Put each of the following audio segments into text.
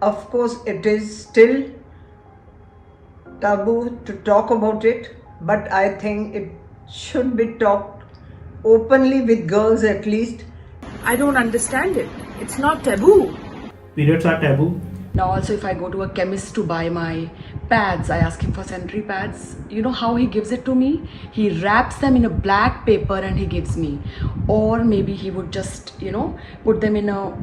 of course it is still taboo to talk about it, but I think it should be talked openly with girls at least. I don't understand it. It's not taboo. Periods are taboo. Now also if I go to a chemist to buy my pads, I ask him for sanitary pads. You know how he gives it to me? He wraps them in a black paper and he gives me. Or maybe he would just, put them in a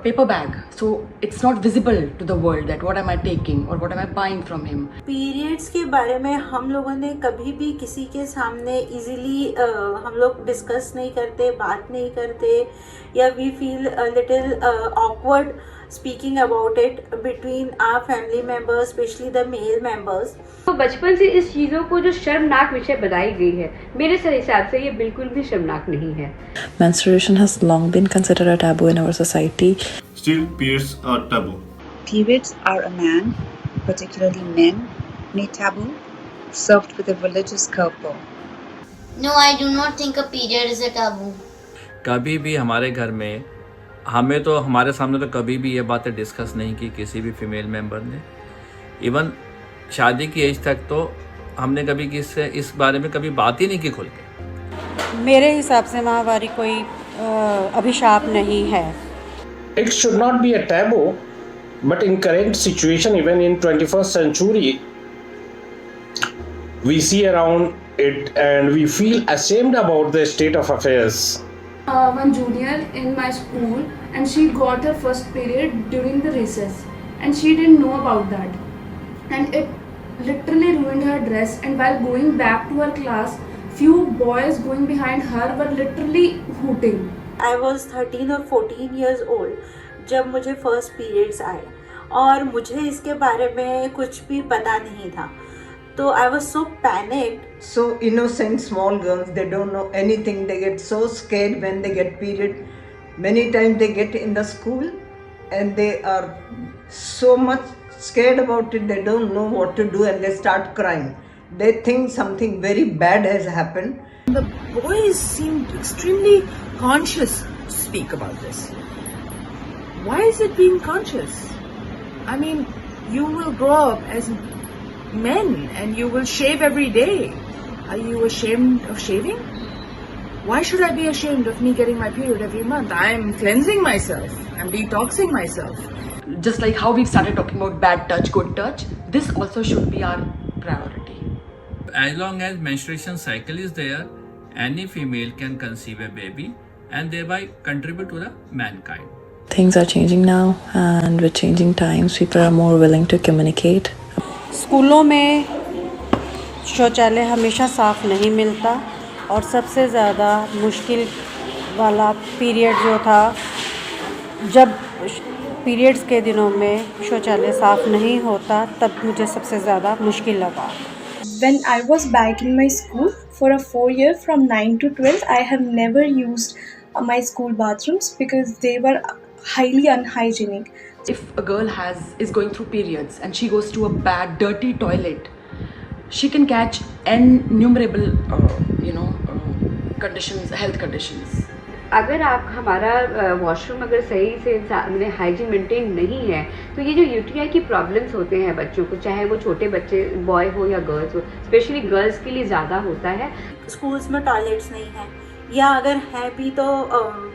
paper bag. So it's not visible to the world that what am I taking or what am I buying from him. Periods के बारे में हम लोगों ने कभी भी किसी के सामने इजीली हम लोग डिस्कस नहीं करते, बात नहीं करते, या we feel little awkward speaking about it between our family members, especially the male members. तो बचपन से इस चीज़ों को जो शर्मनाक विषय बताई गई है, मेरे हिसाब से ये बिल्कुल भी शर्मनाक नहीं है. Menstruation has long been considered a taboo in our society. Still, periods are taboo. Periods are a man, particularly men, made taboo, served with a religious curveball. No, I do not think a period is a taboo. कभी भी हमारे घर में हमें तो हमारे सामने तो कभी भी ये बातें डिस्कस नहीं की किसी भी फीमेल मेंबर ने. इवन शादी की एज तक तो हमने कभी किससे इस बारे में कभी बात ही नहीं की खुल के. मेरे हिसाब से माहवारी कोई अभिशाप नहीं है. It should not be a taboo, but in current situation, even in 21st century, we see around it and we feel ashamed about the state of affairs. One junior in my school, and she got her first period during the recess, and she didn't know about that, and it literally ruined her dress. And while going back to her class, few boys going behind her were literally hooting. I was 13 or 14 years old जब मुझे first periods आए, और मुझे इसके बारे में कुछ भी पता नहीं था. So I was so panicked. So innocent small girls, they don't know anything. They get so scared when they get period. Many times they get in the school and they are so much scared about it. They don't know what to do and they start crying. They think something very bad has happened. The boys seemed extremely conscious to speak about this. Why is it being conscious? I mean, you will grow up as men and you will shave every day. Are you ashamed of shaving? Why should I be ashamed of me getting my period every month? I am cleansing myself. I'm detoxing myself. Just like how we've started talking about bad touch, good touch, this also should be our priority. As long as menstruation cycle is there, any female can conceive a baby and thereby contribute to the mankind. Things are changing now, and with changing times, people are more willing to communicate. स्कूलों में शौचालय हमेशा साफ़ नहीं मिलता, और सबसे ज़्यादा मुश्किल वाला पीरियड जो था, जब पीरियड्स के दिनों में शौचालय साफ़ नहीं होता, तब मुझे सबसे ज़्यादा मुश्किल लगा. When I was back in my school for a 4-year from 9 to 12, I have never used my school bathrooms because they were highly unhygienic. If a girl is going through periods and she goes to a bad, dirty toilet, she can catch innumerable, conditions, health conditions. अगर आप हमारा washroom अगर सही से hygiene maintain नहीं है, तो ये जो यूटीआई की प्रॉब्लम्स होते हैं बच्चों को, चाहे वो छोटे बच्चे बॉय हो या गर्ल्स हो, स्पेशली गर्ल्स के लिए ज़्यादा होता है. स्कूल्स में टॉयलेट्स नहीं हैं, या अगर हैं भी तो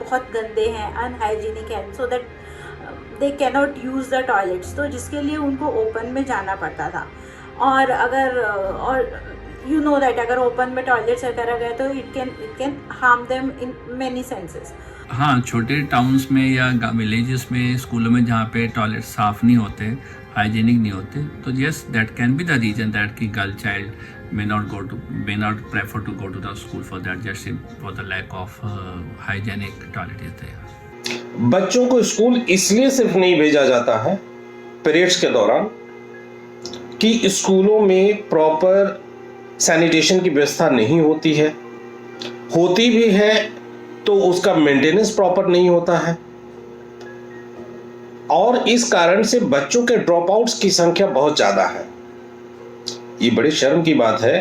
बहुत गंदे हैं, अनहाइजीनिक हैं, so that they cannot use the toilets. तो जिसके लिए उनको ओपन में जाना पड़ता था. और अगर यू नो दैट अगर ओपन में टॉयलेट्स वगैरह गए तो it can harm them in many senses. हाँ, छोटे टाउन्स में या विलेजेस में, स्कूलों में जहाँ पे टॉयलेट साफ़ नहीं होते, हाइजीनिक नहीं होते, तो yes that can be the reason that की girl child may not prefer to go to the school for that, just for the lack of hygienic toilet is there. बच्चों को स्कूल इसलिए सिर्फ नहीं भेजा जाता है पीरियड्स के दौरान कि स्कूलों में प्रॉपर सैनिटेशन की व्यवस्था नहीं होती है, होती भी है तो उसका मेंटेनेंस प्रॉपर नहीं होता है, और इस कारण से बच्चों के ड्रॉप आउट्स की संख्या बहुत ज्यादा है. ये बड़ी शर्म की बात है.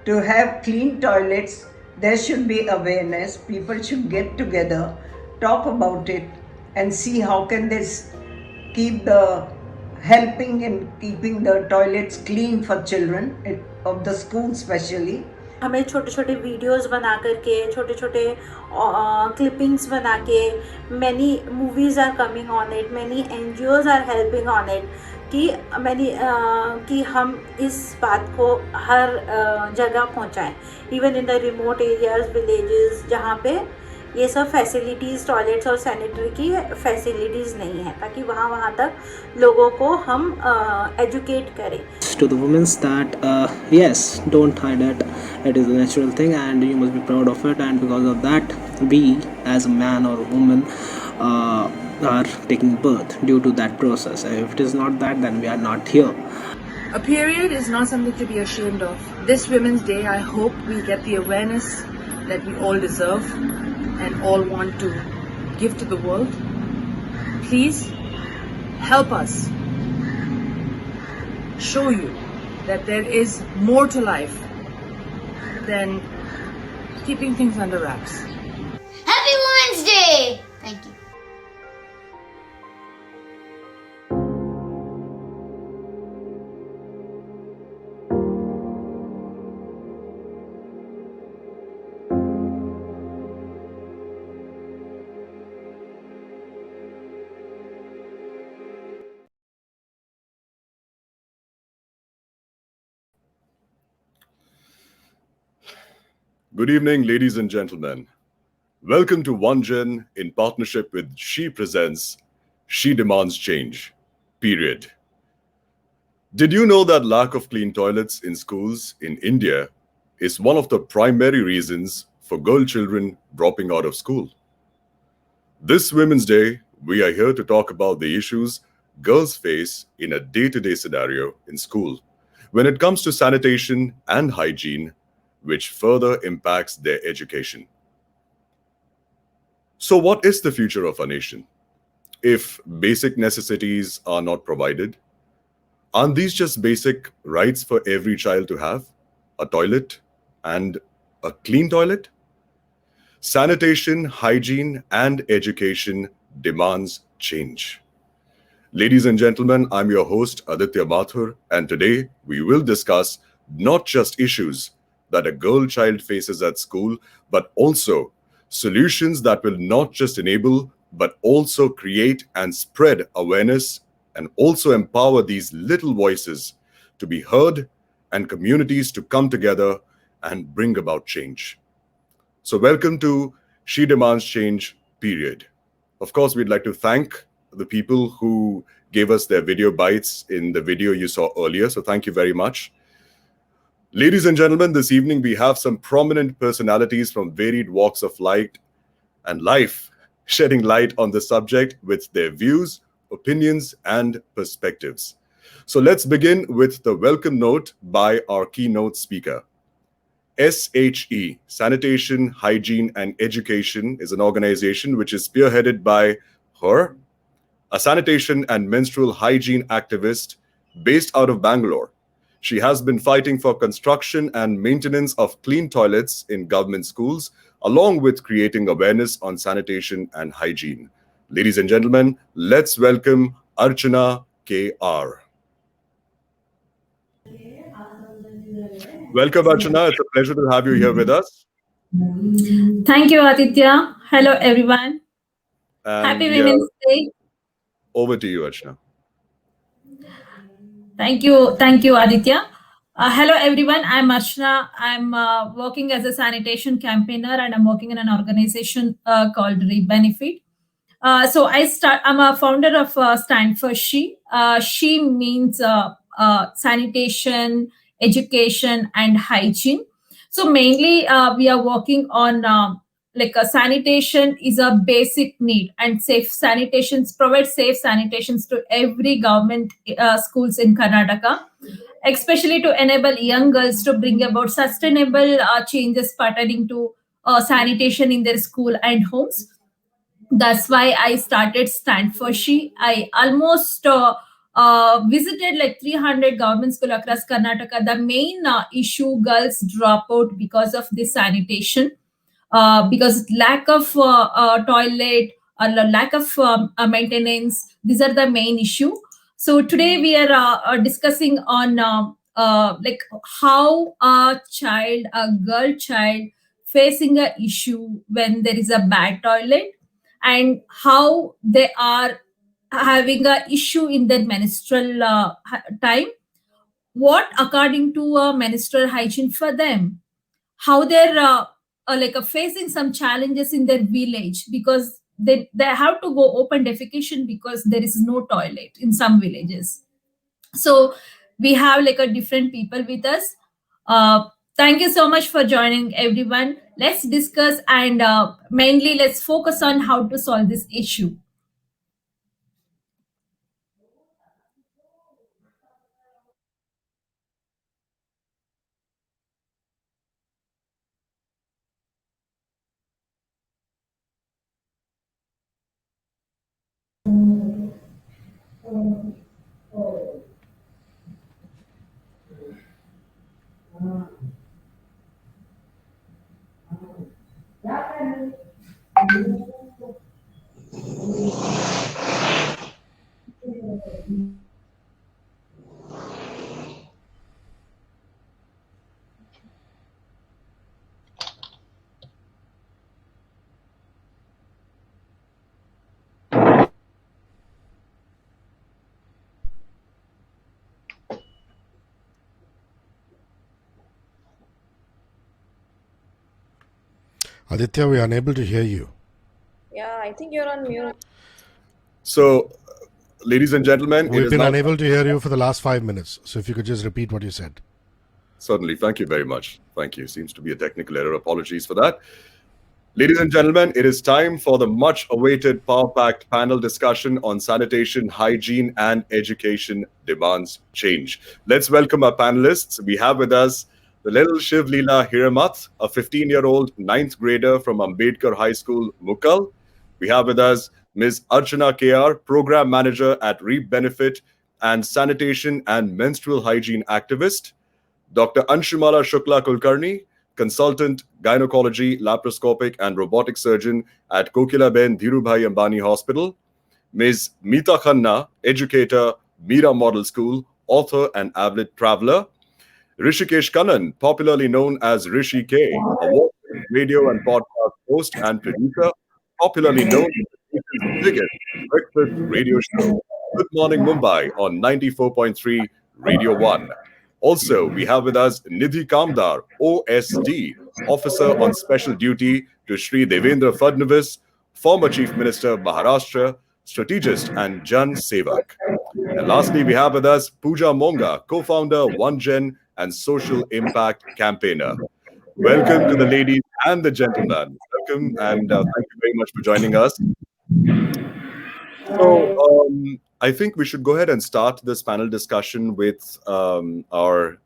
To have clean toilets, there should be awareness. People should get together, talk about it, and see how can they keep the helping in keeping the toilets clean for children of the school especially. हमें छोटे छोटे videos बना करके, छोटे छोटे clippings बना के, many movies are coming on it, many NGOs are helping on it, कि हम इस बात को हर जगह पहुंचाएं, even in the remote areas, villages, जहाँ पे ये सब फैसिलिटीज़, टॉयलेट्स और सैनिटरी की फैसिलिटीज़ नहीं है, ताकि वहाँ तक लोगों को हम एजुकेट करें. To the women that yes, don't hide it, it is a natural thing and you must be proud of it, and because of that we as a man or a woman are taking birth due to that process. If it is not that, then we are not here. A period is not something to be ashamed of. This Women's Day, I hope we get the awareness that we all deserve and all want to give to the world. Please help us show you that there is more to life than keeping things under wraps. Happy Women's Day! Thank you. Good evening, ladies and gentlemen. Welcome to One Gen in partnership with She Presents She Demands Change, period. Did you know that lack of clean toilets in schools in India is one of the primary reasons for girl children dropping out of school? This Women's Day, we are here to talk about the issues girls face in a day-to-day scenario in school when it comes to sanitation and hygiene, which further impacts their education. So what is the future of our nation? If basic necessities are not provided, aren't these just basic rights for every child to have? A toilet and a clean toilet? Sanitation, hygiene, and education demands change. Ladies and gentlemen, I'm your host Aditya Mathur, and today we will discuss not just issues that a girl child faces at school, but also solutions that will not just enable, but also create and spread awareness and also empower these little voices to be heard and communities to come together and bring about change. So welcome to She Demands Change, period. Of course, we'd like to thank the people who gave us their video bites in the video you saw earlier. So thank you very much. Ladies and gentlemen, this evening we have some prominent personalities from varied walks of life and life shedding light on the subject with their views, opinions, and perspectives. So let's begin with the welcome note by our keynote speaker. SHE, Sanitation, Hygiene, and Education, is an organization which is spearheaded by her, a sanitation and menstrual hygiene activist based out of Bangalore. She has been fighting for construction and maintenance of clean toilets in government schools, along with creating awareness on sanitation and hygiene. Ladies and gentlemen, let's welcome Archana K.R. Welcome, Archana. It's a pleasure to have you here with us. Thank you, Aditya. Hello, everyone. And Happy Women's Day. Over to you, Archana. Thank you, Aditya. Hello, everyone. I'm Archana. I'm working as a sanitation campaigner, and I'm working in an organization called Rebenefit. I'm a founder of Stand for She. She means sanitation, education, and hygiene. So mainly, we are working on sanitation is a basic need, and safe sanitations provide safe sanitations to every government schools in Karnataka, especially to enable young girls to bring about sustainable changes pertaining to sanitation in their school and homes. That's why I started Stand for She. I almost visited like 300 government school across Karnataka. The main issue, girls drop out because of this sanitation, because lack of toilet, or the lack of maintenance. These are the main issue. So today we are discussing on like how a girl child facing a issue when there is a bad toilet, and how they are having a issue in their menstrual time. What according to menstrual hygiene for them, how they're facing some challenges in their village, because they have to go open defecation because there is no toilet in some villages. So we have like a different people with us. Thank you so much for joining, everyone. Let's discuss, and mainly let's focus on how to solve this issue. Aditya, we are unable to hear you. Yeah, I think you're on mute. So, ladies and gentlemen, We've been unable to hear you for the last 5 minutes. So if you could just repeat what you said. Certainly. Thank you very much. Thank you. Seems to be a technical error. Apologies for that. Ladies and gentlemen, it is time for the much-awaited power-packed panel discussion on sanitation, hygiene, and education demands change. Let's welcome our panelists. We have with us the little Shiv Leela Hiramath, a 15-year-old 9th grader from Ambedkar High School, Mukkal. We have with us Ms. Archana KR, Program Manager at Reap Benefit and Sanitation and Menstrual Hygiene Activist. Dr. Anshumala Shukla Kulkarni, Consultant Gynecology, Laparoscopic and Robotic Surgeon at Kokilaben Dhirubhai Ambani Hospital. Ms. Meeta Khanna, Educator, Meera Model School, Author and Avid Traveler. Rishikesh Kannan, popularly known as Rishi K, award-winning radio and podcast host and producer, popularly known as the nation's biggest breakfast radio show, Good Morning Mumbai on 94.3 Radio 1. Also, we have with us Nidhi Kamdar, OSD, Officer on Special Duty to Shri Devendra Fadnavis, former Chief Minister of Maharashtra, strategist and Jan Sevak. And lastly, we have with us Pooja Monga, co-founder, OneGen and social impact campaigner. Welcome to the ladies and the gentlemen. Welcome, and thank you very much for joining us. So I think we should go ahead and start this panel discussion with our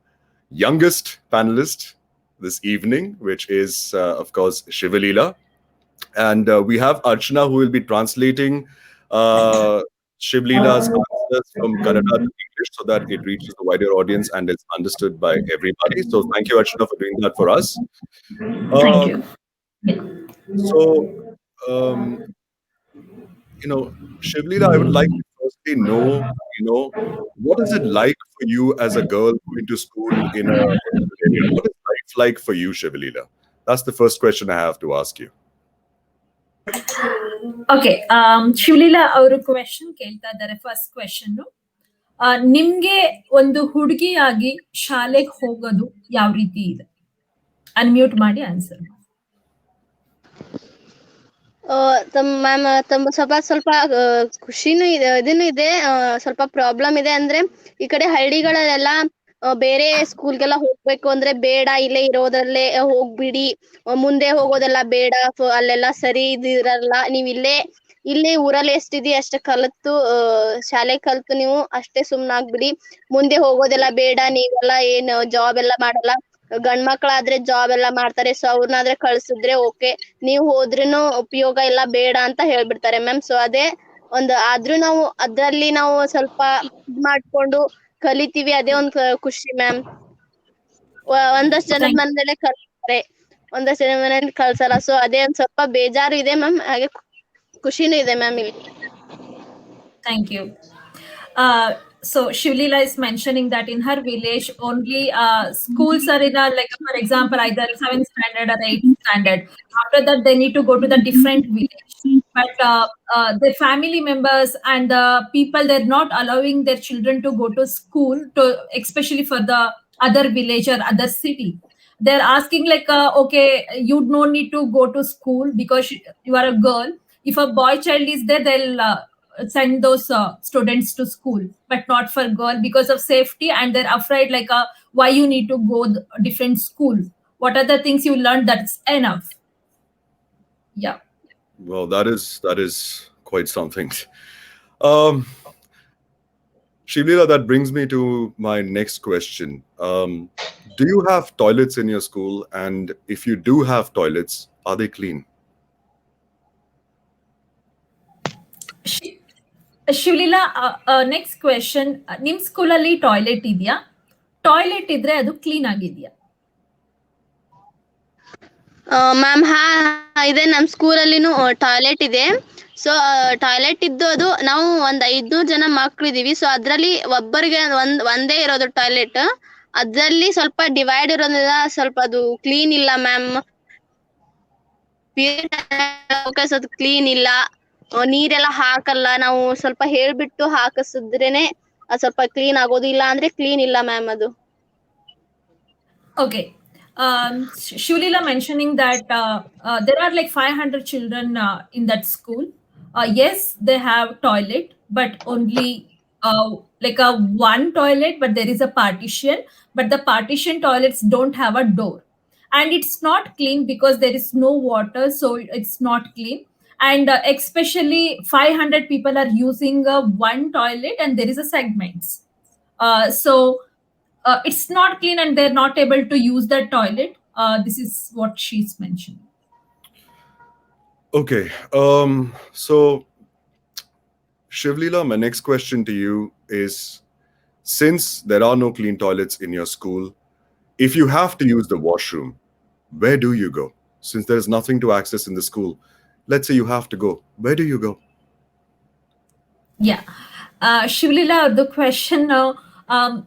youngest panelist this evening, which is, of course, Shiv Leela. And we have Archana, who will be translating Shiv Leela's answers from Kannada to English so that it reaches the wider audience and is understood by everybody. So thank you, Archana, for doing that for us. Thank you. So, Shiv Leela, I would like to firstly know, what is it like for you as a girl going to school in a rural area? What is life like for you, Shiv Leela? That's the first question I have to ask you. Okay Shivaleela ಅವರು question ಕೇಳ್ತಾ ಇದ್ದಾರೆ. First question, ನಿಮ್ಗೆ ಒಂದು ಹುಡುಗಿಯಾಗಿ ಶಾಲೆಗೆ ಹೋಗೋದು ಯಾವ ರೀತಿ ಇದೆ? ಅನ್ಮ್ಯೂಟ್ ಮಾಡಿ ಆನ್ಸರ್. ಮ್ಯಾಮ್ ಸ್ವಲ್ಪ ಖುಷಿನೂ ಇದೆ, ಇದನ್ನು ಇದೆ, ಸ್ವಲ್ಪ ಪ್ರಾಬ್ಲಮ್ ಇದೆ. ಅಂದ್ರೆ ಈ ಕಡೆ ಹಳ್ಳಿಗಳಲ್ಲೆಲ್ಲ ಬೇರೆ ಸ್ಕೂಲ್ಗೆಲ್ಲ ಹೋಗ್ಬೇಕು ಅಂದ್ರೆ ಬೇಡ, ಇಲ್ಲೇ ಇರೋದ್ರಲ್ಲೇ ಹೋಗ್ಬಿಡಿ, ಮುಂದೆ ಹೋಗೋದೆಲ್ಲ ಬೇಡ, ಅಲ್ಲೆಲ್ಲ ಸರಿ ಇದಿರಲ್ಲ, ನೀವ್ ಇಲ್ಲೇ ಊರಲ್ಲಿ ಎಷ್ಟಿದೆ ಅಷ್ಟೇ ಕಲಿತು ಶಾಲೆ ಕಲ್ತು ನೀವು ಅಷ್ಟೇ ಸುಮ್ನಾಗ್ಬಿಡಿ, ಮುಂದೆ ಹೋಗೋದೆಲ್ಲ ಬೇಡ, ನೀವೆಲ್ಲ ಏನ್ ಜಾಬ್ ಎಲ್ಲ ಮಾಡಲ್ಲ, ಗಂಡ್ ಮಕ್ಳಾದ್ರೆ ಜಾಬ್ ಎಲ್ಲ ಮಾಡ್ತಾರೆ, ಸೊ ಅವ್ರನ್ನಾದ್ರೆ ಕಳ್ಸಿದ್ರೆ ಓಕೆ, ನೀವ್ ಹೋದ್ರೂನು ಉಪಯೋಗ ಎಲ್ಲ ಬೇಡ ಅಂತ ಹೇಳ್ಬಿಡ್ತಾರೆ ಮ್ಯಾಮ್. ಸೊ ಅದೇ ಆದ್ರೂ ಅದ್ರಲ್ಲಿ ನಾವು ಸ್ವಲ್ಪ ಮಾಡ್ಕೊಂಡು ಕಲಿತೀವಿ, ಅದೇ ಒಂದ್ ಖುಷಿ ಮ್ಯಾಮ್. ಒಂದಷ್ಟು ಜನದ ಮನೇಲೆ ಕಲಿತಾರೆ, ಒಂದಷ್ಟು ಜನ ಮನೇಲಿ ಕಳ್ಸಲ್ಲ, ಸೊ ಅದೇ ಒಂದ್ ಸ್ವಲ್ಪ ಬೇಜಾರು ಇದೆ ಮ್ಯಾಮ್. ಹಾಗೆ ಖುಷಿನೂ ಇದೆ ಮ್ಯಾಮ್ ಇಲ್ಲಿ. Thank you. So Shivlila is mentioning that in her village only schools are in a, like for example, either 7th standard or 8th standard. After that, they need to go to the different village. But the family members and the people, they're not allowing their children to go to school, to especially for the other village or other city. They're asking like, okay, you don't need to go to school because you are a girl. If a boy child is there, they'll send those students to school, but not for girl because of safety, and they're afraid like, why you need to go different school? What are the things you learned? That's enough. Yeah. Well, that is quite something. Shivlila, that brings me to my next question. Do you have toilets in your school? And if you do have toilets, are they clean? Shivaleela, next question, ನಿಮ್ ಸ್ಕೂಲಲ್ಲಿ toilet ಇದೆಯಾ? Toilet ಇದ್ರೆ ಅದು clean ಆಗಿದೆಯಾ? Ma'am ಇದೆ, ನಮ್ಮ ಸ್ಕೂಲಲ್ಲಿನೂ toilet ಇದೆ. So toilet ಇದ್ದು ಅದು ನಾವು ಒಂದು 500 ಜನ ಮಕ್ಕಳಿದೀವಿ. ಸೊ ಅದರಲ್ಲಿ ಒಬ್ಬರಿಗೆ ಒಂದೇ ಇರೋದು ಟಾಯ್ಲೆಟ್. ಅದರಲ್ಲಿ ಸ್ವಲ್ಪ ಡಿವೈಡ್ ಇರೋದ್ರಿಂದ ಸ್ವಲ್ಪ ಅದು ಕ್ಲೀನ್ ಇಲ್ಲ ಮ್ಯಾಮ್. ಅದು ಕ್ಲೀನ್ ಇಲ್ಲ, ನೀರೆಲ್ಲ ಹಾಕಲ್ಲ. ನಾವು ಸ್ವಲ್ಪ ಹೇಳ್ಬಿಟ್ಟು ಹಾಕಿಸಿದ್ರೇನೆ ಸ್ವಲ್ಪ ಕ್ಲೀನ್ ಆಗೋದು, ಇಲ್ಲ ಅಂದ್ರೆ ಕ್ಲೀನ್ ಇಲ್ಲ ಮ್ಯಾಮ್ ಅದು. Okay. Shivlila mentioning that there are like 500 children in that school. Yes, they have toilet, but only like a one toilet, but there is a partition. But the partition toilets don't have a door, and it's not clean because there is no water, so it's not clean. And especially 500 people are using one toilet, and there is a segments. So it's not clean and they're not able to use that toilet. This is what she's mentioning. Okay. So Shivlila, my next question to you is, since there are no clean toilets in your school, if you have to use the washroom, where do you go? Since there's nothing to access in the school, let's say you have to go, where do you go? Yeah. Shivlila, the question,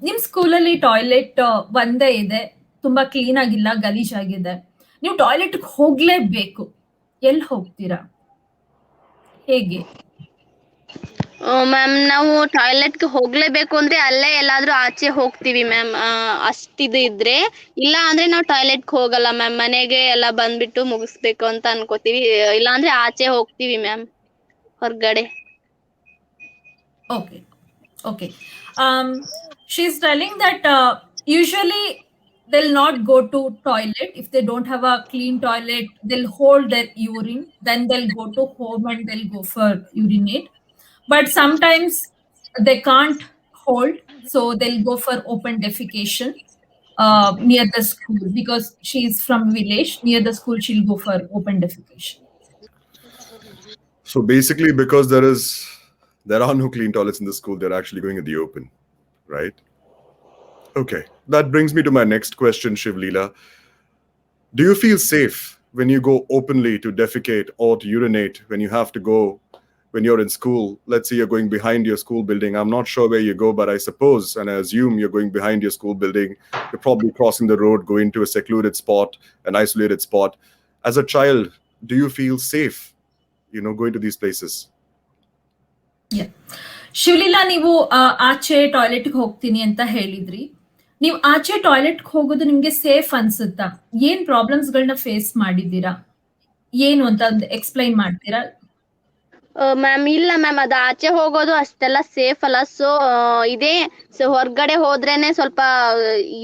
ನಿಮ್ಮ ಸ್ಕೂಲಲ್ಲಿ toilet ಒಂದೇ ಇದೆ, ತುಂಬಾ clean ಆಗಿಲ್ಲ, ಗಲೀಜಾಗಿದೆ, ನೀವು ಟಾಯ್ಲೆಟ್ಗೆ ಹೋಗ್ಲೇಬೇಕು, ಎಲ್ಲಿ ಹೋಗ್ತೀರಾ, ಹೇಗೆ? ಮ್ಯಾಮ್ ನಾವು ಟಾಯ್ಲೆಟ್ಗೆ ಹೋಗ್ಲೇಬೇಕು ಅಂದ್ರೆ ಅಲ್ಲೇ ಎಲ್ಲಾದ್ರೂ ಆಚೆ ಹೋಗ್ತೀವಿ ಮ್ಯಾಮ್. ಅಷ್ಟಿದು ಇದ್ರೆ, ಇಲ್ಲ ಅಂದ್ರೆ ನಾವು ಟಾಯ್ಲೆಟ್ಗೆ ಹೋಗಲ್ಲ ಮ್ಯಾಮ್. ಮನೆಗೆ ಎಲ್ಲ ಬಂದ್ಬಿಟ್ಟು ಮುಗಿಸ್ಬೇಕು ಅಂತ ಅನ್ಕೋತೀವಿ, ಇಲ್ಲ ಅಂದ್ರೆ ಆಚೆ ಹೋಗ್ತೀವಿ ಮ್ಯಾಮ್, ಹೊರಗಡೆ. Okay. Okay. She's telling that usually they'll not go to toilet if they don't have a clean toilet. They'll hold their urine, then they'll go to home and they'll go for urinate. But sometimes they can't hold, so they'll go for open defecation near the school, because she's from village. Near the school, she'll go for open defecation. So basically, because there are no clean toilets in the school, they're actually going in the open, right? Okay, that brings me to my next question, Shivlila. Do you feel safe when you go openly to defecate or to urinate, when you have to go, when you're in school? Let's say you're going behind your school building. I'm not sure where you go, but I suppose and I assume you're going behind your school building. You're probably crossing the road, going to a secluded spot, an isolated spot. As a child, do you feel safe, going to these places? Shivaleela, ನೀವು ಆಚೆ ಟಾಯ್ಲೆಟ್ಗೆ ಹೋಗ್ತೀನಿ ಅಂತ ಹೇಳಿದ್ರಿ. ನೀವು ಆಚೆ ಟಾಯ್ಲೆಟ್ಗೆ ಹೋಗೋದು ನಿಮ್ಗೆ safe ಅನ್ಸುತ್ತಾ? ಏನ್ ಪ್ರಾಬ್ಲಮ್ಸ್ಗಳನ್ನ ಫೇಸ್ ಮಾಡಿದ್ದೀರಾ, ಏನು ಅಂತ ಎಕ್ಸ್ಪ್ಲೈನ್ ಮಾಡ್ತೀರಾ? ಮ್ಯಾಮ್ ಇಲ್ಲ ಮ್ಯಾಮ್, ಅದು ಆಚೆ ಹೋಗೋದು ಅಷ್ಟೆಲ್ಲ ಸೇಫ್ ಅಲ್ಲ. ಸೊ ಹೊರಗಡೆ ಹೋದ್ರೇನೆ ಸ್ವಲ್ಪ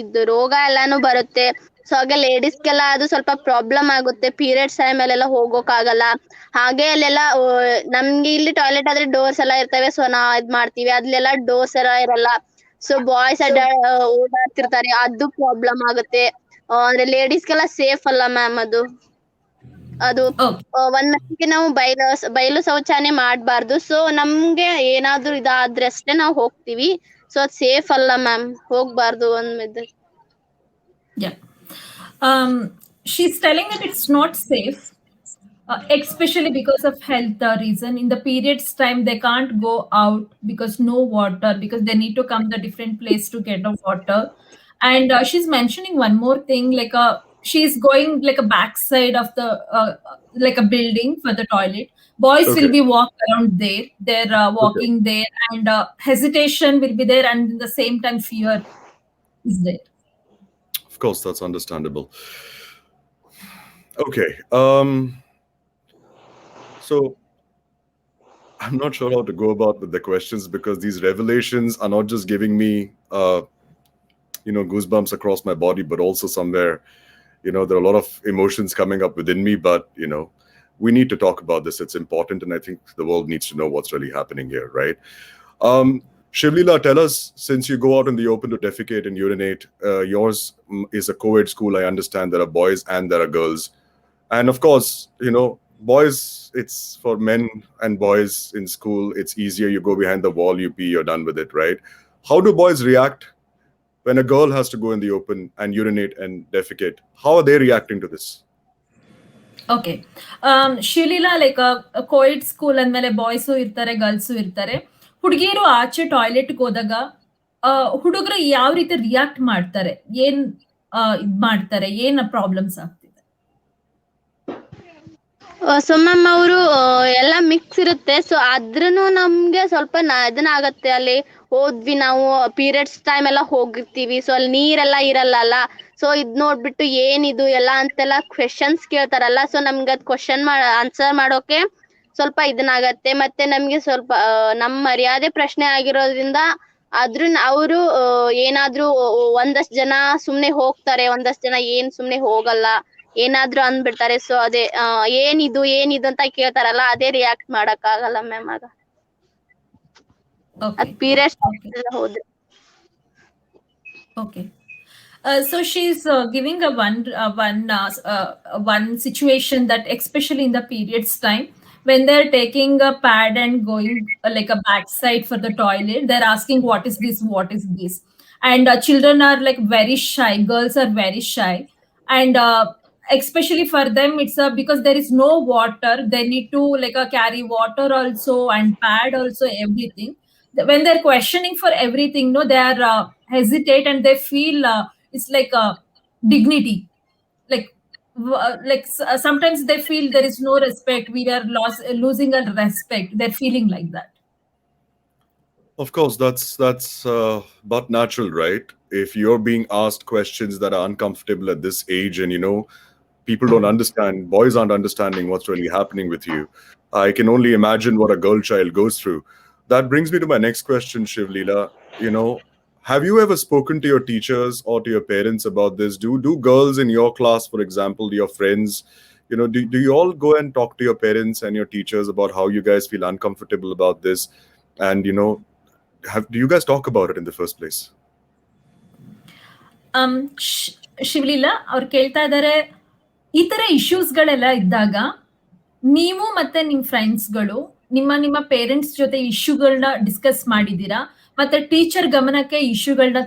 ಇದು ರೋಗ ಎಲ್ಲಾನು ಬರುತ್ತೆ. ಸೊ ಹಾಗೆ ಲೇಡೀಸ್ಗೆಲ್ಲ ಅದು ಸ್ವಲ್ಪ ಪ್ರಾಬ್ಲಮ್ ಆಗುತ್ತೆ. ಪೀರಿಯಡ್ಸ್ ಟೈಮಲ್ಲೆಲ್ಲ ಹೋಗೋಕ್ಕಾಗಲ್ಲ. ಹಾಗೆ ಅಲ್ಲೆಲ್ಲ ನಮ್ಗೆ ಇಲ್ಲಿ ಟಾಯ್ಲೆಟ್ ಆದ್ರೆ ಡೋರ್ಸ್ ಎಲ್ಲ ಇರ್ತವೆ, ಸೊ ನಾವು ಇದ್ ಮಾಡ್ತೀವಿ. ಅಲ್ಲೆಲ್ಲ ಡೋರ್ಸ್ ಎಲ್ಲ ಇರಲ್ಲ. ಸೊ ಬಾಯ್ಸ್ ಓಡಾಡ್ತಿರ್ತಾರೆ, ಅದು ಪ್ರಾಬ್ಲಮ್ ಆಗುತ್ತೆ. ಅಂದ್ರೆ ಲೇಡೀಸ್ಗೆಲ್ಲ ಸೇಫ್ ಅಲ್ಲ ಮ್ಯಾಮ್ ಅದು. ಒಂದ್ ಮಟ್ಟಿಗೆ ನಾವು ಬಯಲು ಶೌಚಾಲಯ ಮಾಡಬಾರ್ದು. ಸೊ ನಮ್ಗೆ ಏನಾದ್ರೂ ಇದಾದ್ರೆ ಅಷ್ಟೇ ನಾವು ಹೋಗ್ತೀವಿ. ಸೊ ಅದು ಸೇಫ್ ಅಲ್ಲ ಮ್ಯಾಮ್, ಹೋಗ್ಬಾರ್ದು ಒಂದ್. She's telling that it's not safe. especially because of health reason. In the periods time, they can't go out because no water, because they need to come the different place to get the water. And she's mentioning one more thing, like she's going like a backside of the like a building for the toilet. Boys will Okay. be walk around there. They're Okay. walking there, and hesitation will be there, and in the same time, fear is there. Of course, that's understandable. Okay. So I'm not sure how to go about with the questions because these revelations are not just giving me, goosebumps across my body, but also somewhere, there are a lot of emotions coming up within me. But we need to talk about this. It's important, and I think the world needs to know what's really happening here, right? Shivlila, tell us, since you go out in the open to defecate and urinate, yours is a co-ed school. I understand there are boys and there are girls. And of course, boys, it's for men and boys in school. It's easier. You go behind the wall, you pee, you're done with it, right? How do boys react when a girl has to go in the open and urinate and defecate? How are they reacting to this? Okay Shivaleela like co-ed school ಅಂದಮೇಲೆ boys ಇರ್ತಾರೆ girls ಇರ್ತಾರೆ. ಹುಡುಗಿಯರು ಆಚೆ ಟಾಯ್ಲೆಟ್ಗೆ ಹೋದಾಗ ಹುಡುಗರು ಯಾವ ರೀತಿ react ಮಾಡ್ತಾರೆ, ಏನ್ ಇದ್ ಮಾಡ್ತಾರೆ, ಏನ್ ಪ್ರಾಬ್ಲಮ್ಸ್ ಆಗ್ತಿದೆ? ಸೊ ಮ್ಯಾಮ್ ಅವರು ಎಲ್ಲ ಮಿಕ್ಸ್ ಇರುತ್ತೆ. ಸೊ ಆದ್ರೂ ನಮ್ಗೆ ಸ್ವಲ್ಪ ಇದನ್ನಾಗತ್ತೆ. ಅಲ್ಲಿ ಹೋದ್ವಿ ನಾವು ಪೀರಿಯಡ್ಸ್ ಟೈಮ್ ಎಲ್ಲ ಹೋಗಿರ್ತೀವಿ. ಸೊ ಅಲ್ಲಿ ನೀರೆಲ್ಲ ಇರಲ್ಲ. ಸೊ ಇದ್ ನೋಡ್ಬಿಟ್ಟು ಏನಿದು ಎಲ್ಲ ಅಂತೆಲ್ಲ ಕ್ವೆಶನ್ಸ್ ಕೇಳ್ತಾರಲ್ಲ. ಸೊ ನಮ್ಗೆ ಅದ್ ಕ್ವಶನ್ ಆನ್ಸರ್ ಮಾಡೋಕೆ ಸ್ವಲ್ಪ ಇದನ್ನಾಗತ್ತೆ. ಮತ್ತೆ ನಮ್ಗೆ ಸ್ವಲ್ಪ ನಮ್ ಮರ್ಯಾದೆ ಪ್ರಶ್ನೆ ಆಗಿರೋದ್ರಿಂದ ಆದ್ರೂ ಅವರು ಏನಾದ್ರೂ ಒಂದಷ್ಟು ಜನ ಸುಮ್ನೆ ಹೋಗ್ತಾರೆ, ಒಂದಷ್ಟು ಜನ ಏನ್ ಸುಮ್ನೆ ಹೋಗಲ್ಲ, ಏನಾದ್ರೂ ಅಂದ್ಬಿಡ್ತಾರೆ. ಸೊ ಅದೇ ಏನಿದು ಅಂತ ಕೇಳ್ತಾರಲ್ಲ, ಅದೇ ರಿಯಾಕ್ಟ್ ಮಾಡಕ್ ಆಗಲ್ಲ ಮ್ಯಾಮ್. ಆಗ ಅದ್ ಪೀರಿಯಡ್ಸ್ ಹೋದ್ರೆ. Okay. So she's giving a one situation that especially in the periods time, when they're taking a pad and going like a backside for the toilet, they're asking what is this, and children are like very shy. Girls are very shy, and especially for them it's because there is no water. They need to like carry water also and pad also, everything. When they're questioning for everything, no, they are hesitate, and they feel it's like a dignity, like sometimes they feel there is no respect, we are losing our respect. They're feeling like that. Of course, that's but natural, right? If you're being asked questions that are uncomfortable at this age, and people don't understand, boys aren't understanding what's really happening with you, I can only imagine what a girl child goes through. That brings me to my next question, Shivlila. Have you ever spoken to your teachers or to your parents about this? Do girls in your class, for example, your friends, do you all go and talk to your parents and your teachers about how you guys feel uncomfortable about this? And do you guys talk about it in the first place? Shivaleela ಅವ್ರು ಕೇಳ್ತಾ ಇದ್ದಾರೆ, ಈ ತರ ಇಶ್ಯೂಸ್ಗಳೆಲ್ಲ ಇದ್ದಾಗ ನೀವು ಮತ್ತೆ ನಿಮ್ ಫ್ರೆಂಡ್ಸ್ಗಳು ನಿಮ್ಮ ಪೇರೆಂಟ್ಸ್ ಜೊತೆ ಇಶ್ಯೂಗಳನ್ನ ಡಿಸ್ಕಸ್ ಮಾಡಿದೀರಾ? ಮತ್ತೆ ಟೀಚರ್ ಗಮನಕ್ಕೆ ಇಶ್ಯೂಗಳನ್ನ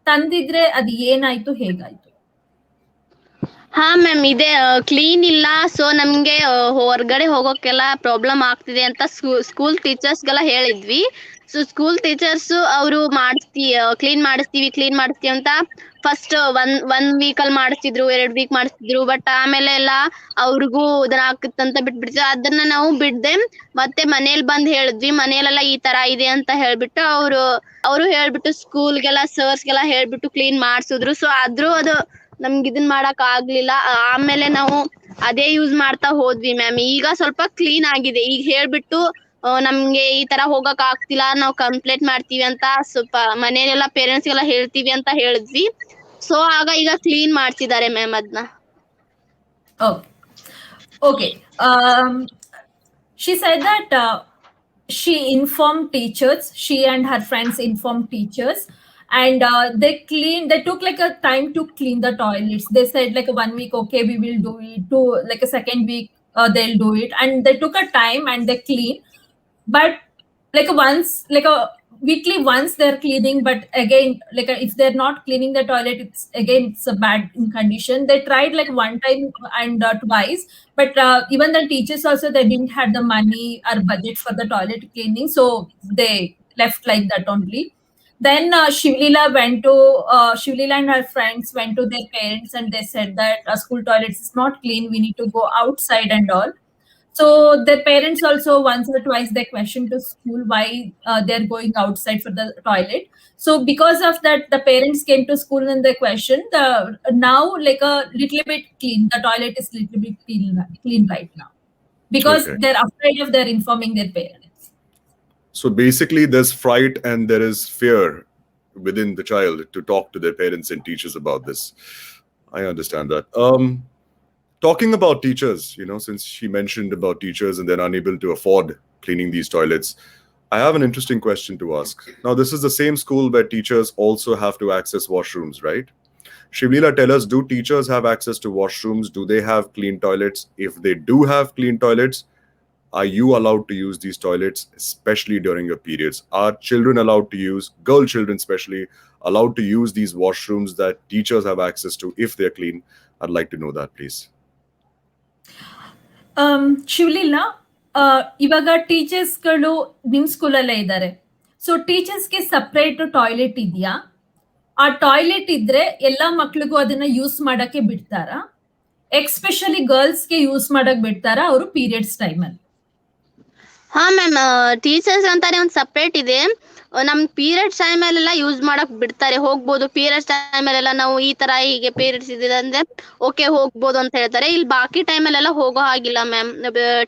ತಂದಿದ್ರೆ ಅದು ಏನಾಯ್ತು, ಹೇಗಾಯ್ತು? ಹಾ ಮ್ಯಾಮ್, ಇದೆ ಕ್ಲೀನ್ ಇಲ್ಲ. ಸೊ ನಮ್ಗೆ ಹೊರಗಡೆ ಹೋಗೋಕೆಲ್ಲ ಪ್ರಾಬ್ಲಮ್ ಆಗ್ತಿದೆ ಅಂತ ಸ್ಕೂಲ್ ಟೀಚರ್ಸ್ಗೆಲ್ಲ ಹೇಳಿದ್ವಿ. ಸೊ ಸ್ಕೂಲ್ ಟೀಚರ್ಸ್ ಅವರು ಕ್ಲೀನ್ ಮಾಡಿಸ್ತೀವಿ ಅಂತ ಫಸ್ಟ್ ಒನ್ ವೀಕ್ ಅಲ್ಲಿ ಮಾಡಿಸ್ತಿದ್ರು, 2 ವೀಕ್ ಮಾಡಿಸ್ತಿದ್ರು. ಬಟ್ ಆಮೇಲೆ ಎಲ್ಲ ಅವ್ರಿಗೂ ಇದನ್ನ ಆಗ್ತಿತ್ತಂತ ಬಿಟ್ಬಿಡ್ತಿದ್ರು. ಅದನ್ನ ನಾವು ಬಿಡ್ದೆ ಮತ್ತೆ ಮನೇಲಿ ಬಂದ್ ಹೇಳಿದ್ವಿ. ಮನೇಲೆಲ್ಲ ಈ ತರ ಇದೆ ಅಂತ ಹೇಳ್ಬಿಟ್ಟು ಅವರು ಹೇಳ್ಬಿಟ್ಟು ಸ್ಕೂಲ್ಗೆಲ್ಲ ಸರ್ಸ್ಗೆಲ್ಲ ಹೇಳ್ಬಿಟ್ಟು ಕ್ಲೀನ್ ಮಾಡ್ಸಿದ್ರು. ಸೊ ಆದ್ರೂ ಅದು ನಮ್ಗೆ ಇದನ್ ಮಾಡಕ್ ಆಗ್ಲಿಲ್ಲ. ಆಮೇಲೆ ನಾವು ಅದೇ ಯೂಸ್ ಮಾಡ್ತಾ ಹೋದ್ವಿ ಮ್ಯಾಮ್. ಈಗ ಸ್ವಲ್ಪ ಕ್ಲೀನ್ ಆಗಿದೆ. ಈಗ ಹೇಳ್ಬಿಟ್ಟು ನಮ್ಗೆ ಈ ತರ ಹೋಗಕ್ ಆಗ್ತಿಲ್ಲ, ನಾವು ಕಂಪ್ಲೇಂಟ್ ಮಾಡ್ತೀವಿ ಅಂತ ಸ್ವಲ್ಪ ಮನೆಯಲ್ಲೆಲ್ಲ ಪೇರೆಂಟ್ಸ್ಗೆಲ್ಲ ಹೇಳ್ತೀವಿ ಅಂತ ಹೇಳಿದ್ವಿ. ಸೊ ಆಗ ಈಗ ಕ್ಲೀನ್ ಮಾಡ್ತಿದ್ದಾರೆ ಮ್ಯಾಮ್ ಅದನ್ನ. Okay. She said that she informed teachers. She and her friends informed teachers, and they took like a time to clean the toilets. They said like 1 week, okay, we will do it. To like a second week, they'll do it, and they took a time and they clean. But like once, like weekly once they're cleaning, but again, like if they're not cleaning the toilet, it's a bad in condition. They tried like one time and twice, but even the teachers also, they didn't have the money or budget for the toilet cleaning, so they left like that only. Then Shivlila and her friends went to their parents and they said that school toilets is not clean, we need to go outside and all. So their parents also once or twice they questioned to school why they're going outside for the toilet. So because of that, the parents came to school and they questioned. Now like a little bit clean. The toilet is little bit clean right now because Okay. they're afraid of their informing their parents. So basically, there's fright and there is fear within the child to talk to their parents and teachers about this. I understand that. Talking about teachers, since she mentioned about teachers and they're unable to afford cleaning these toilets, I have an interesting question to ask. Now, this is the same school where teachers also have to access washrooms, right? Shivlila, tell us, do teachers have access to washrooms? Do they have clean toilets? If they do have clean toilets, are you allowed to use these toilets, especially during your periods? Are children allowed to use, girl children especially, allowed to use these washrooms that teachers have access to if they're clean? I'd like to know that, please. Shivaleela, ಇವಾಗ ಟೀಚರ್ಸ್ಗಳು ನಿಮ್ಮ ಸ್ಕೂಲಲ್ಲೇ ಇದ್ದಾರೆ. So ಟೀಚರ್ಸ್ಗೆ separate toilet ಇದೆಯಾ? ಆ toilet ಇದ್ರೆ ಎಲ್ಲಾ ಮಕ್ಳಿಗೂ ಅದನ್ನ ಯೂಸ್ ಮಾಡಕ್ಕೆ ಬಿಡ್ತಾರಾ? ಎಕ್ಸ್ಪೆಷಲಿ ಗರ್ಲ್ಸ್ಗೆ ಯೂಸ್ ಮಾಡಕ್ ಬಿಡ್ತಾರಾ ಅವರು ಪೀರಿಯಡ್ಸ್ ಟೈಮಲ್ಲಿ? ಹಾ ಮ್ಯಾಮ್, ಟೀಚರ್ಸ್ ಅಂತಾನೆ ಒಂದು ಸಪ್ರೇಟ್ ಇದೆ. ನಮ್ ಪೀರಿಯಡ್ಸ್ ಟೈಮಲ್ಲೆಲ್ಲ ಯೂಸ್ ಮಾಡಕ್ ಬಿಡ್ತಾರೆ, ಹೋಗ್ಬೋದು. ಪೀರಿಯಡ್ಸ್ ಟೈಮಲ್ಲೆಲ್ಲ ನಾವು ಈ ತರ ಹೀಗೆ ಪೀರಿಯಡ್ಸ್ ಇದೆ ಅಂದ್ರೆ ಓಕೆ ಹೋಗ್ಬೋದು ಅಂತ ಹೇಳ್ತಾರೆ. ಇಲ್ಲಿ ಬಾಕಿ ಟೈಮಲ್ಲೆಲ್ಲ ಹೋಗೋ ಹಾಗಿಲ್ಲ ಮ್ಯಾಮ್,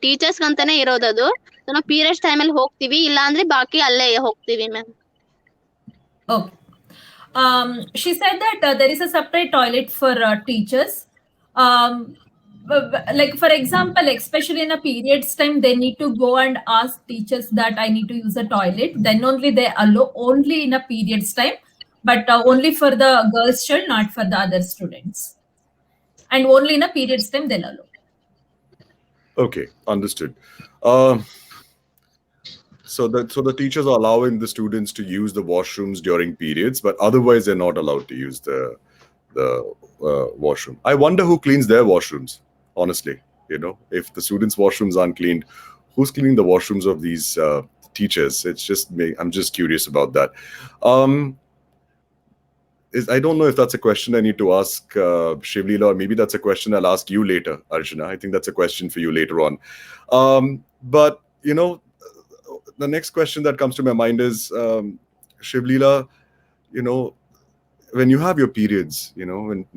ಟೀಚರ್ಸ್ ಅಂತಾನೆ ಇರೋದದು. ನಾವು ಪೀರಿಯಡ್ಸ್ ಟೈಮಲ್ಲಿ ಹೋಗ್ತೀವಿ, ಇಲ್ಲ ಅಂದ್ರೆ ಬಾಕಿ ಅಲ್ಲೇ ಹೋಗ್ತೀವಿ ma'am. Okay. She said that there is a separate toilet for teachers. Like for example, especially in a periods time, they need to go and ask teachers that I need to use a toilet. Then only they allow, only in a periods time, but only for the girls child, not for the other students. And only in a periods time they'll allow. Okay, understood. So the teachers are allowing the students to use the washrooms during periods, but otherwise they're not allowed to use the washroom. I wonder who cleans their washrooms, honestly. If the students' washrooms aren't cleaned, who's cleaning the washrooms of these teachers? It's just me. I'm just curious about that. I don't know if that's a question I need to ask Shivlila, or maybe that's a question I'll ask you later, Arjuna. I think that's a question for you later on. But the next question that comes to my mind is, Shivlila, when you have your periods,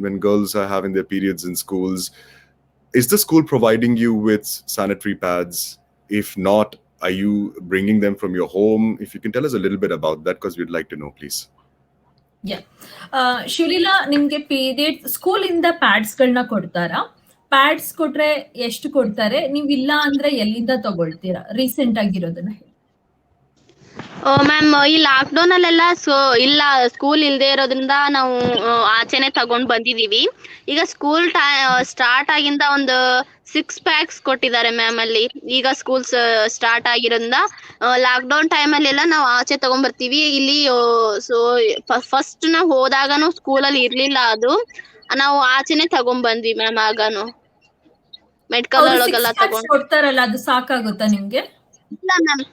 when girls are having their periods in schools, is the school providing you with sanitary pads? If not, are you bringing them from your home? If you can tell us a little bit about that, because we'd like to know, please. Yeah. Shivaleela, ನಿಮ್ಗೆ period school ಇಂದ pads ಗಳನ್ನ ಕೊಡ್ತಾರಾ? Pads ಕೊಟ್ರೆ ಎಷ್ಟು ಕೊಡ್ತಾರೆ? ನೀವು ಇಲ್ಲ ಅಂದ್ರೆ ಎಲ್ಲಿಂದ ತಗೊಳ್ತೀರಾ? ರೀಸೆಂಟ್ ಆಗಿರೋದನ್ನ ಹೇಳಿ. ಮ್ಯಾಮ್, ಈ ಲಾಕ್ಡೌನ್ ಅಲ್ಲೆಲ್ಲ ಇಲ್ಲ, ಸ್ಕೂಲ್ ಇಲ್ದೇ ಇರೋದ್ರಿಂದ ನಾವು ಆಚೆನೆ ತಗೊಂಡ್ ಬಂದಿದೀವಿ. ಈಗ ಸ್ಕೂಲ್ ಸ್ಟಾರ್ಟ್ ಆಗಿಂದ ಒಂದು 6 ಪ್ಯಾಕ್ಸ್ ಕೊಟ್ಟಿದ್ದಾರೆ ಮ್ಯಾಮ್ ಅಲ್ಲಿ. ಈಗ ಸ್ಕೂಲ್ ಸ್ಟಾರ್ಟ್ ಆಗಿರೋದ್ರಿಂದ ಲಾಕ್ಡೌನ್ ಟೈಮಲ್ಲೆಲ್ಲ ನಾವು ಆಚೆ ತಗೊಂಡ್ಬರ್ತೀವಿ. ಇಲ್ಲಿ ಫಸ್ಟ್ ನಾವು ಹೋದಾಗನು ಸ್ಕೂಲಲ್ಲಿ ಇರ್ಲಿಲ್ಲ, ಅದು ನಾವು ಆಚೆನೆ ತಗೊಂಡ್ಬಂದ್ವಿ ಮ್ಯಾಮ್. ಆಗಾನು ಮೆಡಿಕಲ್ ಒಳಗೆಲ್ಲ ತಗೊಂಡ್ ಕೊಡ್ತಾರಲ್ಲ, ಅದು ಸಾಕಾಗುತ್ತಾ ನಿಮ್ಗೆ? ಇಲ್ಲ ಮ್ಯಾಮ್,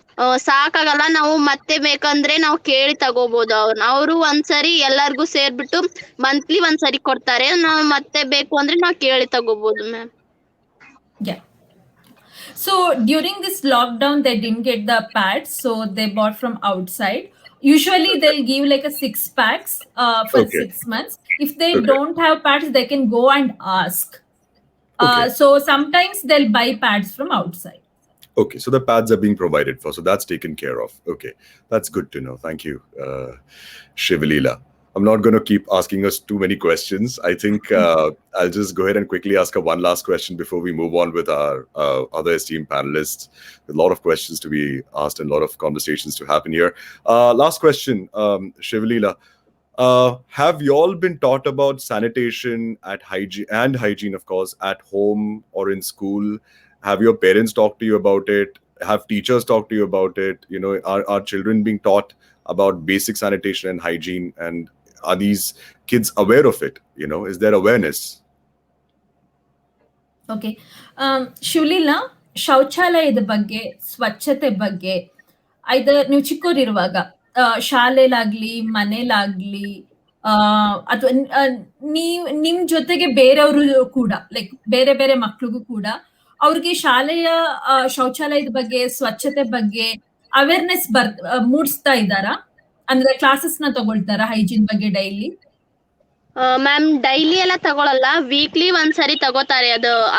ಸಾಕಾಗಲ್ಲ. ನಾವು ಮತ್ತೆ ಬೇಕಂದ್ರೆ ನಾವು ಕೇಳಿ ತಗೋಬಹುದು ಅವ್ರನ್ನ. ಅವರು ಒಂದ್ಸರಿ ಎಲ್ಲಾರ್ಗು ಸೇರ್ಬಿಟ್ಟು ಮಂತ್ಲಿ ಒಂದ್ಸರಿ ಕೊಡ್ತಾರೆ. ನಾವು ಮತ್ತೆ ಬೇಕು ಅಂದ್ರೆ ನಾವು ಕೇಳಿ ತಗೋಬಹುದು ma'am. Yeah. So during this lockdown, they didn't get the pads, so they bought from outside. Usually they'll give like a 6 packs for 6 months. If they don't have pads, they can go and ask. So sometimes they'll buy pads from outside. Okay, so the pads are being provided for, so that's taken care of. Okay, that's good to know. Thank you, Shivlila. I'm not going to keep asking us too many questions. I think I'll just go ahead and quickly ask her one last question before we move on with our other esteemed panelists. A lot of questions to be asked and a lot of conversations to happen here. Last question, Shivlila. Have you all been taught about sanitation and hygiene, of course, at home or in school? Have your parents talked to you about it? Have teachers talked to you about it? Are children being taught about basic sanitation and hygiene? And are these kids aware of it? Is there awareness? Okay Shivaleela, ಶೌಚಾಲಯದ ಬಗ್ಗೆ, ಸ್ವಚ್ಛತೆ ಬಗ್ಗೆ ನೀವು ಚಿಕ್ಕವರಿರುವಾಗ ಶಾಲೆಲಾಗ್ಲಿ ಮನೇಲಾಗ್ಲಿ ಅಥವಾ ನಿಮ್ ಜೊತೆಗೆ ಬೇರೆಯವರು ಕೂಡ ಲೈಕ್ ಬೇರೆ ಬೇರೆ ಮಕ್ಳಿಗೂ ಕೂಡ ಅವ್ರಿಗೆ ಶಾಲೆಯ ಶೌಚಾಲಯದ ಬಗ್ಗೆ ಸ್ವಚ್ಛತೆ ಬಗ್ಗೆ ಅವೇರ್ನೆಸ್ ಮೂಡಿಸ್ತಾ ಇದ್ದಾರಾ? ಅಂದ್ರೆ ಕ್ಲಾಸಸ್ ನ ತಗೊಳ್ತಾರಾ ಹೈಜೀನ್ ಬಗ್ಗೆ ಡೈಲಿ? ಮ್ಯಾಮ್ ಡೈಲಿ ಎಲ್ಲ ತಗೊಳಲ್ಲ, ವೀಕ್ಲಿ ಒಂದ್ಸರಿ ತಗೋತಾರೆ.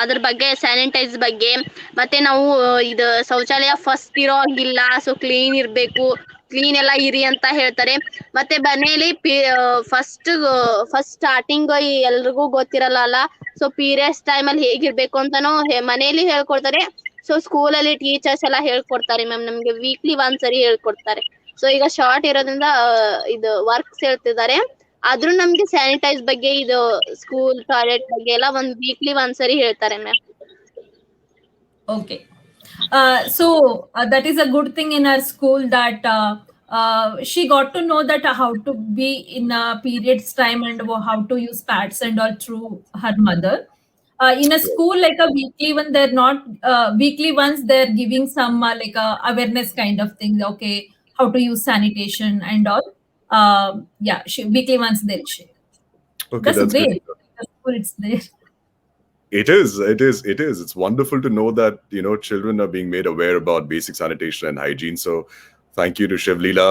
ಅದ್ರ ಬಗ್ಗೆ ಸ್ಯಾನಿಟೈಸ್ ಬಗ್ಗೆ. ಮತ್ತೆ ನಾವು ಇದು ಶೌಚಾಲಯ ಫಸ್ಟ್ ಇರೋ ಹಂಗಿಲ್ಲ, ಸೊ ಕ್ಲೀನ್ ಇರಬೇಕು, ಕ್ಲೀನ್ ಎಲ್ಲ ಇರಿ ಅಂತ ಹೇಳ್ತಾರೆ. ಮತ್ತೆ ಮನೇಲಿ ಫಸ್ಟ್ ಸ್ಟಾರ್ಟಿಂಗ್ ಎಲ್ರಿಗೂ ಗೊತ್ತಿರಲ್ಲ, ಸೊ ಪೀರಿಯಡ್ಸ್ ಟೈಮಲ್ಲಿ ಹೇಗಿರ್ಬೇಕು ಅಂತಾನು ಮನೇಲಿ ಹೇಳ್ಕೊಡ್ತಾರೆ. ಸೊ ಸ್ಕೂಲಲ್ಲಿ ಟೀಚರ್ಸ್ ಎಲ್ಲ ಹೇಳ್ಕೊಡ್ತಾರೆ ಮ್ಯಾಮ್, ನಮ್ಗೆ ವೀಕ್ಲಿ ಒಂದ್ಸರಿ ಹೇಳ್ಕೊಡ್ತಾರೆ. ಸೊ ಈಗ ಶಾರ್ಟ್ ಇರೋದ್ರಿಂದ ಇದು ವರ್ಕ್ಸ್ ಹೇಳ್ತಿದ್ದಾರೆ, ಆದ್ರೂ ನಮ್ಗೆ ಸ್ಯಾನಿಟೈಸ್ ಬಗ್ಗೆ ಇದು ಸ್ಕೂಲ್ ಟಾಯ್ಲೆಟ್ ಬಗ್ಗೆ ಎಲ್ಲ ವೀಕ್ಲಿ ಒಂದ್ಸರಿ ಹೇಳ್ತಾರೆ ma'am. Okay. So that is a good thing in our school that she got to know that how to be in a periods time and how to use pads and all through her mother. In a school like a weekly one, they're not weekly ones, they're giving some like a awareness kind of thing. Okay, how to use sanitation and all. Yeah, weekly once they'll share. Okay, that's great. good. The school, it's there. It is. It's wonderful to know that, children are being made aware about basic sanitation and hygiene. So thank you to Shivleela,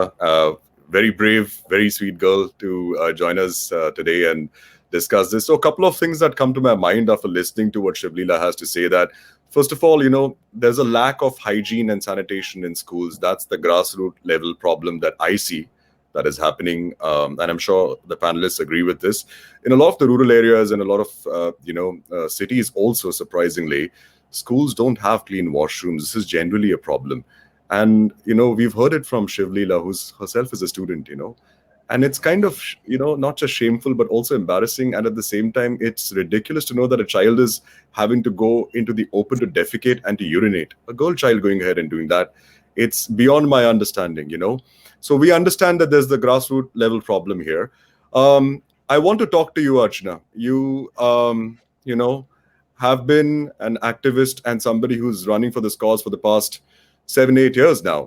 very brave, very sweet girl, to join us today and discuss this. So a couple of things that come to my mind after listening to what Shivleela has to say, that first of all, there's a lack of hygiene and sanitation in schools. That's the grassroots level problem that I see that is happening, and I'm sure the panelists agree with this. In a lot of the rural areas and a lot of cities also, surprisingly, schools don't have clean washrooms. This is generally a problem. And we've heard it from Shivleela, who's herself is a student, and it's kind of not just shameful but also embarrassing, and at the same time it's ridiculous to know that a child is having to go into the open to defecate and to urinate. A girl child going ahead and doing that, it's beyond my understanding. So we understand that there's the grassroots level problem here. I want to talk to you, Archana. You have been an activist and somebody who's running for this cause for the past 7-8 years now.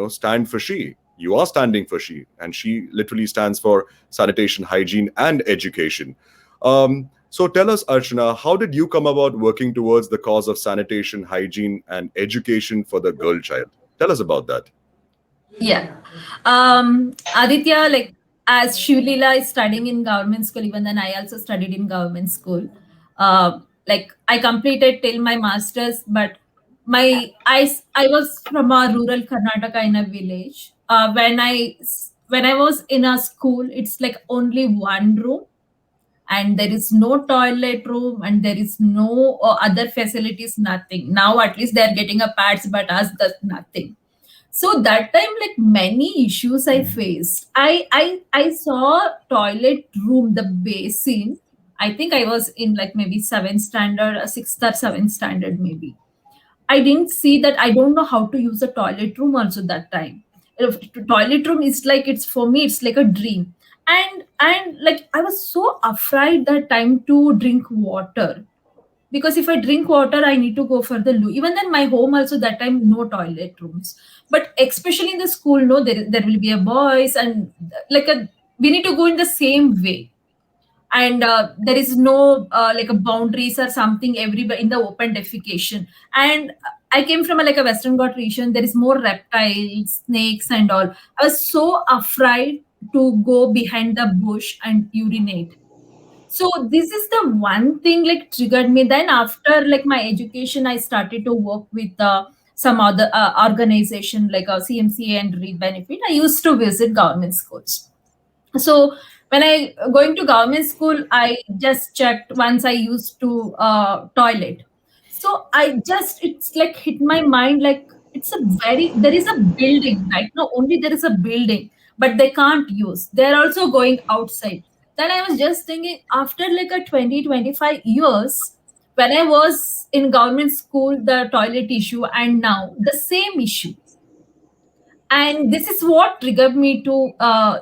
Stand for She. You are standing for She, and She literally stands for sanitation, hygiene, and education. So tell us, Archana, how did you come about working towards the cause of sanitation, hygiene, and education for the girl child? Tell us about that. Yeah. Aditya, like as Shivleela is studying in government school, even then I also studied in government school. Like I completed till my master's, but I was from a rural Karnataka in a village. When I was in a school, it's like only one room, and there is no toilet room, and there is no other facilities, nothing. Now at least they're getting a pads, but us that's nothing. So that time, like many issues I faced. I saw toilet room, the basin. I think I was in like maybe 7th standard, 6th or 7th standard maybe. I didn't see that. I don't know how to use a toilet room also that time. Toilet room is like, it's for me, it's like a dream. And like I was so afraid that time to drink water, because if I drink water, I need to go for the loo. Even then, my home also that time no toilet rooms. But especially in the school, no, there will be a boys, and like we need to go in the same way, and there is no like a boundaries or something. Everybody in the open defecation, and I came from like a Western Ghat region. There is more reptiles, snakes, and all. I was so afraid to go behind the bush and urinate. So this is the one thing like triggered me. Then after like my education, I started to work with some other organization like a CMCA and Read Benefit. I used to visit government schools. So when I going to government school, I just checked once. I used to toilet. So it's like hit my mind, like there is a building right now. Only there is a building, but they can't use. They're also going outside. Then I was just thinking, after like a 20-25 years, when I was in government school, the toilet issue, and now the same issue. And this is what triggered me to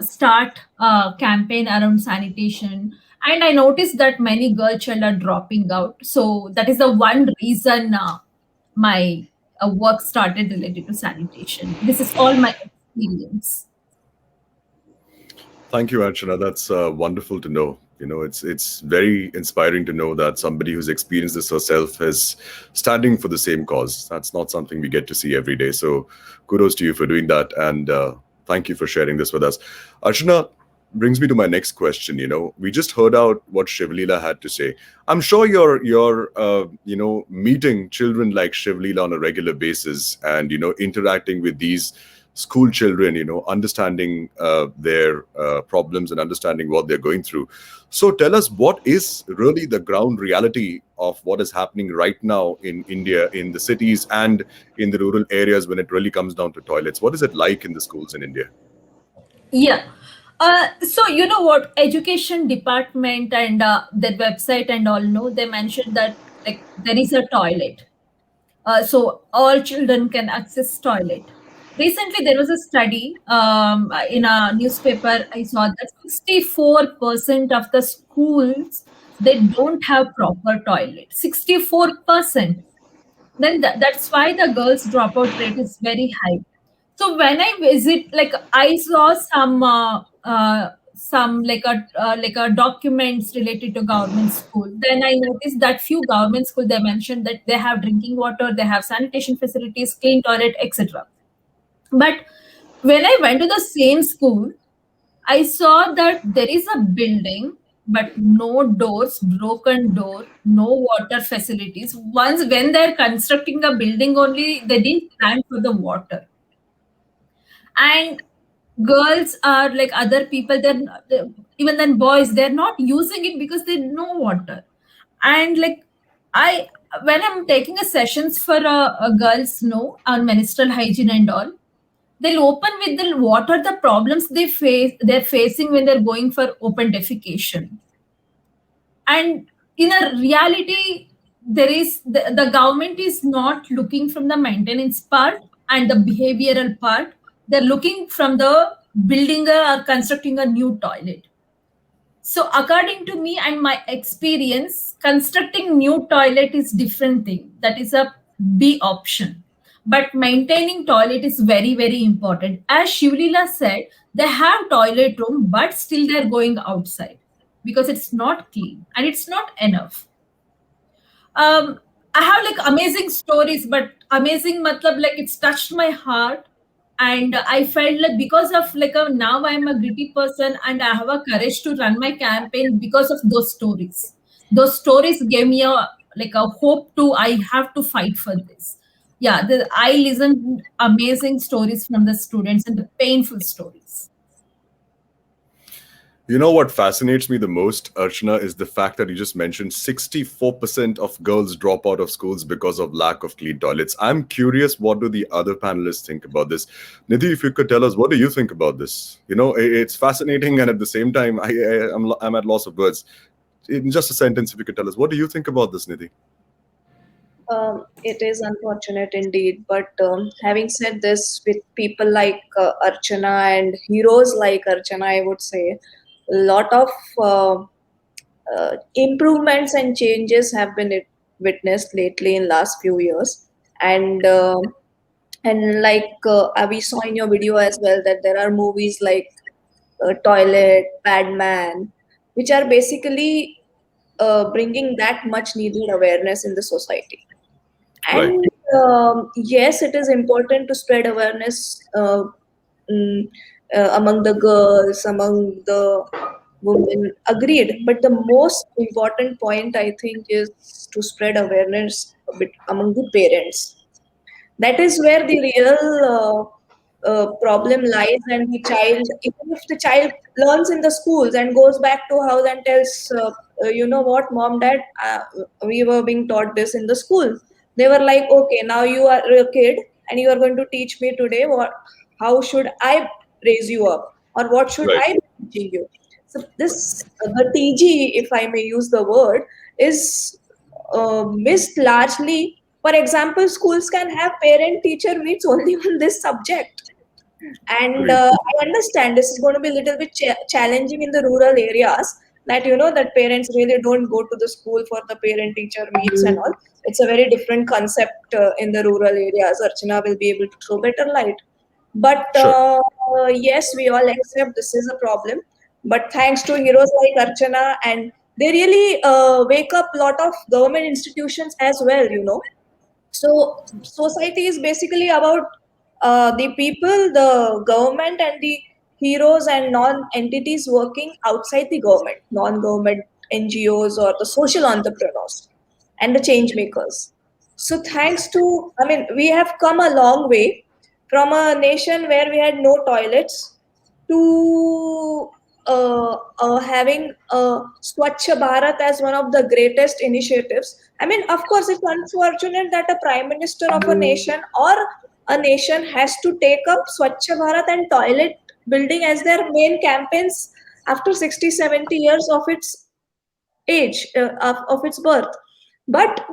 start a campaign around sanitation. And I noticed that many girl children are dropping out. So that is the one reason my work started related to sanitation. This is all my experience. Thank you, Archana. That's wonderful to know. You know, it's very inspiring to know that somebody who's experienced this herself is standing for the same cause. That's not something we get to see every day. So, kudos to you for doing that, and thank you for sharing this with us. Archana brings me to my next question. You know, we just heard out what Shivlila had to say. I'm sure you're meeting children like Shivlila on a regular basis, and interacting with these school children, understanding their problems and understanding what they're going through. So tell us, what is really the ground reality of what is happening right now in India, in the cities and in the rural areas, when it really comes down to toilets? What is it like in the schools in India? Yeah. So you know what, education department and their website and all, know they mentioned that like there is a toilet, so all children can access toilet. Recently, there was a study in a newspaper. I saw that 64% of the schools, they don't have proper toilet. 64%. Then that's why the girls dropout rate is very high. So when I visit, like I saw some like a documents related to government school. Then I noticed that few government school, they mentioned that they have drinking water, they have sanitation facilities, clean toilet, etc. But when I went to the same school, I saw that there is a building, but no doors, broken door, no water facilities. Once when they're constructing a building only, they didn't plan for the water. And girls are like other people, even then boys, they're not using it because they know water. And like I when I'm taking a sessions for a girls know on menstrual hygiene and all, they'll open with the what are the problems they're facing when they're going for open defecation. And in a reality, there is the government is not looking from the maintenance part and the behavioral part. They're looking from the building or constructing a new toilet. So according to me and my experience, constructing new toilet is different thing. That is a B option. But maintaining toilet is very, very important. As Shivlila said, they have toilet room, but still they're going outside because it's not clean and it's not enough. I have like amazing stories, but amazing matlab like it's touched my heart. And I felt like because of like now I'm a gritty person and I have a courage to run my campaign because of those stories. Those stories gave me a hope to I have to fight for this. Yeah, I listened amazing stories from the students and the painful stories. You know what fascinates me the most, Archana, is the fact that you just mentioned 64% of girls drop out of schools because of lack of clean toilets. I'm curious, what do the other panelists think about this? Nidhi, if you could tell us, what do you think about this? You know, it's fascinating, and at the same time, I'm at loss of words. In just a sentence, if you could tell us, what do you think about this, Nidhi? It is unfortunate indeed, but having said this, with people like Archana and heroes like Archana, I would say a lot of improvements and changes have been witnessed lately in last few years. And like we saw in your video as well, that there are movies like Toilet, Padman, which are basically bringing that much needed awareness in the society. And yes, it is important to spread awareness among the girls, among the women. Agreed. But the most important point, I think, is to spread awareness a bit among the parents. That is where the real problem lies, and the child, even if the child learns in the schools and goes back to house and tells, you know what, mom, dad, we were being taught this in the school. They were like, okay, now you are a kid and you are going to teach me today how should I raise you up, or what should I be teaching you. So this, the TG, if I may use the word, is missed largely. For example, schools can have parent teacher meets only on this subject. And Agreed. I understand this is going to be a little bit challenging in the rural areas, that that parents really don't go to the school for the parent teacher meets and all. It's a very different concept in the rural areas. Archana will be able to throw better light. But Sure. yes, we all accept this is a problem. But thanks to heroes like Archana, and they really wake up a lot of government institutions as well. So society is basically about the people, the government, and the heroes and non-entities working outside the government, non-government NGOs or the social entrepreneurs and the change makers. So thanks to, I mean, we have come a long way from a nation where we had no toilets to having Swachh Bharat as one of the greatest initiatives. I mean, of course, it's unfortunate that a prime minister of a nation or a nation has to take up Swachh Bharat and toilet building as their main campaigns after 60, 70 years of its age, of its birth. But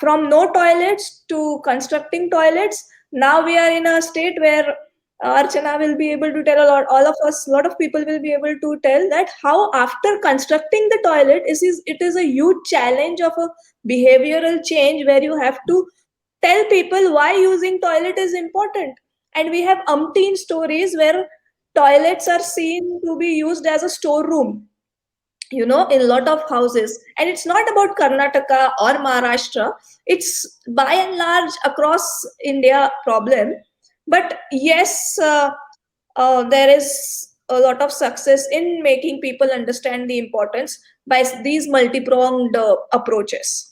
from no toilets to constructing toilets, now we are in a state where Archana will be able to tell all of us, a lot of people will be able to tell that how after constructing the toilet, it is a huge challenge of a behavioral change where you have to tell people why using toilet is important. And we have umpteen stories where toilets are seen to be used as a storeroom, in a lot of houses. And it's not about Karnataka or Maharashtra, it's by and large across India problem. But yes, there is a lot of success in making people understand the importance by these multi-pronged approaches.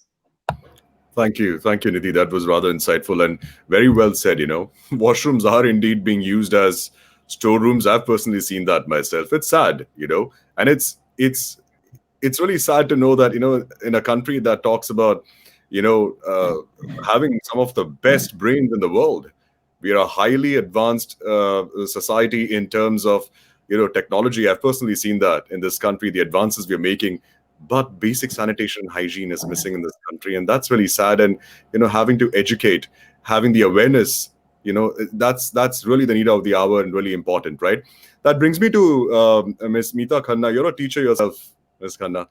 Thank you, Nidhi. That was rather insightful and very well said. Washrooms are indeed being used as storerooms. I've personally seen that myself. It's sad, and it's really sad to know that in a country that talks about having some of the best brains in the world, we are a highly advanced society in terms of technology. I've personally seen that in this country, the advances we are making, but basic sanitation and hygiene is missing in this country, and that's really sad. And having to educate, having the awareness, that's really the need of the hour and really important, right? That brings me to Ms. Meeta Khanna. You're a teacher yourself, Ms. Khanna.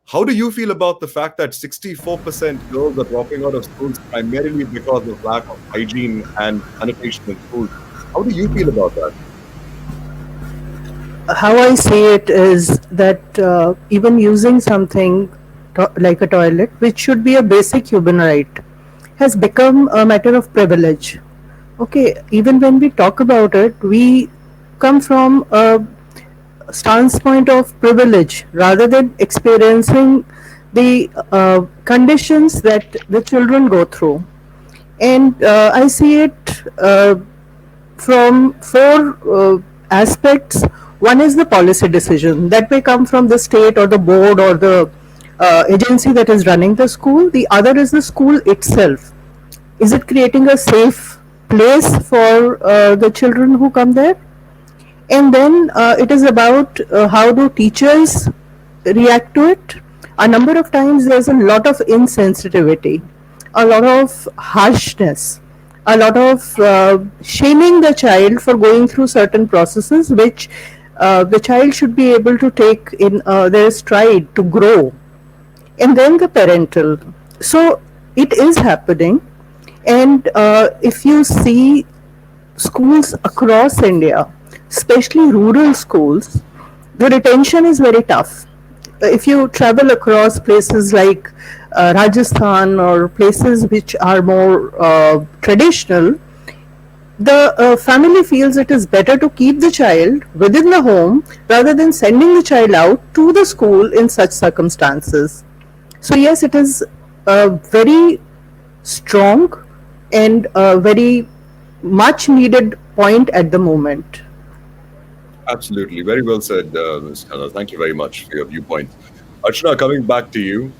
How do you feel about the fact that 64% girls are dropping out of schools primarily because of lack of hygiene and sanitation in schools? How do you feel about that? How I see it is that even using something like a toilet, which should be a basic human right, has become a matter of privilege. Okay, even when we talk about it, we come from a stance point of privilege rather than experiencing the conditions that the children go through. And I see it from four aspects. One is the policy decision that may come from the state or the board or the agency that is running the school. The other is the school itself. Is it creating a safe place for the children who come there? And then it is about how do teachers react to it. A number of times there's a lot of insensitivity, a lot of harshness, a lot of shaming the child for going through certain processes which the child should be able to take in their stride to grow. And then the parental. So it is happening. And if you see schools across India, especially rural schools, the retention is very tough. If you travel across places like Rajasthan or places which are more traditional, the family feels it is better to keep the child within the home rather than sending the child out to the school in such circumstances. So yes, it is a very strong and a very much needed point at the moment. Absolutely. Very well said, Ms. Khanna. Thank you very much for your viewpoint. Archana, coming back to you.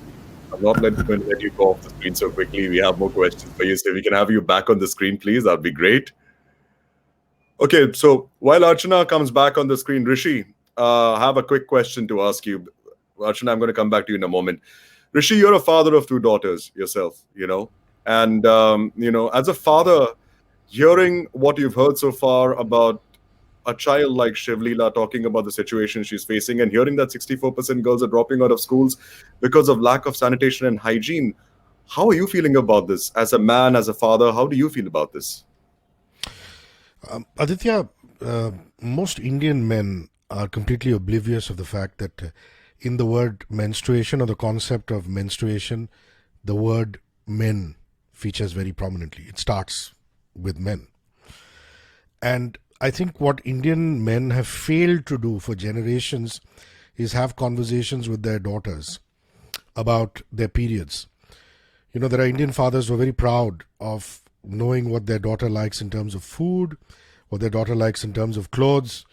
I'm not going to let you go off the screen so quickly. We have more questions for you. So if we can have you back on the screen, please, that'd be great. Okay, so while Archana comes back on the screen, Rishi, I have a quick question to ask you. Archana, I'm going to come back to you in a moment. Rishi, you're a father of two daughters yourself, and, as a father, Hearing what you've heard so far about a child like Shivlila talking about the situation she's facing, and hearing that 64% girls are dropping out of schools because of lack of sanitation and hygiene, how are you feeling about this? As a man, as a father, how do you feel about this? Aditya, most Indian men are completely oblivious of the fact that in the word menstruation or the concept of menstruation, the word men features very prominently. It starts with men. And I think what Indian men have failed to do for generations is have conversations with their daughters about their periods. You know, there are Indian fathers who are very proud of knowing what their daughter likes in terms of food, what their daughter likes in terms of clothes.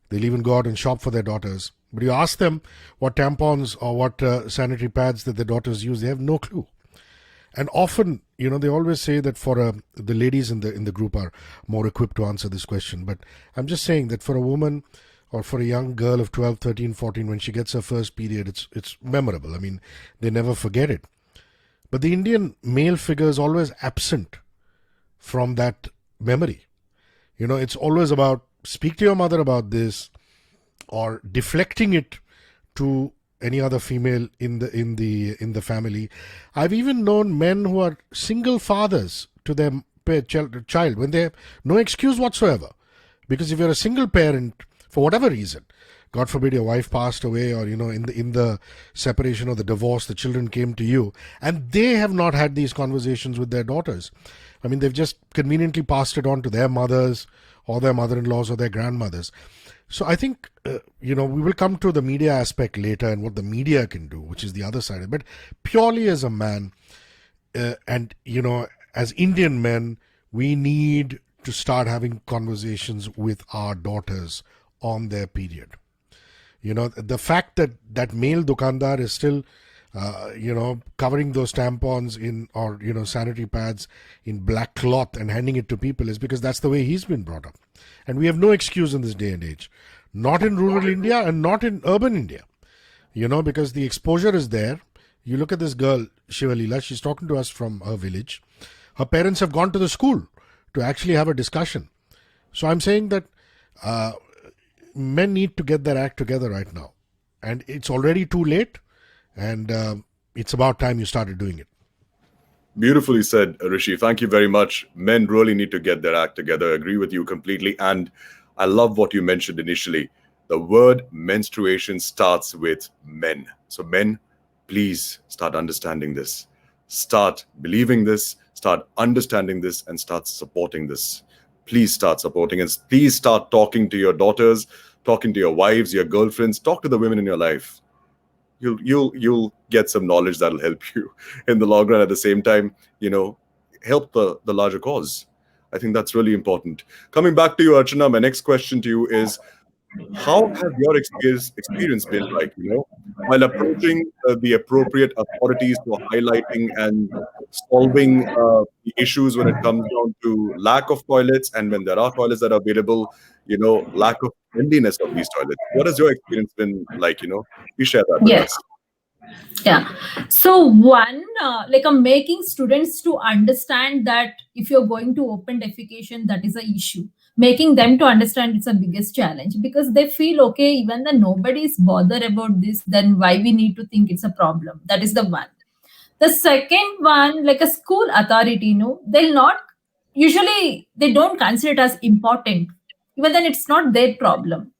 They'll even go out and shop for their daughters. But you ask them what tampons or what sanitary pads that their daughters use, they have no clue. And often, you know, they always say that for the ladies in the group are more equipped to answer this question. But I'm just saying that for a woman or for a young girl of 12, 13, 14, when she gets her first period, it's memorable. I mean, they never forget it. But the Indian male figure is always absent from that memory. You know, it's always about speak to your mother about this, or deflecting it to any other female in the family. I've even known men who are single fathers to their child when they have no excuse whatsoever. Because if you're a single parent, for whatever reason, God forbid your wife passed away, or, you know, in the separation or the divorce, the children came to you, and they have not had these conversations with their daughters. I mean, they've just conveniently passed it on to their mothers or their mother-in-laws or their grandmothers. So I think, you know, we will come to the media aspect later and what the media can do, which is the other side. But purely as a man, and, you know, as Indian men, we need to start having conversations with our daughters on their period. You know, the fact that male dukandar is still, you know, covering those tampons in, or, you know, sanitary pads in black cloth and handing it to people is because that's the way he's been brought up. And we have no excuse in this day and age. Not in rural India and not in urban India. You know, because the exposure is there. You look at this girl, Shivalila, she's talking to us from her village. Her parents have gone to the school to actually have a discussion. So I'm saying that men need to get their act together right now. And it's already too late. And it's about time you started doing it. Beautifully said, Rishi. Thank you very much. Men really need to get their act together. I agree with you completely. And I love what you mentioned initially. The word menstruation starts with men. So men, please start understanding this. Start believing this. Start understanding this, and start supporting this. Please start supporting, and please start talking to your daughters, talking to your wives, your girlfriends. Talk to the women in your life. You'll get some knowledge that'll help you in the long run. At the same time, you know, help the larger cause. I think that's really important. Coming back to you, Archana, my next question to you is, how has your experience been like, you know, while approaching the appropriate authorities for highlighting and solving the issues when it comes down to lack of toilets, and when there are toilets that are available, you know, lack of cleanliness of these toilets? What has your experience been like, you know? Please share that with us. Yeah. So one, making students to understand that if you're going to open defecation, that is a issue. Making them to understand it's a biggest challenge, because they feel, okay, even though nobody is bothered about this, then why we need to think it's a problem? That is the one. The second one, like a school authority, you know, they'll not, usually they don't consider it as important. Even then it's not their problem.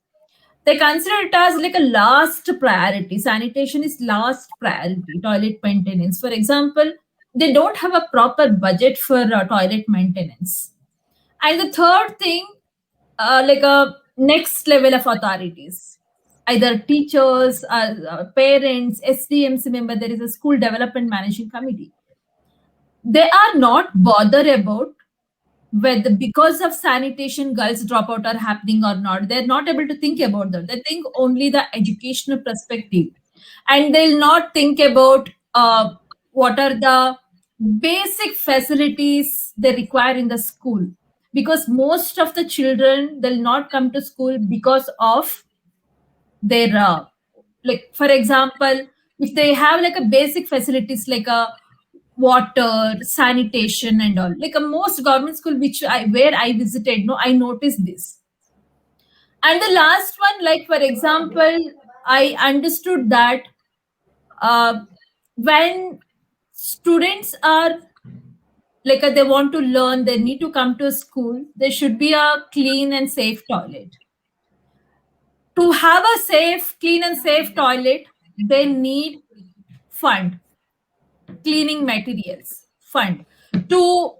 They consider it as like a last priority. Sanitation is last priority. Toilet maintenance, for example, they don't have a proper budget for toilet maintenance. And the third thing, like a next level of authorities, either teachers, parents, SDMs. Remember, there is a school development managing committee. They are not bothered about whether because of sanitation girls dropout are happening or not. They're not able to think about that. They think only the educational perspective, and they'll not think about what are the basic facilities they require in the school, because most of the children, they'll not come to school because of their like, for example, if they have like a basic facilities like a water, sanitation, and all. Like most government school where I visited, no, I noticed this. And the last one, like for example, I understood that when students are they want to learn, they need to come to school, there should be a clean and safe toilet. To have a clean and safe toilet, they need fund, cleaning materials, fund. To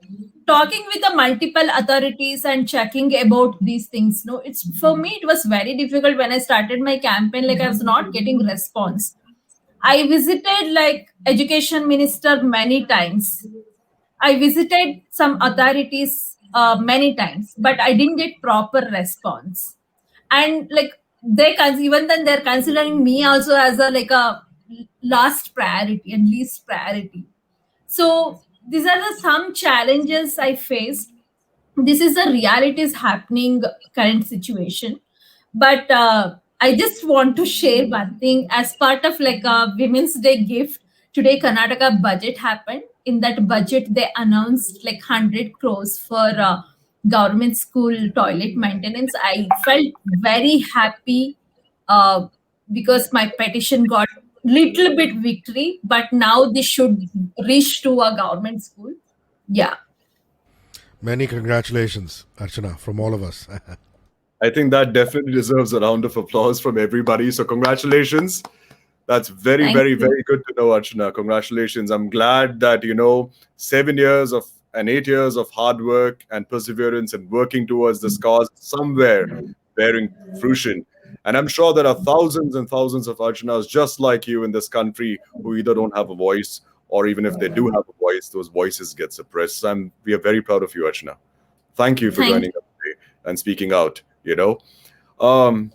talking with the multiple authorities and checking about these things, no, it's for me it was very difficult when I started my campaign. Like I was not getting response. I visited like education minister many times. I visited some authorities many times, but I didn't get proper response. And like even then they're considering me also as a last priority and least priority. So these are the some challenges I faced. This is the realities happening current situation. But I just want to share one thing as part of like a Women's Day gift. Today Karnataka budget happened. In that budget they announced like 100 crores for government school toilet maintenance. I felt very happy uh, because my petition got little bit victory, but now this should reach to a government school. Yeah. Many congratulations, Archana, from all of us. I think that definitely deserves a round of applause from everybody. So congratulations. That's very, Thank very, you. very good to know, Archana. Congratulations. I'm glad that, 7 years of and 8 years of hard work and perseverance and working towards this cause somewhere bearing fruition. And I'm sure there are thousands and thousands of Archanas just like you in this country who either don't have a voice, or even if they do have a voice, those voices get suppressed. And we are very proud of you, Archana. Thank you for Thank joining us today and speaking out. Um,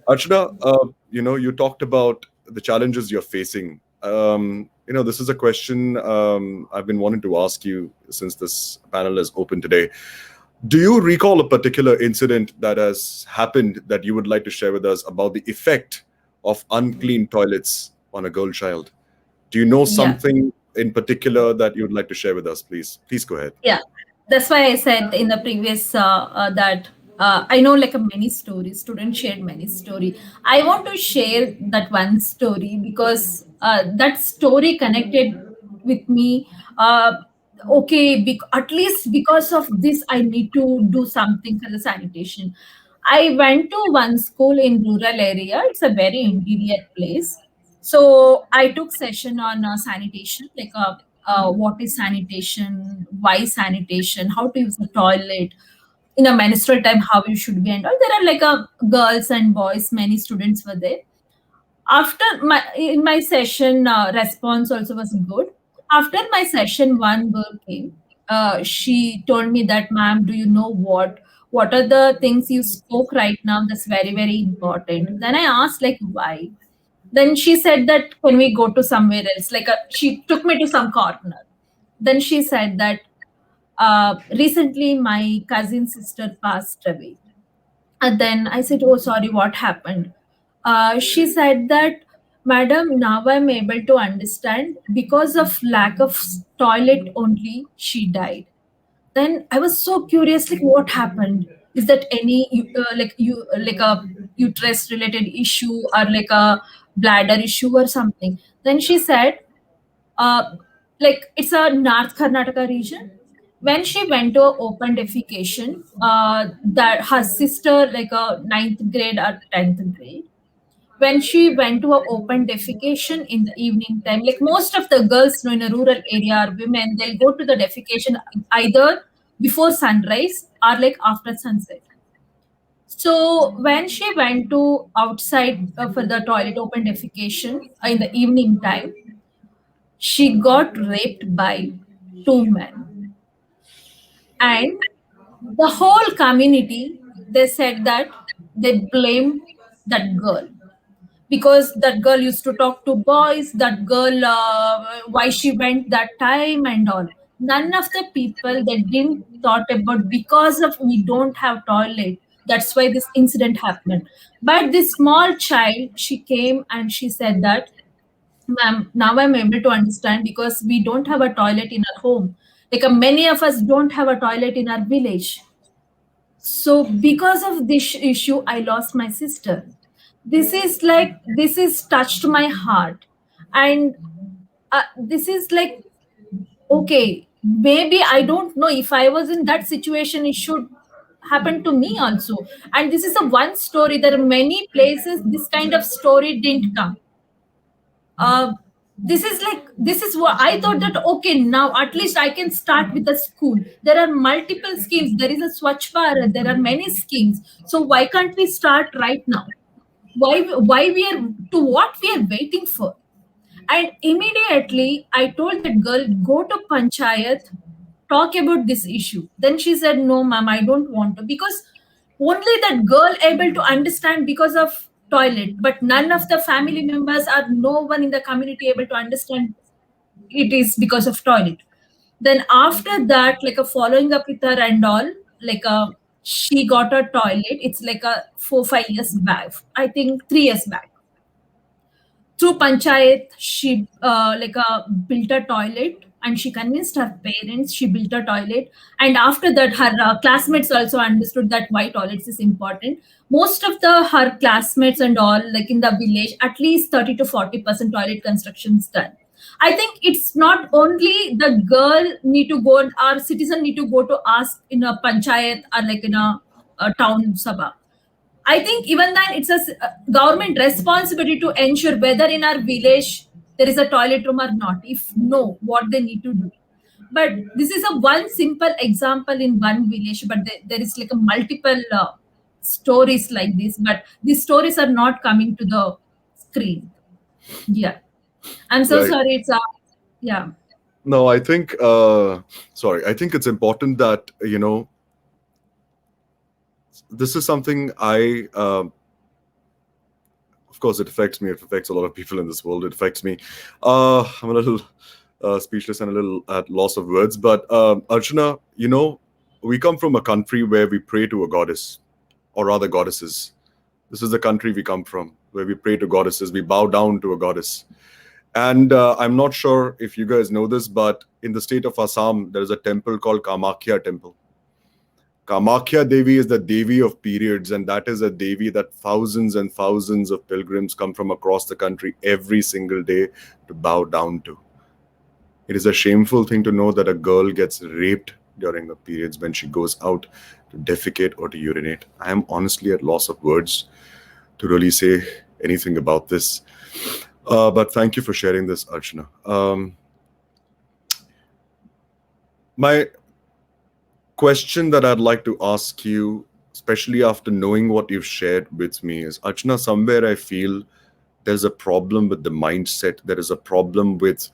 Archana, you talked about the challenges you're facing. This is a question I've been wanting to ask you since this panel is open today. Do you recall a particular incident that has happened that you would like to share with us about the effect of unclean toilets on a girl child? Do you know something in particular that you'd like to share with us, please? Please go ahead. Yeah, that's why I said in the previous that I know like a many stories. Students shared many story. I want to share that one story because that story connected with me. Okay, at least because of this, I need to do something for the sanitation. I went to one school in rural area. It's a very interior place. So I took session on sanitation, like what is sanitation, why sanitation, how to use the toilet in a menstrual time, how you should be, and all. There are like girls and boys, many students were there. After my session, response also was good. After my session, one girl came. She told me that, ma'am, do you know what are the things you spoke right now? That's very, very important. Then I asked like why. Then she said that can we go to somewhere else? She took me to some corner. Then she said that recently my cousin sister passed away. And then I said, oh, sorry, what happened? She said that, madam, now I'm able to understand because of lack of toilet only she died. Then I was so curious, like what happened? Is that any like a uterus related issue or like a bladder issue or something? Then she said, like it's a North Karnataka region. When she went to a open defecation, that her sister, like a ninth grade or 10th grade, when she went to a open defecation in the evening time, like most of the girls in a rural area or women, they'll go to the defecation either before sunrise or like after sunset. So when she went to outside for the toilet open defecation in the evening time, she got raped by two men. And the whole community, they said that they blamed that girl because that girl used to talk to boys, that girl, why she went that time and all. None of the people, they didn't thought about because of we don't have toilet, that's why this incident happened. But this small child, she came and she said that ma'am, now I'm able to understand because we don't have a toilet in our home. Like many of us don't have a toilet in our village. So because of this issue, I lost my sister. This is touched my heart. And this is like, okay, maybe I don't know if I was in that situation, it should happen to me also. And this is a one story. There are many places this kind of story didn't come. This is what I thought, that okay, now at least I can start with a school. There are multiple schemes. There is a Swachh Bharat. There are many schemes. So why can't we start right now? Why we are, to what we are waiting for? And immediately I told that girl, go to panchayat, talk about this issue. Then she said, no ma'am, I don't want to, because only that girl able to understand because of toilet, but none of the family members or no one in the community able to understand it is because of toilet. Then after that, like a following up with her and all, like a she got a toilet. It's like a 4 5 years back, I think 3 years back. Through panchayat, she built a toilet, and she convinced her parents. She built a toilet, and after that her classmates also understood that why toilets is important. Most of the her classmates and all, like in the village, at least 30 to 40% toilet construction is done. I think it's not only the girl need to go, our citizen need to go to ask in a panchayat or like in a town sabha. I think even then it's a government responsibility to ensure whether in our village there is a toilet room or not. If no, what they need to do. But this is a one simple example in one village, but there is like a multiple stories like this. But these stories are not coming to the screen. Yeah, I'm so Right. sorry. It's yeah. No, I think, sorry, I think it's important that, this is something of course, it affects me. It affects a lot of people in this world. It affects me. I'm a little speechless and a little at loss of words. But Archana, we come from a country where we pray to a goddess, or rather goddesses. This is the country we come from, where we pray to goddesses. We bow down to a goddess. And I'm not sure if you guys know this, but in the state of Assam, there is a temple called Kamakhya Temple. Kamakhya Devi is the Devi of periods, and that is a Devi that thousands and thousands of pilgrims come from across the country every single day to bow down to. It is a shameful thing to know that a girl gets raped during the periods when she goes out to defecate or to urinate. I am honestly at loss of words to really say anything about this. But thank you for sharing this, Archana. My question that I'd like to ask you, especially after knowing what you've shared with me, is, Archana, somewhere I feel there's a problem with the mindset. There is a problem with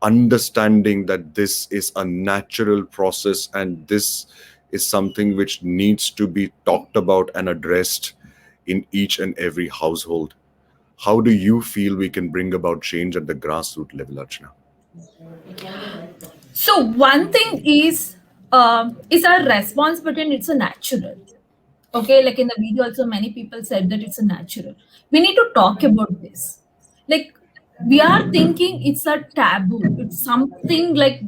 understanding that this is a natural process and this is something which needs to be talked about and addressed in each and every household. How do you feel we can bring about change at the grassroots level, Archana? So one thing is our responsibility, and it's a natural. Okay, like in the video also many people said that it's a natural. We need to talk about this. Like we are thinking it's a taboo. It's something like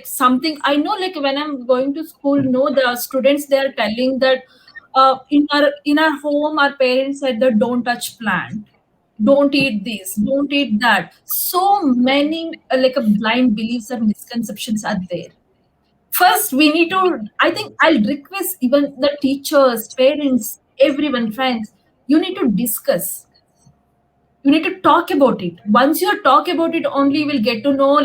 something. I know, like when I'm going to school, no, the students, they are telling that in our home our parents said that don't touch plant, don't eat this, don't eat that. So many blind beliefs or misconceptions are there. First we need to, I think I'll request even the teachers, parents, everyone, friends, you need to discuss, you need to talk about it. Once you talk about it, only you will get to know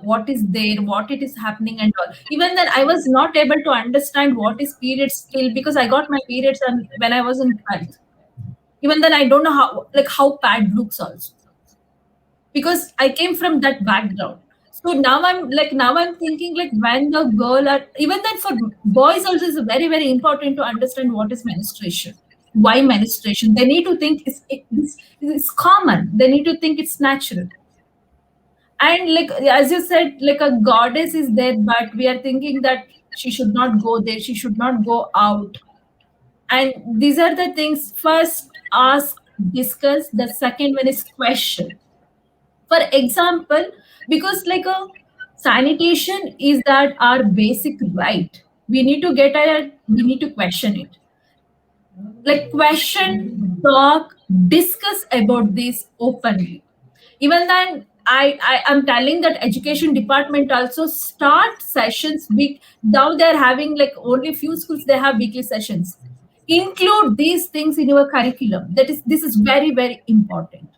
what is there, what it is happening and all. Even then I was not able to understand what is periods still, because I got my periods and when I was in 12th. Even then I don't know how pad looks also, because I came from that background. So now I'm thinking, like when the girl are, even then for boys also is very very important to understand what is menstruation, why menstruation. They need to think it's common. They need to think it's natural. And like as you said, like a goddess is there, but we are thinking that she should not go there, she should not go out. And these are the things. First, ask, discuss. The second one is question. For example, because like a sanitation is that our basic right. We need to get at it, we need to question it. Like question, talk, discuss about this openly. Even then, I am telling that education department also start sessions week. Now they're having like only few schools they have weekly sessions. Include these things in your curriculum. This is very very important.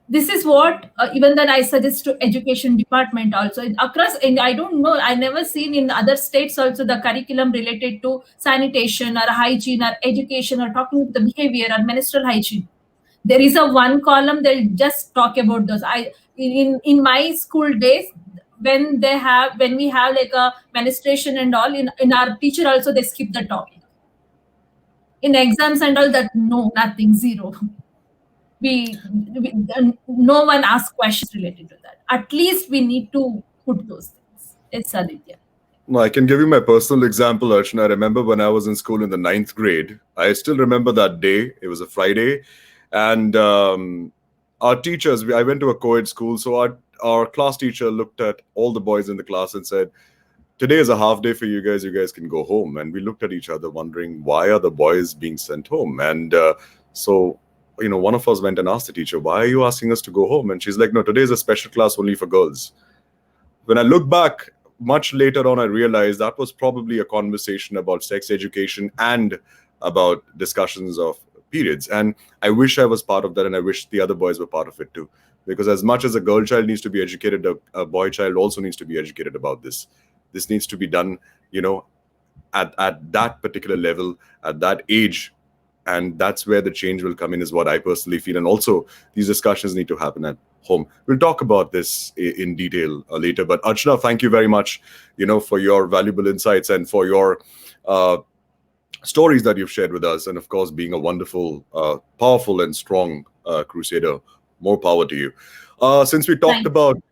This is what even then I suggest to education department also across. And I don't know, I never seen in other states also the curriculum related to sanitation or hygiene or education or talking to the behavior or menstrual hygiene. There is a one column they'll just talk about those. In my school days, when we have like a menstruation and all, in our teacher also they skip the topic. In exams and all that, no, nothing, zero. we no one asks questions related to that. At least we need to put those things. It's Aditya. No, I can give you my personal example, Archana. I remember when I was in school in the 9th grade. I still remember that day. It was a Friday. And our teachers, I went to a co-ed school, so our class teacher looked at all the boys in the class and said, today is a half day for you guys can go home. And we looked at each other wondering, why are the boys being sent home? And so one of us went and asked the teacher, why are you asking us to go home? And she's like, no, today is a special class only for girls. When I look back much later on, I realized that was probably a conversation about sex education and about discussions of periods. And I wish I was part of that, and I wish the other boys were part of it too. Because as much as a girl child needs to be educated, a boy child also needs to be educated about this. This needs to be done, at that particular level, at that age. And that's where the change will come in, is what I personally feel. And also, these discussions need to happen at home. We'll talk about this in detail later. But Archana, thank you very much, for your valuable insights and for your stories that you've shared with us. And of course, being a wonderful, powerful and strong crusader. More power to you. Since we talked about,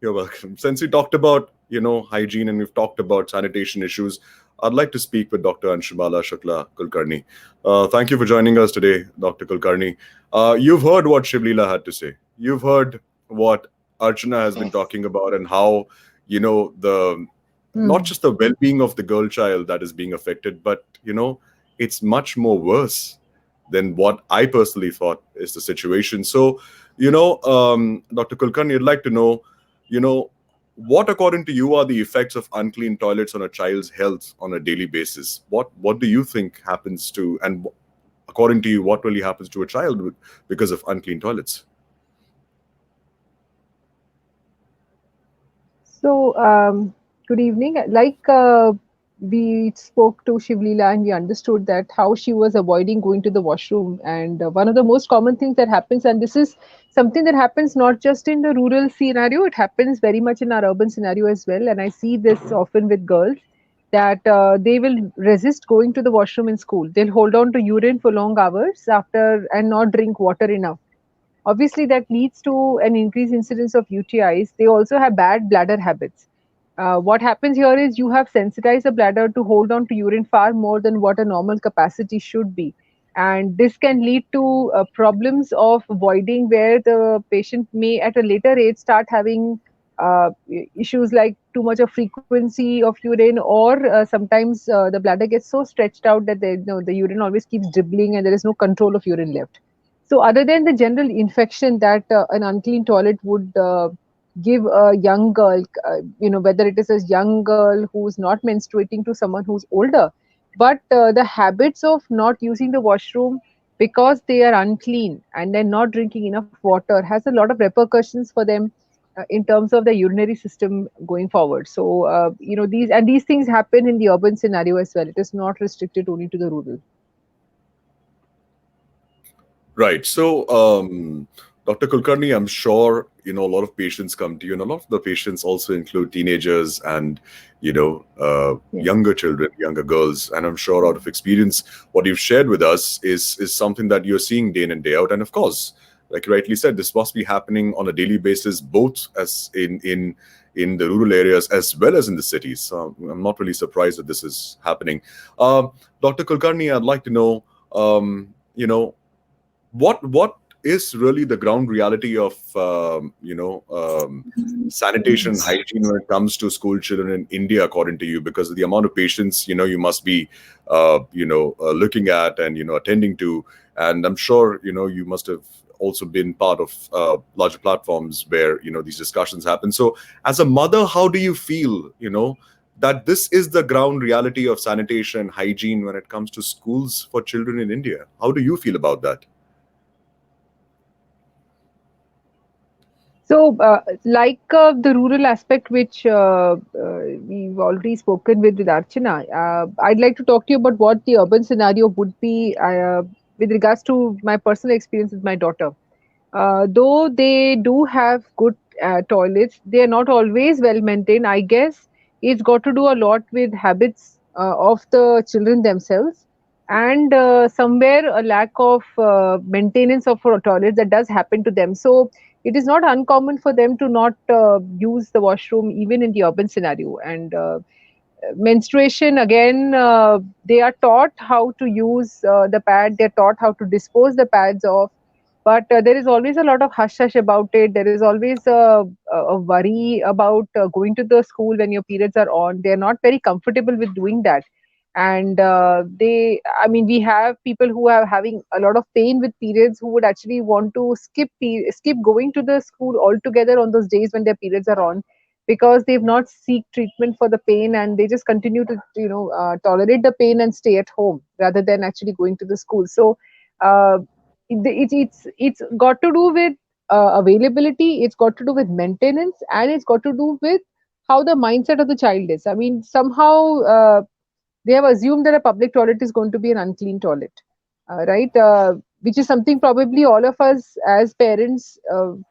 you're welcome. Since we talked about, hygiene, and we've talked about sanitation issues, I'd like to speak with Dr. Anshubala Shukla Kulkarni. Thank you for joining us today, Dr. Kulkarni. You've heard what Shivlila had to say. You've heard what Archana has been talking about, and how, not just the well-being of the girl child that is being affected, but, it's much more worse than what I personally thought is the situation. So, Dr. Kulkarni, I'd like to know, what, according to you, are the effects of unclean toilets on a child's health on a daily basis? What do you think happens to, and according to you, what really happens to a child because of unclean toilets? So, good evening. We spoke to Shivlila and we understood that how she was avoiding going to the washroom. And one of the most common things that happens, and this is something that happens not just in the rural scenario, it happens very much in our urban scenario as well. And I see this often with girls, that they will resist going to the washroom in school. They'll hold on to urine for long hours after and not drink water enough. Obviously, that leads to an increased incidence of UTIs. They also have bad bladder habits. What happens here is you have sensitized the bladder to hold on to urine far more than what a normal capacity should be. And this can lead to problems of voiding, where the patient may at a later age start having issues like too much of frequency of urine, or sometimes the bladder gets so stretched out that the urine always keeps dribbling and there is no control of urine left. So other than the general infection that an unclean toilet would give a young girl, whether it is a young girl who's not menstruating to someone who's older, but the habits of not using the washroom because they are unclean and then not drinking enough water has a lot of repercussions for them in terms of the urinary system going forward. So, these things happen in the urban scenario as well. It is not restricted only to the rural. Right. So, Dr. Kulkarni, I'm sure, a lot of patients come to you, and a lot of the patients also include teenagers and, younger children, younger girls. And I'm sure out of experience, what you've shared with us is something that you're seeing day in and day out. And of course, like you rightly said, this must be happening on a daily basis, both as in the rural areas as well as in the cities. So I'm not really surprised that this is happening. Dr. Kulkarni, I'd like to know, what is really the ground reality of sanitation and hygiene when it comes to school children in India, according to you? Because of the amount of patients you must be looking at and attending to, and I'm sure you must have also been part of larger platforms where these discussions happen. So, as a mother, how do you feel? That this is the ground reality of sanitation and hygiene when it comes to schools for children in India. How do you feel about that? So, the rural aspect, which we've already spoken with Archana, I'd like to talk to you about what the urban scenario would be with regards to my personal experience with my daughter. Though they do have good toilets, they are not always well maintained. I guess it's got to do a lot with habits of the children themselves, and somewhere a lack of maintenance of toilets that does happen to them. So it is not uncommon for them to not use the washroom even in the urban scenario. And menstruation, again, they are taught how to use the pad, they're taught how to dispose the pads of, but there is always a lot of hush hush about it. There is always a worry about going to the school when your periods are on. They're not very comfortable with doing that. And we have people who are having a lot of pain with periods who would actually want to skip going to the school altogether on those days when their periods are on, because they've not seek treatment for the pain, and they just continue to tolerate the pain and stay at home rather than actually going to the school. So uh, it's got to do with availability, it's got to do with maintenance, and it's got to do with how the mindset of the child is. I mean, somehow they have assumed that a public toilet is going to be an unclean toilet, right? Which is something probably all of us as parents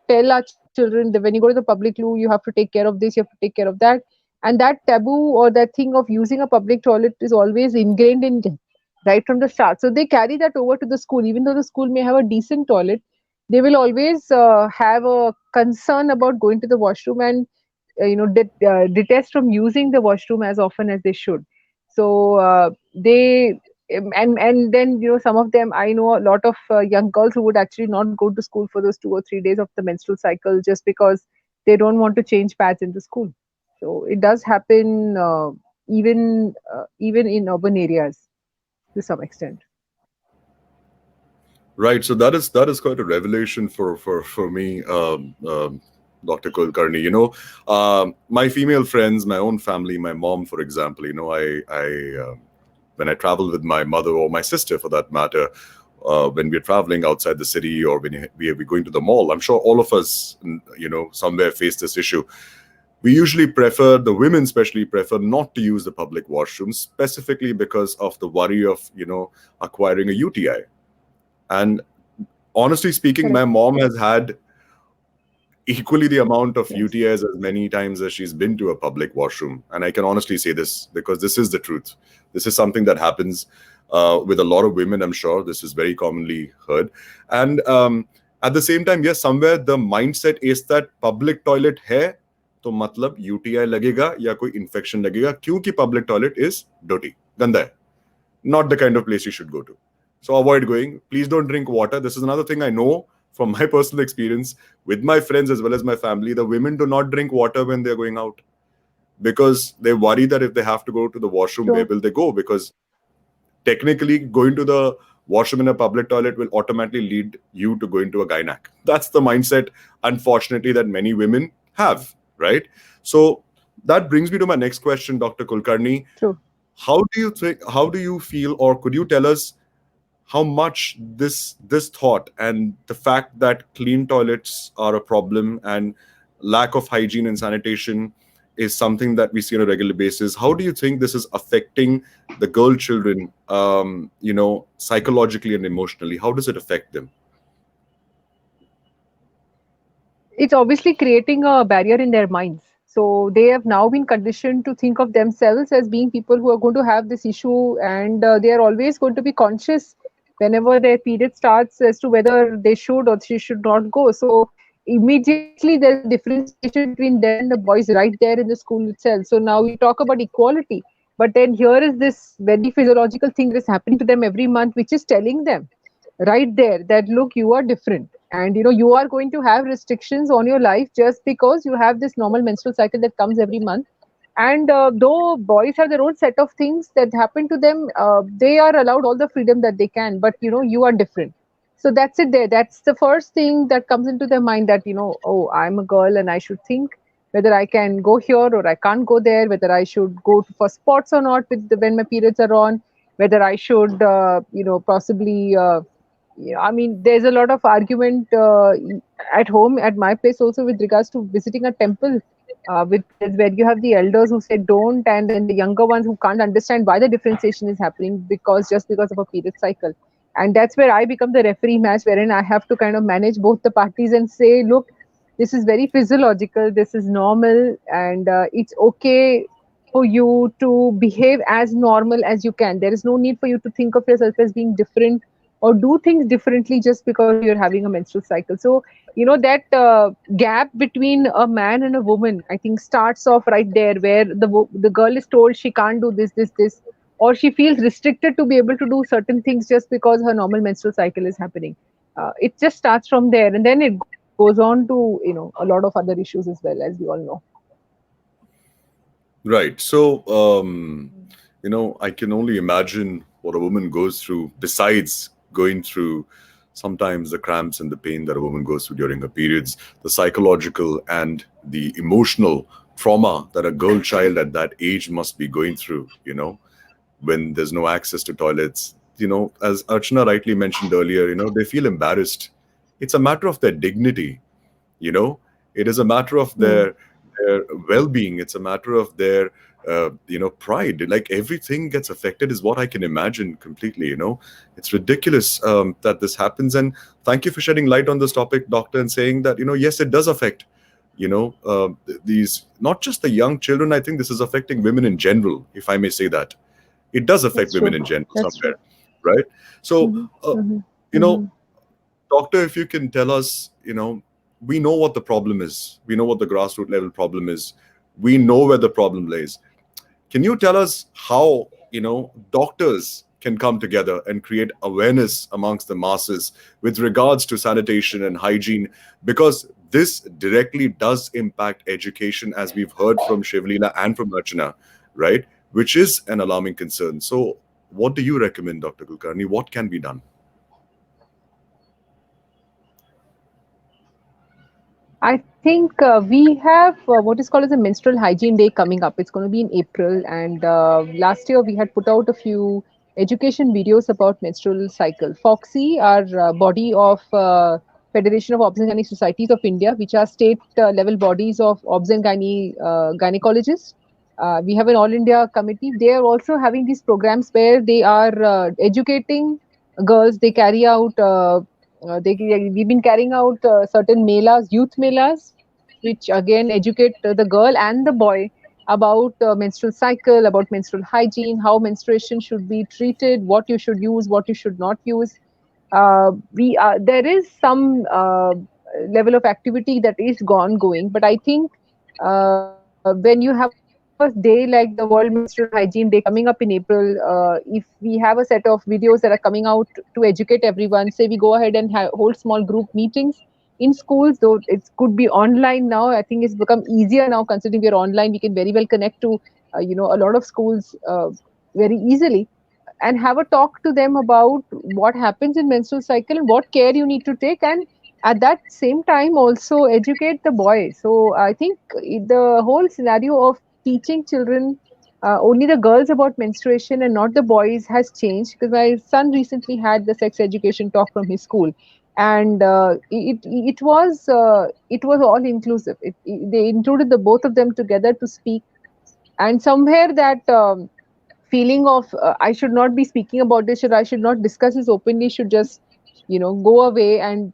tell our children that when you go to the public loo, you have to take care of this, you have to take care of that. And that taboo or that thing of using a public toilet is always ingrained in them right from the start. So they carry that over to the school. Even though the school may have a decent toilet, they will always have a concern about going to the washroom, and detest from using the washroom as often as they should. So they and then some of them, I know a lot of young girls who would actually not go to school for those 2 or 3 days of the menstrual cycle just because they don't want to change pads in the school. So it does happen even in urban areas to some extent. Right. So that is quite a revelation for me, Dr. Kulkarni. My female friends, my own family, my mom, for example. I when I travel with my mother or my sister, for that matter, when we're traveling outside the city or when we're going to the mall, I'm sure all of us, somewhere face this issue. We usually prefer, the women especially prefer not to use the public washrooms, specifically because of the worry of acquiring a UTI. And honestly speaking, my mom has had equally the amount of UTIs as many times as she's been to a public washroom. And I can honestly say this because this is the truth. This is something that happens with a lot of women, I'm sure. This is very commonly heard. And at the same time, yes, somewhere the mindset is that public toilet hai, तो मतलब UTI लगेगा या कोई infection लगेगा क्योंकि public toilet is dirty, गंदा है. Not the kind of place you should go to. So avoid going. Please don't drink water. This is another thing I know from my personal experience with my friends as well as my family. The women do not drink water when they're going out because they worry that if they have to go to the washroom, where will they go? Because technically going to the washroom in a public toilet will automatically lead you to going to a gynac. That's the mindset, unfortunately, that many women have, right? So that brings me to my next question, Dr. Kulkarni. True. How do you feel, or could you tell us how much this thought and the fact that clean toilets are a problem and lack of hygiene and sanitation is something that we see on a regular basis, how do you think this is affecting the girl children, psychologically and emotionally? How does it affect them? It's obviously creating a barrier in their minds. So they have now been conditioned to think of themselves as being people who are going to have this issue, and they are always going to be conscious whenever their period starts as to whether they should or she should not go. So immediately there's a differentiation between them and the boys right there in the school itself. So now we talk about equality, but then here is this very physiological thing that is happening to them every month, which is telling them right there that look, you are different. and you are going to have restrictions on your life just because you have this normal menstrual cycle that comes every month. And though boys have their own set of things that happen to them, they are allowed all the freedom that they can, but you are different. So that's it there. That's the first thing that comes into their mind, that oh, I'm a girl and I should think whether I can go here or I can't go there, whether I should go for sports or not when my periods are on, whether I should possibly yeah, I mean, there's a lot of argument at home, at my place also, with regards to visiting a temple, with where you have the elders who say don't, and then the younger ones who can't understand why the differentiation is happening just because of a period cycle. And that's where I become the referee match, wherein I have to kind of manage both the parties and say, look, this is very physiological, this is normal, and it's okay for you to behave as normal as you can. There is no need for you to think of yourself as being different or do things differently just because you're having a menstrual cycle. So, that gap between a man and a woman, I think, starts off right there, where the girl is told she can't do this, or she feels restricted to be able to do certain things just because her normal menstrual cycle is happening. It just starts from there, and then it goes on to, a lot of other issues as well, as we all know. Right. So, I can only imagine what a woman goes through, besides going through sometimes the cramps and the pain that a woman goes through during her periods, the psychological and the emotional trauma that a girl child at that age must be going through, when there's no access to toilets. As Archana rightly mentioned earlier, they feel embarrassed. It's a matter of their dignity, you know it is a matter of their well-being. It's a matter of their pride. Like, everything gets affected, is what I can imagine completely. It's ridiculous that this happens. And thank you for shedding light on this topic, doctor, and saying that, yes, it does affect these, not just the young children. I think this is affecting women in general, if I may say that. It does affect That's women true. in general That's somewhere, true. right? So Mm-hmm. you Mm-hmm. know doctor, if you can tell us, we know what the problem is. We know what the grassroots level problem is. We know where the problem lays. Can you tell us how, doctors can come together and create awareness amongst the masses with regards to sanitation and hygiene? Because this directly does impact education, as we've heard from Shivlila and from Archana, right? Which is an alarming concern. So what do you recommend, Dr. Kulkarni? What can be done? I think we have what is called as a menstrual hygiene day coming up. It's going to be in April, and last year we had put out a few education videos about menstrual cycle. Foxy, our body of Federation of Obs and Gynae Societies of India, which are state level bodies of obs and gynecologists. We have an all India committee. They are also having these programs where they are educating girls. They carry out we've been carrying out certain melas, youth melas, which again educate the girl and the boy about menstrual cycle, about menstrual hygiene, how menstruation should be treated, what you should use, what you should not use. We There is some level of activity that is going, but I think when you have a day like the World Menstrual Hygiene Day coming up in April, if we have a set of videos that are coming out to educate everyone, say we go ahead and hold small group meetings in schools, though it could be online now. I think it's become easier now, considering we're online. We can very well connect to a lot of schools very easily, and have a talk to them about what happens in menstrual cycle and what care you need to take, and at that same time also educate the boy. So I think the whole scenario of teaching children, only the girls, about menstruation and not the boys has changed, because my son recently had the sex education talk from his school, and it was all inclusive. They included the both of them together to speak, and somewhere that feeling of I should not be speaking about this, or I should not discuss this openly, should just go away, and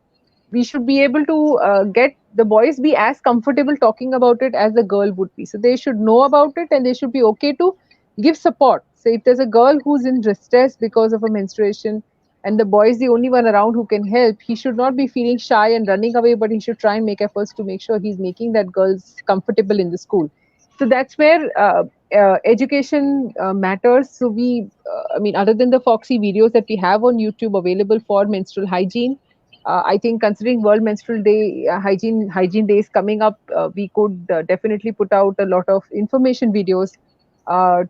we should be able to get the boys be as comfortable talking about it as the girl would be. So they should know about it, and they should be okay to give support. So if there's a girl who's in distress because of a menstruation, and the boy is the only one around who can help, he should not be feeling shy and running away, but he should try and make efforts to make sure he's making that girls comfortable in the school. So that's where education matters. So I mean, other than the Foxy videos that we have on YouTube available for menstrual hygiene, I think considering World Menstrual Day, hygiene day is coming up, we could definitely put out a lot of information videos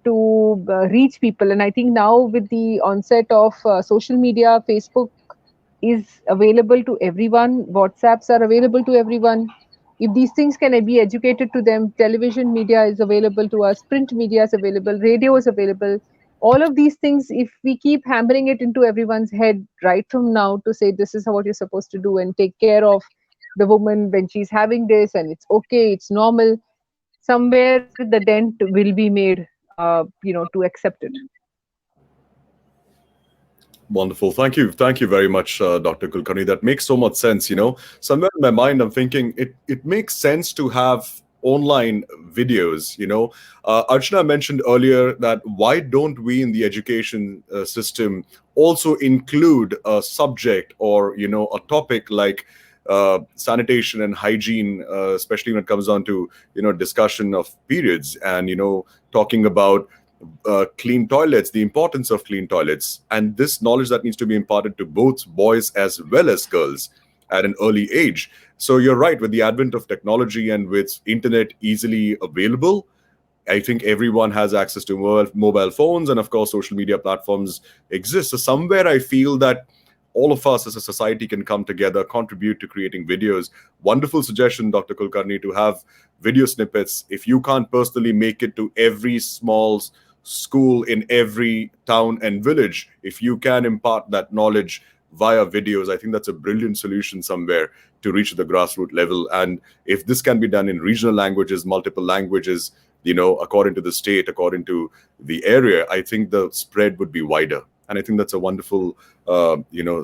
to reach people. And I think now with the onset of social media, Facebook is available to everyone, WhatsApps are available to everyone. If these things can be educated to them, television media is available to us, print media is available, radio is available. All of these things, if we keep hammering it into everyone's head right from now to say this is what you're supposed to do and take care of the woman when she's having this and it's okay, it's normal, somewhere the dent will be made, to accept it. Wonderful. Thank you very much, Dr. Kulkarni. That makes so much sense. Somewhere in my mind, I'm thinking it makes sense to have online videos. Archana mentioned earlier that why don't we in the education system also include a subject or a topic like sanitation and hygiene, especially when it comes down to discussion of periods and talking about clean toilets, the importance of clean toilets, and this knowledge that needs to be imparted to both boys as well as girls at an early age. So you're right, with the advent of technology and with internet easily available, I think everyone has access to mobile phones, and of course social media platforms exist. So somewhere I feel that all of us as a society can come together, contribute to creating videos. Wonderful suggestion, Dr. Kulkarni, to have video snippets. If you can't personally make it to every small school in every town and village, if you can impart that knowledge via videos, I think that's a brilliant solution somewhere to reach the grassroots level. And if this can be done in regional languages, multiple languages, according to the state, according to the area, I think the spread would be wider. And I think that's a wonderful,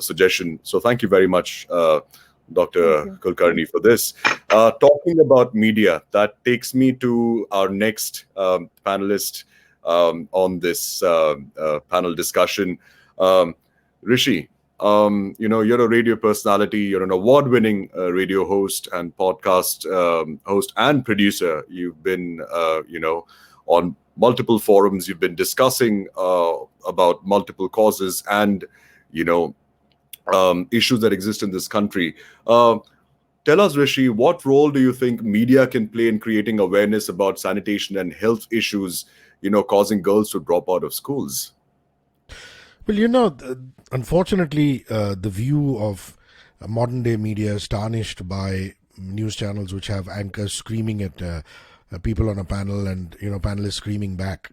suggestion. So thank you very much, Dr. Kulkarni, for this. Talking about media, that takes me to our next panelist on this panel discussion. Rishi, you're a radio personality, you're an award-winning radio host and podcast host and producer. You've been, on multiple forums, you've been discussing about multiple causes and, issues that exist in this country. Tell us, Rishi, what role do you think media can play in creating awareness about sanitation and health issues, causing girls to drop out of schools? Well, unfortunately, the view of modern day media is tarnished by news channels which have anchors screaming at people on a panel and, panelists screaming back.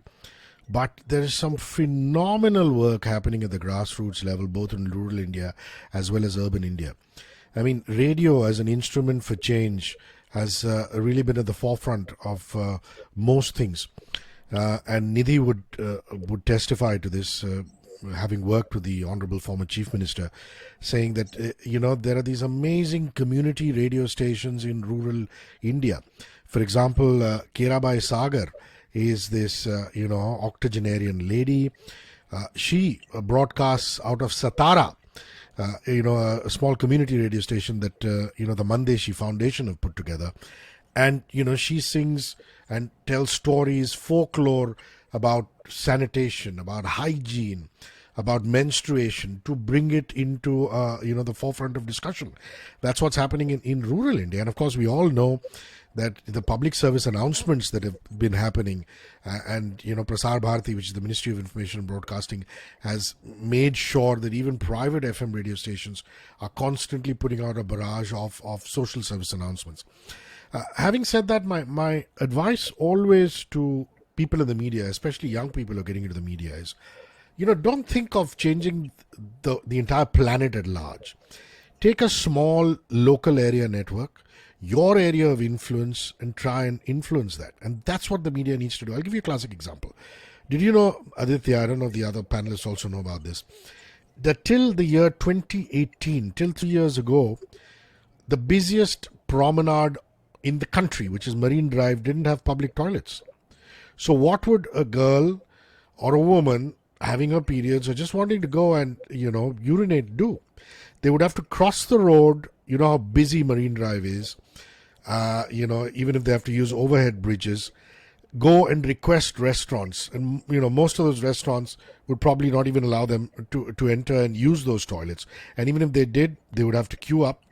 But there is some phenomenal work happening at the grassroots level, both in rural India as well as urban India. I mean, radio as an instrument for change has really been at the forefront of most things. And Nidhi would testify to this, having worked with the Honorable former Chief Minister, saying that, there are these amazing community radio stations in rural India. For example, Kerabai Sagar is this, octogenarian lady. She broadcasts out of Satara, a small community radio station that, the Mandeshi Foundation have put together. And, she sings and tells stories, folklore about sanitation, about hygiene, about menstruation, to bring it into, the forefront of discussion. That's what's happening in rural India. And of course, we all know that the public service announcements that have been happening and, Prasar Bharati, which is the Ministry of Information and Broadcasting, has made sure that even private FM radio stations are constantly putting out a barrage of social service announcements. Having said that, my advice always to people in the media, especially young people who are getting into the media, is, don't think of changing the entire planet at large. Take a small local area network, your area of influence, and try and influence that. And that's what the media needs to do. I'll give you a classic example. Did you know, Aditya, I don't know if the other panelists also know about this, that till the year 2018, till 3 years ago, the busiest promenade in the country, which is Marine Drive, didn't have public toilets. So what would a girl or a woman having her periods or just wanting to go and, urinate do? They would have to cross the road. You know how busy Marine Drive is, even if they have to use overhead bridges. go and request restaurants, and most of those restaurants would probably not even allow them to enter and use those toilets, and even if they did, they would have to queue up.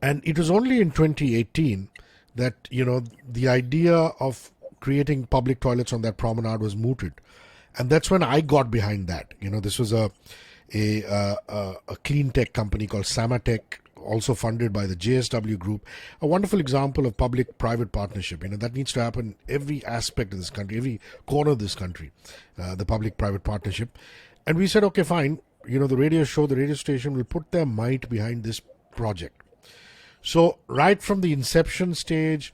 And it was only in 2018 that the idea of creating public toilets on that promenade was mooted, and that's when I got behind that. This was a clean tech company called Samatech, also funded by the JSW Group, a wonderful example of public-private partnership. That needs to happen every aspect of this country, every corner of this country, the public-private partnership. And we said, okay, fine, the radio station will put their might behind this project. So right from the inception stage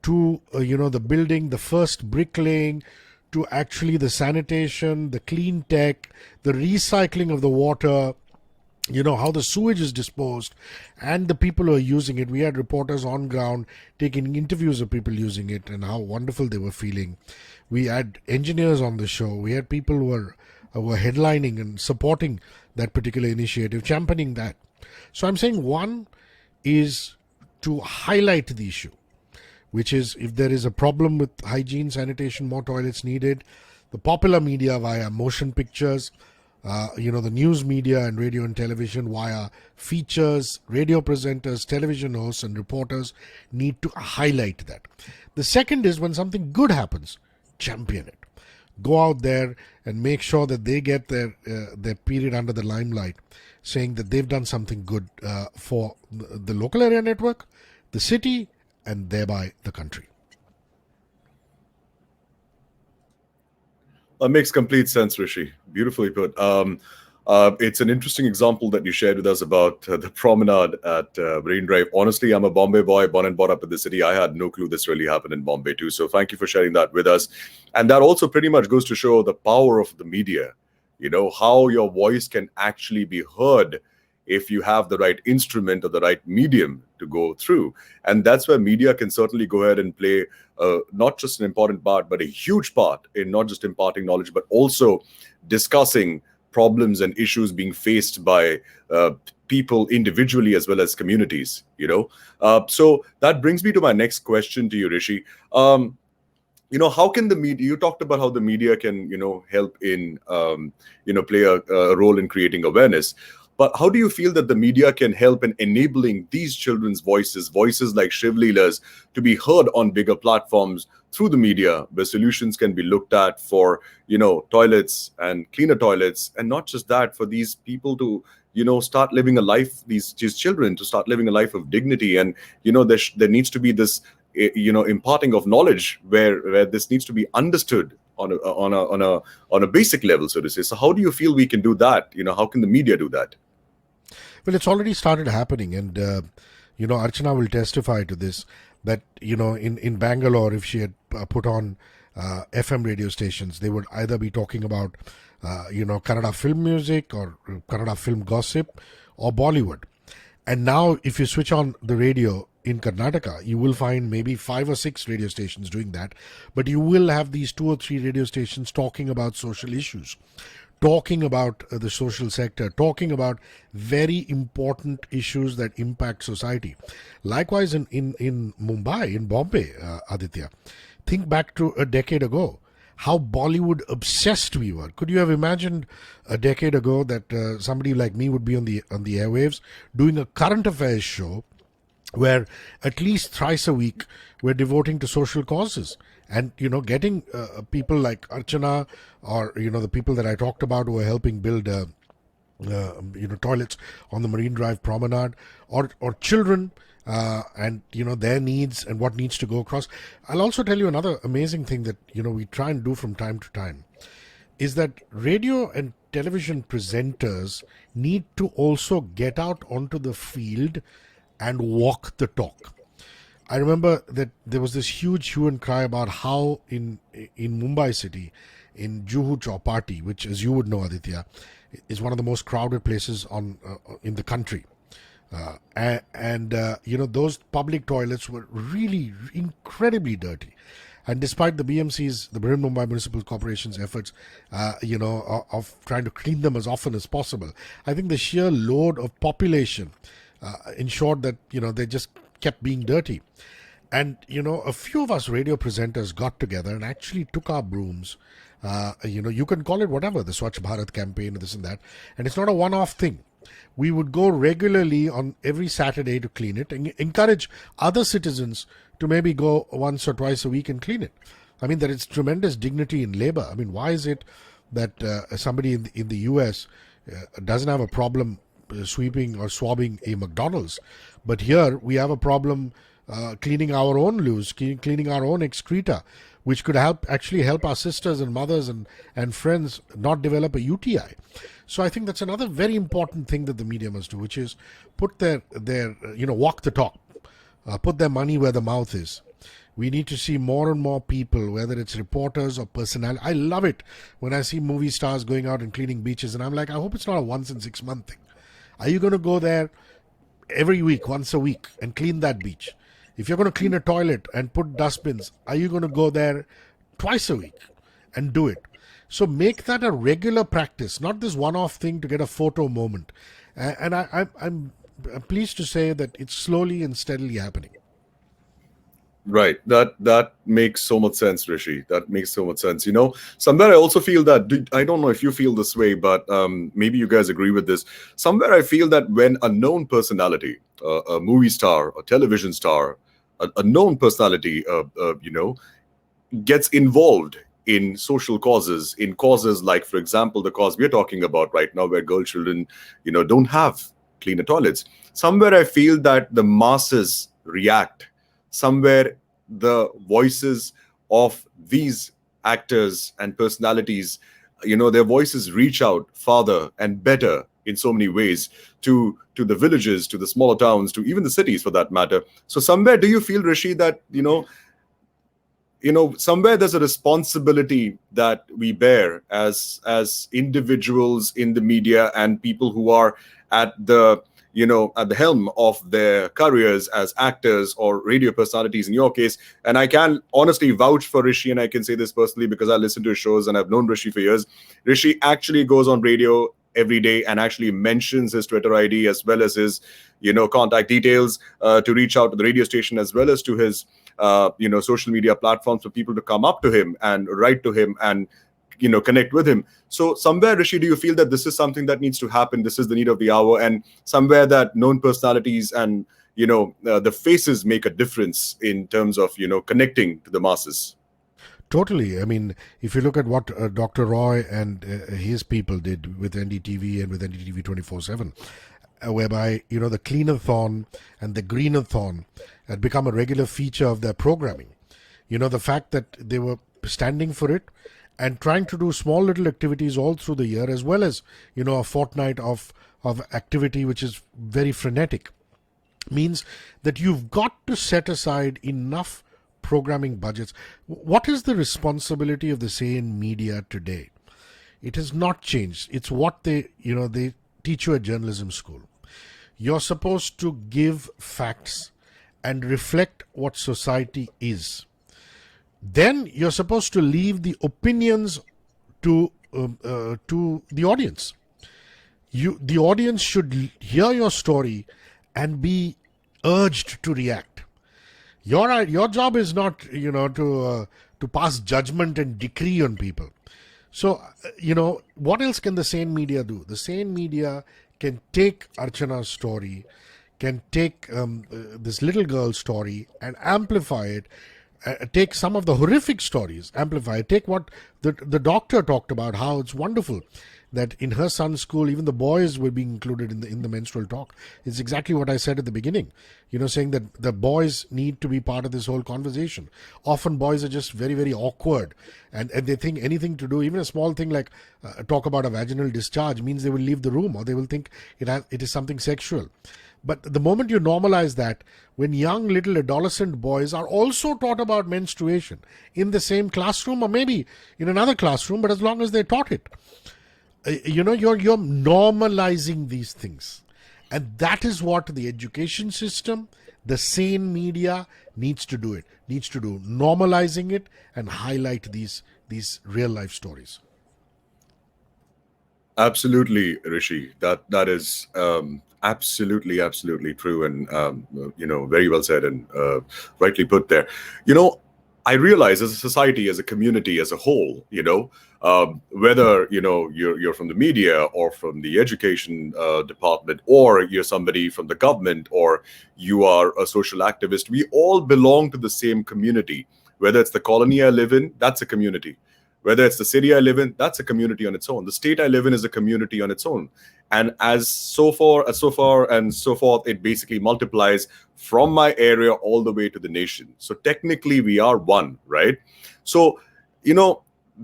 to, the building, the first bricklaying, to actually the sanitation, the clean tech, the recycling of the water, how the sewage is disposed, and the people who are using it. We had reporters on ground taking interviews of people using it and how wonderful they were feeling. We had engineers on the show. We had people who were headlining and supporting that particular initiative, championing that. So I'm saying one is to highlight the issue, which is if there is a problem with hygiene, sanitation, more toilets needed. The popular media via motion pictures, the news media and radio and television via features, radio presenters, television hosts and reporters need to highlight that. The second is when something good happens, champion it. Go out there and make sure that they get their period under the limelight, saying that they've done something good for the local area network, the city, and thereby the country. Makes complete sense, Rishi. Beautifully put. It's an interesting example that you shared with us about the promenade at Marine Drive. Honestly, I'm a Bombay boy, born and brought up in the city. I had no clue this really happened in Bombay too. So thank you for sharing that with us. And that also pretty much goes to show the power of the media. How your voice can actually be heard if you have the right instrument or the right medium to go through. And that's where media can certainly go ahead and play not just an important part, but a huge part in not just imparting knowledge, but also discussing problems and issues being faced by people individually as well as communities. So that brings me to my next question to you, Rishi. How can the media, you talked about how the media can, help in, play a role in creating awareness. But how do you feel that the media can help in enabling these children's voices like Shiv Leela's, to be heard on bigger platforms through the media, where solutions can be looked at for, toilets and cleaner toilets, and not just that, for these people to, start living a life, these children to start living a life of dignity. And, there needs to be this, imparting of knowledge where this needs to be understood on a basic level, so to say. So how do you feel we can do that? How can the media do that? Well, it's already started happening, and Archana will testify to this, that in Bangalore, if she had put on FM radio stations, they would either be talking about Kannada film music or Kannada film gossip or Bollywood. And now if you switch on the radio in Karnataka, you will find maybe 5 or 6 radio stations doing that, but you will have these 2 or 3 radio stations talking about social issues, talking about the social sector, talking about very important issues that impact society. Likewise in Mumbai, in Bombay, Aditya, think back to a decade ago, how Bollywood obsessed we were. Could you have imagined a decade ago that somebody like me would be on the airwaves doing a current affairs show where at least thrice a week we're devoting to social causes, and getting people like Archana or the people that I talked about who are helping build toilets on the Marine Drive promenade, or children and their needs and what needs to go across. I'll also tell you another amazing thing that we try and do from time to time is that radio and television presenters need to also get out onto the field and walk the talk. I remember that there was this huge hue and cry about how in Mumbai city, in Juhu Chowpatty, which, as you would know, Aditya, is one of the most crowded places in the country. Those public toilets were really incredibly dirty. And despite the BMC's, the Brihan Mumbai Municipal Corporation's efforts, of trying to clean them as often as possible, I think the sheer load of population ensured that they just kept being dirty. And, a few of us radio presenters got together and actually took our brooms. You can call it whatever, the Swachh Bharat campaign, this and that. And it's not a one-off thing. We would go regularly on every Saturday to clean it and encourage other citizens to maybe go once or twice a week and clean it. I mean, there is tremendous dignity in labor. I mean, why is it that somebody in the US doesn't have a problem sweeping or swabbing a McDonald's, but here we have a problem cleaning our own loos, cleaning our own excreta, which could actually help our sisters and mothers and friends not develop a UTI. So I think that's another very important thing that the media must do, which is put their walk the talk, put their money where the mouth is. We need to see more and more people, whether it's reporters or personality. I love it when I see movie stars going out and cleaning beaches, and I'm like, I hope it's not a once in 6 month thing. Are you going to go there every week, once a week, and clean that beach? If you're going to clean a toilet and put dustbins, are you going to go there twice a week and do it? So make that a regular practice, not this one-off thing to get a photo moment. And I'm pleased to say that it's slowly and steadily happening. Right. That makes so much sense, Rishi. That makes so much sense. Somewhere I also feel that, I don't know if you feel this way, but maybe you guys agree with this. Somewhere I feel that when a known personality, a movie star, a television star, a known personality, gets involved in social causes, in causes like, for example, the cause we're talking about right now, where girl children, don't have cleaner toilets. Somewhere I feel that the masses react. Somewhere the voices of these actors and personalities, their voices reach out farther and better in so many ways to the villages, to the smaller towns, to even the cities for that matter. So somewhere, do you feel, Rishi, that somewhere there's a responsibility that we bear as individuals in the media and people who are at the helm of their careers as actors or radio personalities in your case? And I can honestly vouch for Rishi, and I can say this personally because I listen to his shows and I've known Rishi for years. Rishi actually goes on radio every day and actually mentions his Twitter ID as well as his, contact details to reach out to the radio station, as well as to his, social media platforms for people to come up to him and write to him and connect with him. So somewhere, Rishi, do you feel that this is something that needs to happen? This is the need of the hour, and somewhere that known personalities and the faces make a difference in terms of connecting to the masses? Totally. I mean, if you look at what Dr. Roy and his people did with NDTV and with NDTV 24/7, whereby the cleanathon and the greenathon had become a regular feature of their programming. The fact that they were standing for it and trying to do small little activities all through the year, as well as a fortnight of activity which is very frenetic, means that you've got to set aside enough programming budgets. What is the responsibility of the sane media today? It has not changed. It's what they teach you at journalism school. You're supposed to give facts and reflect what society is. Then you're supposed to leave the opinions to the audience. The audience should hear your story and be urged to react. Your job is not to pass judgment and decree on people. So what else can the sane media do? The sane media can take Archana's story, can take this little girl's story and amplify it. Take some of the horrific stories, amplify it. Take what the doctor talked about, how it's wonderful that in her son's school, even the boys were being included in the menstrual talk. It's exactly what I said at the beginning, saying that the boys need to be part of this whole conversation. Often boys are just very, very awkward and they think anything to do, even a small thing like talk about a vaginal discharge means they will leave the room, or they will think it is something sexual. But the moment you normalize that, when young little adolescent boys are also taught about menstruation in the same classroom or maybe in another classroom, but as long as they're taught it, you're normalizing these things. And that is what the education system, the sane media needs to do. Normalizing it and highlight these real life stories. Absolutely, Rishi. That is Absolutely, absolutely true, and very well said and rightly put there. I realize as a society, as a community, as a whole, whether you're from the media or from the education department, or you're somebody from the government, or you are a social activist, we all belong to the same community. Whether it's the colony I live in, that's a community. Whether it's the city I live in, that's a community on its own. The state I live in is a community on its own. And as so far and so forth, it basically multiplies from my area all the way to the nation. So technically we are one, right? So,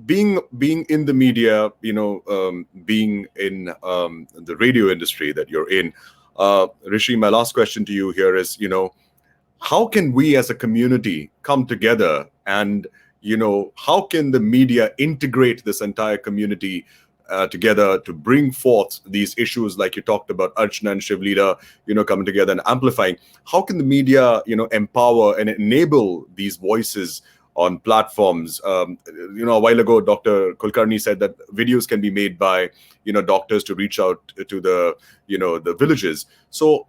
being in the media, being in the radio industry that you're in, Rishi, my last question to you here is, how can we as a community come together, and how can the media integrate this entire community together to bring forth these issues like you talked about, Archana and Shivlita, coming together and amplifying? How can the media, empower and enable these voices on platforms? A while ago, Dr. Kulkarni said that videos can be made by, doctors to reach out to the villages. So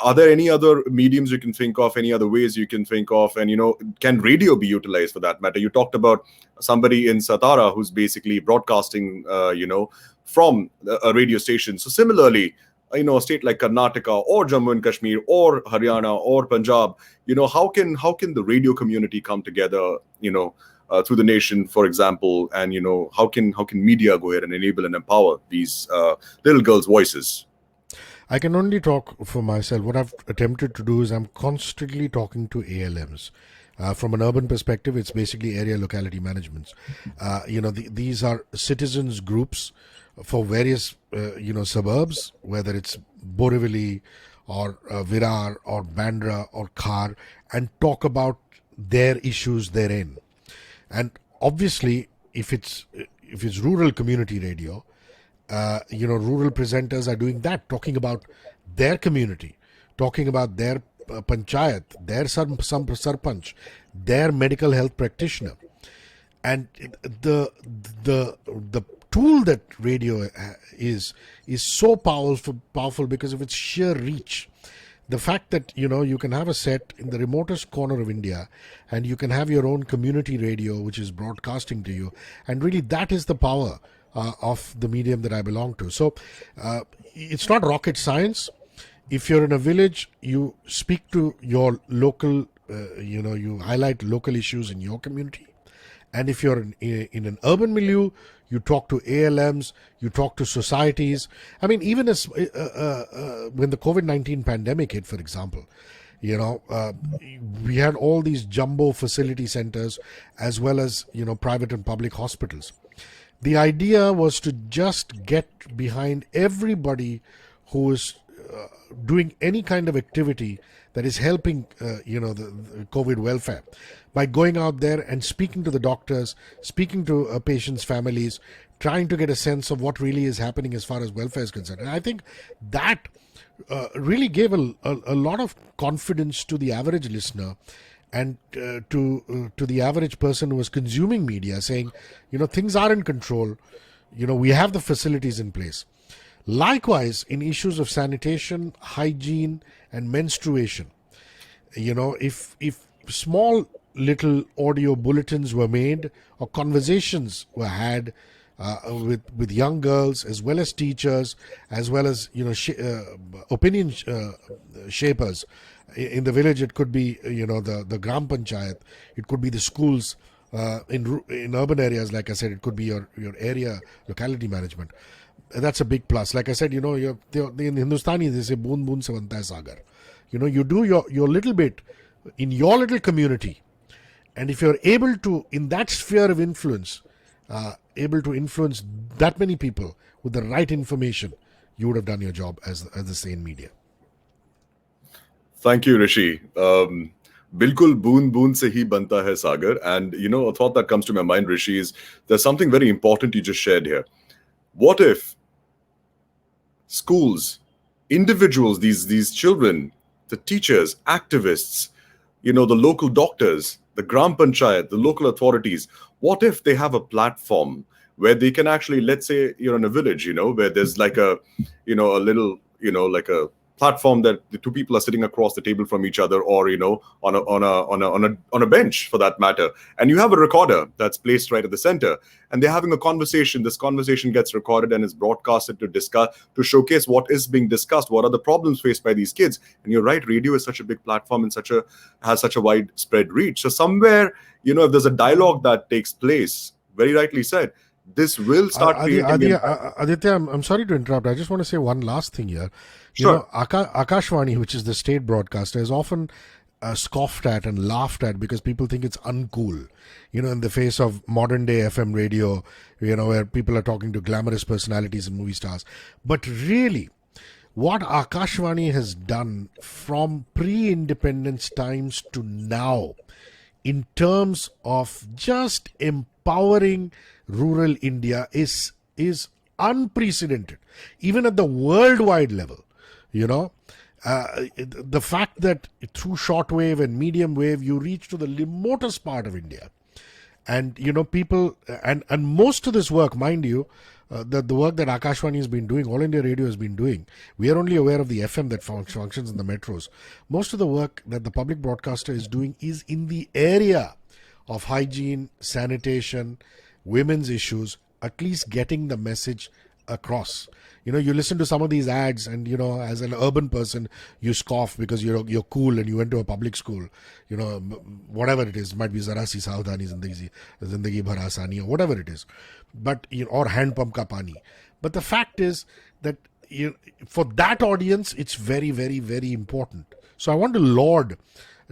are there any other mediums you can think of, any other ways you can think of? And, can radio be utilized for that matter? You talked about somebody in Satara who's basically broadcasting, from a radio station. So similarly, a state like Karnataka or Jammu and Kashmir or Haryana or Punjab, how can the radio community come together, through the nation, for example, and how can media go ahead and enable and empower these little girls' voices? I can only talk for myself. What I've attempted to do is I'm constantly talking to ALMs. From an urban perspective, it's basically area locality managements. These are citizens groups for various suburbs, whether it's Borivali or Virar or Bandra or Khar, and talk about their issues therein. And obviously, if it's rural community radio, rural presenters are doing that, talking about their community, talking about their panchayat, their sarpanch, their medical health practitioner. And the tool that radio is so powerful because of its sheer reach. The fact that you can have a set in the remotest corner of India, and you can have your own community radio which is broadcasting to you, and really that is the power of the medium that I belong to. So it's not rocket science. If you're in a village, you speak to your local, you highlight local issues in your community. And if you're in an urban milieu, you talk to ALMs, you talk to societies. I mean, even as when the COVID-19 pandemic hit, for example, we had all these jumbo facility centers as well as, private and public hospitals. The idea was to just get behind everybody who is doing any kind of activity that is helping, the COVID welfare, by going out there and speaking to the doctors, speaking to patients' families, trying to get a sense of what really is happening as far as welfare is concerned. And I think that really gave a lot of confidence to the average listener and to the average person who was consuming media, saying, things are in control, we have the facilities in place. Likewise, in issues of sanitation, hygiene, and menstruation, if small little audio bulletins were made or conversations were had with young girls as well as teachers, as well as opinion shapers in the village, it could be the gram panchayat, it could be the schools. In urban areas, like I said, it could be your area locality management. That's a big plus. Like I said, in Hindustani they say boon boon se banta hai sagar. You do your little bit in your little community, and if you're able to, in that sphere of influence, able to influence that many people with the right information, you would have done your job, as they say in media. Thank you, Rishi. Bilkul boon boon se hi banta hai sagar. And a thought that comes to my mind, Rishi, is there's something very important you just shared here. What if schools, individuals, these children, the teachers, activists, the local doctors, the gram panchayat, the local authorities, what if they have a platform where they can actually, let's say you're in a village, where there's like a little, like a platform that the two people are sitting across the table from each other, or on a bench for that matter, and you have a recorder that's placed right at the center, and they're having a conversation. This conversation gets recorded and is broadcasted to showcase what is being discussed, what are the problems faced by these kids. And you're right, radio is such a big platform and has such a widespread reach. So somewhere, if there's a dialogue that takes place, very rightly said, this will start creating impact. Aditya, I'm sorry to interrupt. I just want to say one last thing here. Sure. Akashvani, which is the state broadcaster, is often scoffed at and laughed at because people think it's uncool. In the face of modern day FM radio, where people are talking to glamorous personalities and movie stars. But really, what Akashvani has done from pre-independence times to now, in terms of just empowering rural India, is unprecedented, even at the worldwide level. The fact that through shortwave and medium wave you reach to the remotest part of India, and people, and most of this work, mind you, the work that Akashvani has been doing, All India Radio has been doing, we are only aware of the FM that functions in the metros. Most of the work that the public broadcaster is doing is in the area of hygiene, sanitation, women's issues, at least getting the message across. You listen to some of these ads, and as an urban person, you scoff because you're cool and you went to a public school. Whatever it is, might be Zara si Saavdhani Zindagi Bhar Aasani, or whatever it is, but or hand pump ka pani. But the fact is that for that audience, it's very, very, very important. So I want to laud.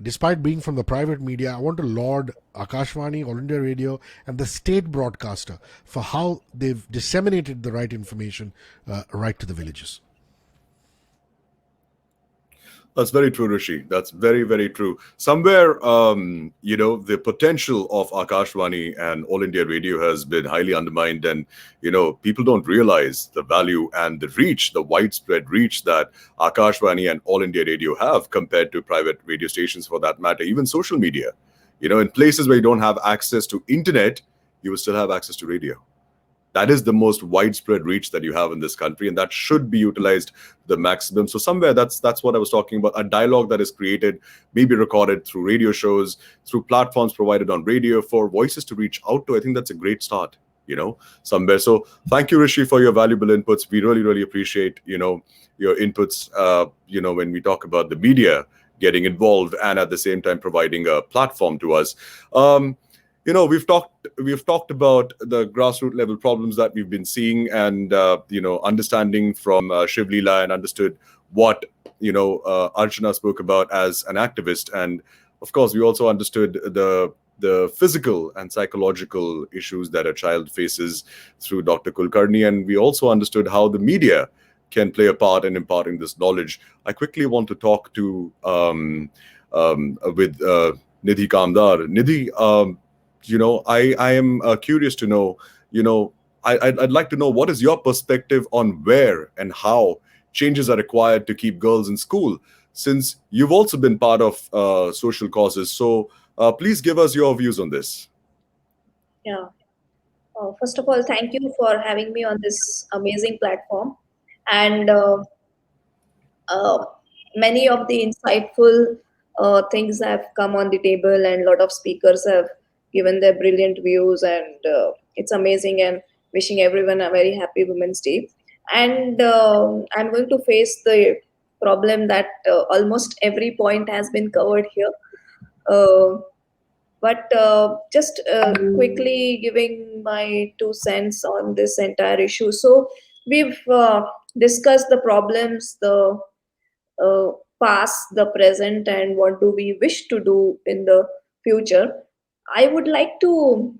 Despite being from the private media, I want to laud Akashvani, All India Radio, and the state broadcaster for how they've disseminated the right information right to the villages. That's very true, Rishi. That's very, very true. Somewhere, the potential of Akashvani and All India Radio has been highly undermined, and people don't realize the value and the reach, the widespread reach that Akashvani and All India Radio have compared to private radio stations, for that matter, even social media. In places where you don't have access to internet, you will still have access to radio. That is the most widespread reach that you have in this country, and that should be utilized to the maximum. So somewhere that's what I was talking about, a dialogue that is created, maybe recorded through radio shows, through platforms provided on radio for voices to reach out to. I think that's a great start, somewhere. So thank you, Rishi, for your valuable inputs. We really, really appreciate, your inputs, when we talk about the media getting involved and at the same time providing a platform to us. We've talked about the grassroots level problems that we've been seeing, and understanding from Shiv Leela, and understood what Archana spoke about as an activist, and of course we also understood the physical and psychological issues that a child faces through Dr. Kulkarni, and we also understood how the media can play a part in imparting this knowledge. I quickly want to talk to with Nidhi Kamdar. Nidhi, I am curious to know, I'd like to know, what is your perspective on where and how changes are required to keep girls in school, since you've also been part of social causes. So please give us your views on this. Yeah. First of all, thank you for having me on this amazing platform. And many of the insightful things have come on the table, and a lot of speakers have given their brilliant views, and it's amazing, and wishing everyone a very happy Women's Day. And I'm going to face the problem that almost every point has been covered here. But just quickly giving my 2 cents on this entire issue. So we've discussed the problems, the past, the present, and what do we wish to do in the future. I would like to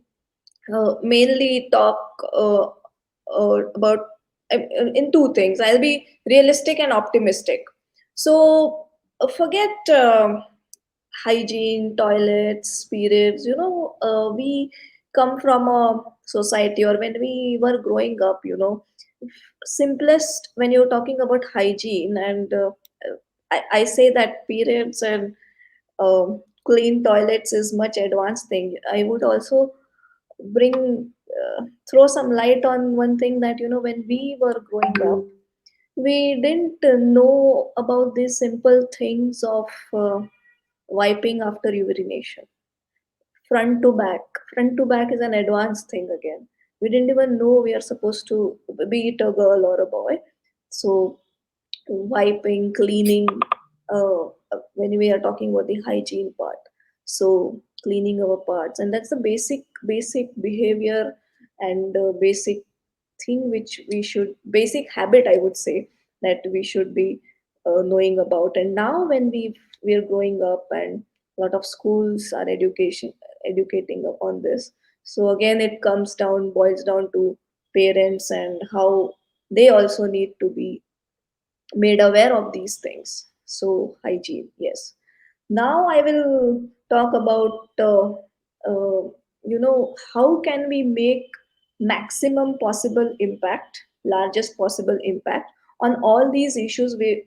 mainly talk about in two things. I'll be realistic and optimistic. So forget hygiene, toilets, periods. We come from a society, or when we were growing up, simplest when you're talking about hygiene, and I say that periods and clean toilets is much advanced thing. I would also throw some light on one thing, that when we were growing up, we didn't know about these simple things of wiping after urination, front to back. Front to back is an advanced thing again. We didn't even know we are supposed to, be it a girl or a boy. So wiping, cleaning, when we are talking about the hygiene part. So cleaning our parts, and that's the basic behavior and basic thing which we should, basic habit I would say, that we should be knowing about. And now when we are growing up, and a lot of schools are educating upon this. So again, it boils down to parents and how they also need to be made aware of these things. So hygiene, yes. Now I will talk about how can we make maximum possible impact, largest possible impact on all these issues we've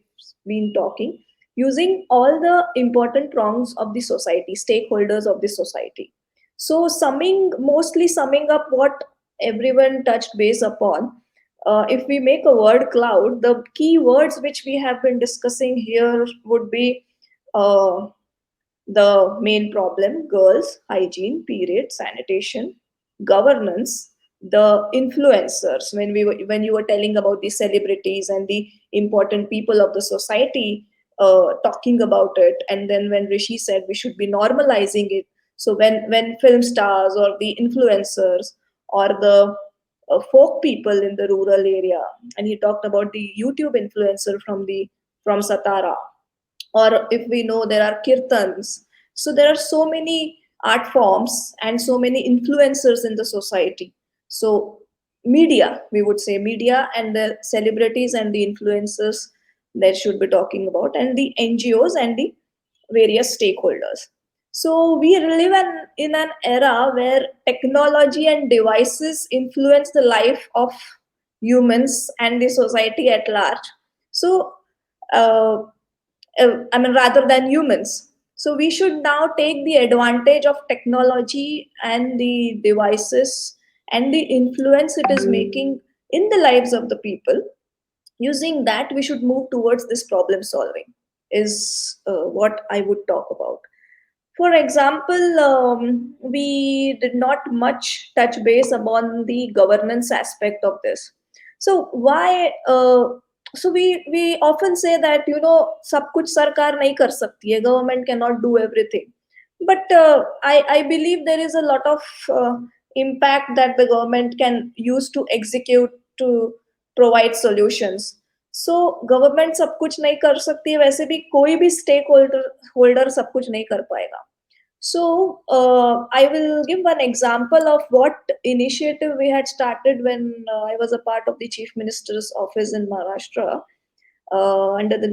been talking, using all the important prongs of the society, stakeholders of the society. So mostly summing up what everyone touched base upon, if we make a word cloud, the key words which we have been discussing here would be uh, the main problem: girls, hygiene, period, sanitation, governance, the influencers. When you were telling about the celebrities and the important people of the society talking about it, and then when Rishi said we should be normalizing it. So when film stars or the influencers or the folk people in the rural area, and he talked about the YouTube influencer from Satara, or if we know there are kirtans. So there are so many art forms and so many influencers in the society. So media, we would say media and the celebrities and the influencers that should be talking about, and the NGOs and the various stakeholders. So we live in an era where technology and devices influence the life of humans and the society at large. So uh, I mean, rather than humans. So we should now take the advantage of technology and the devices and the influence it is making in the lives of the people. Using that, we should move towards this problem solving, is what I would talk about. For example, we did not much touch base upon the governance aspect of this. So why? So we often say that सब कुछ सरकार नहीं कर सकती है, government cannot do everything. But I believe there is a lot of impact that the government can use to execute, to provide solutions. So government सब कुछ नहीं कर सकती है, वैसे भी कोई भी स्टेक होल्डर सब कुछ नहीं कर पाएगा. So I will give one example of what initiative we had started when I was a part of the Chief Minister's office in Maharashtra, under the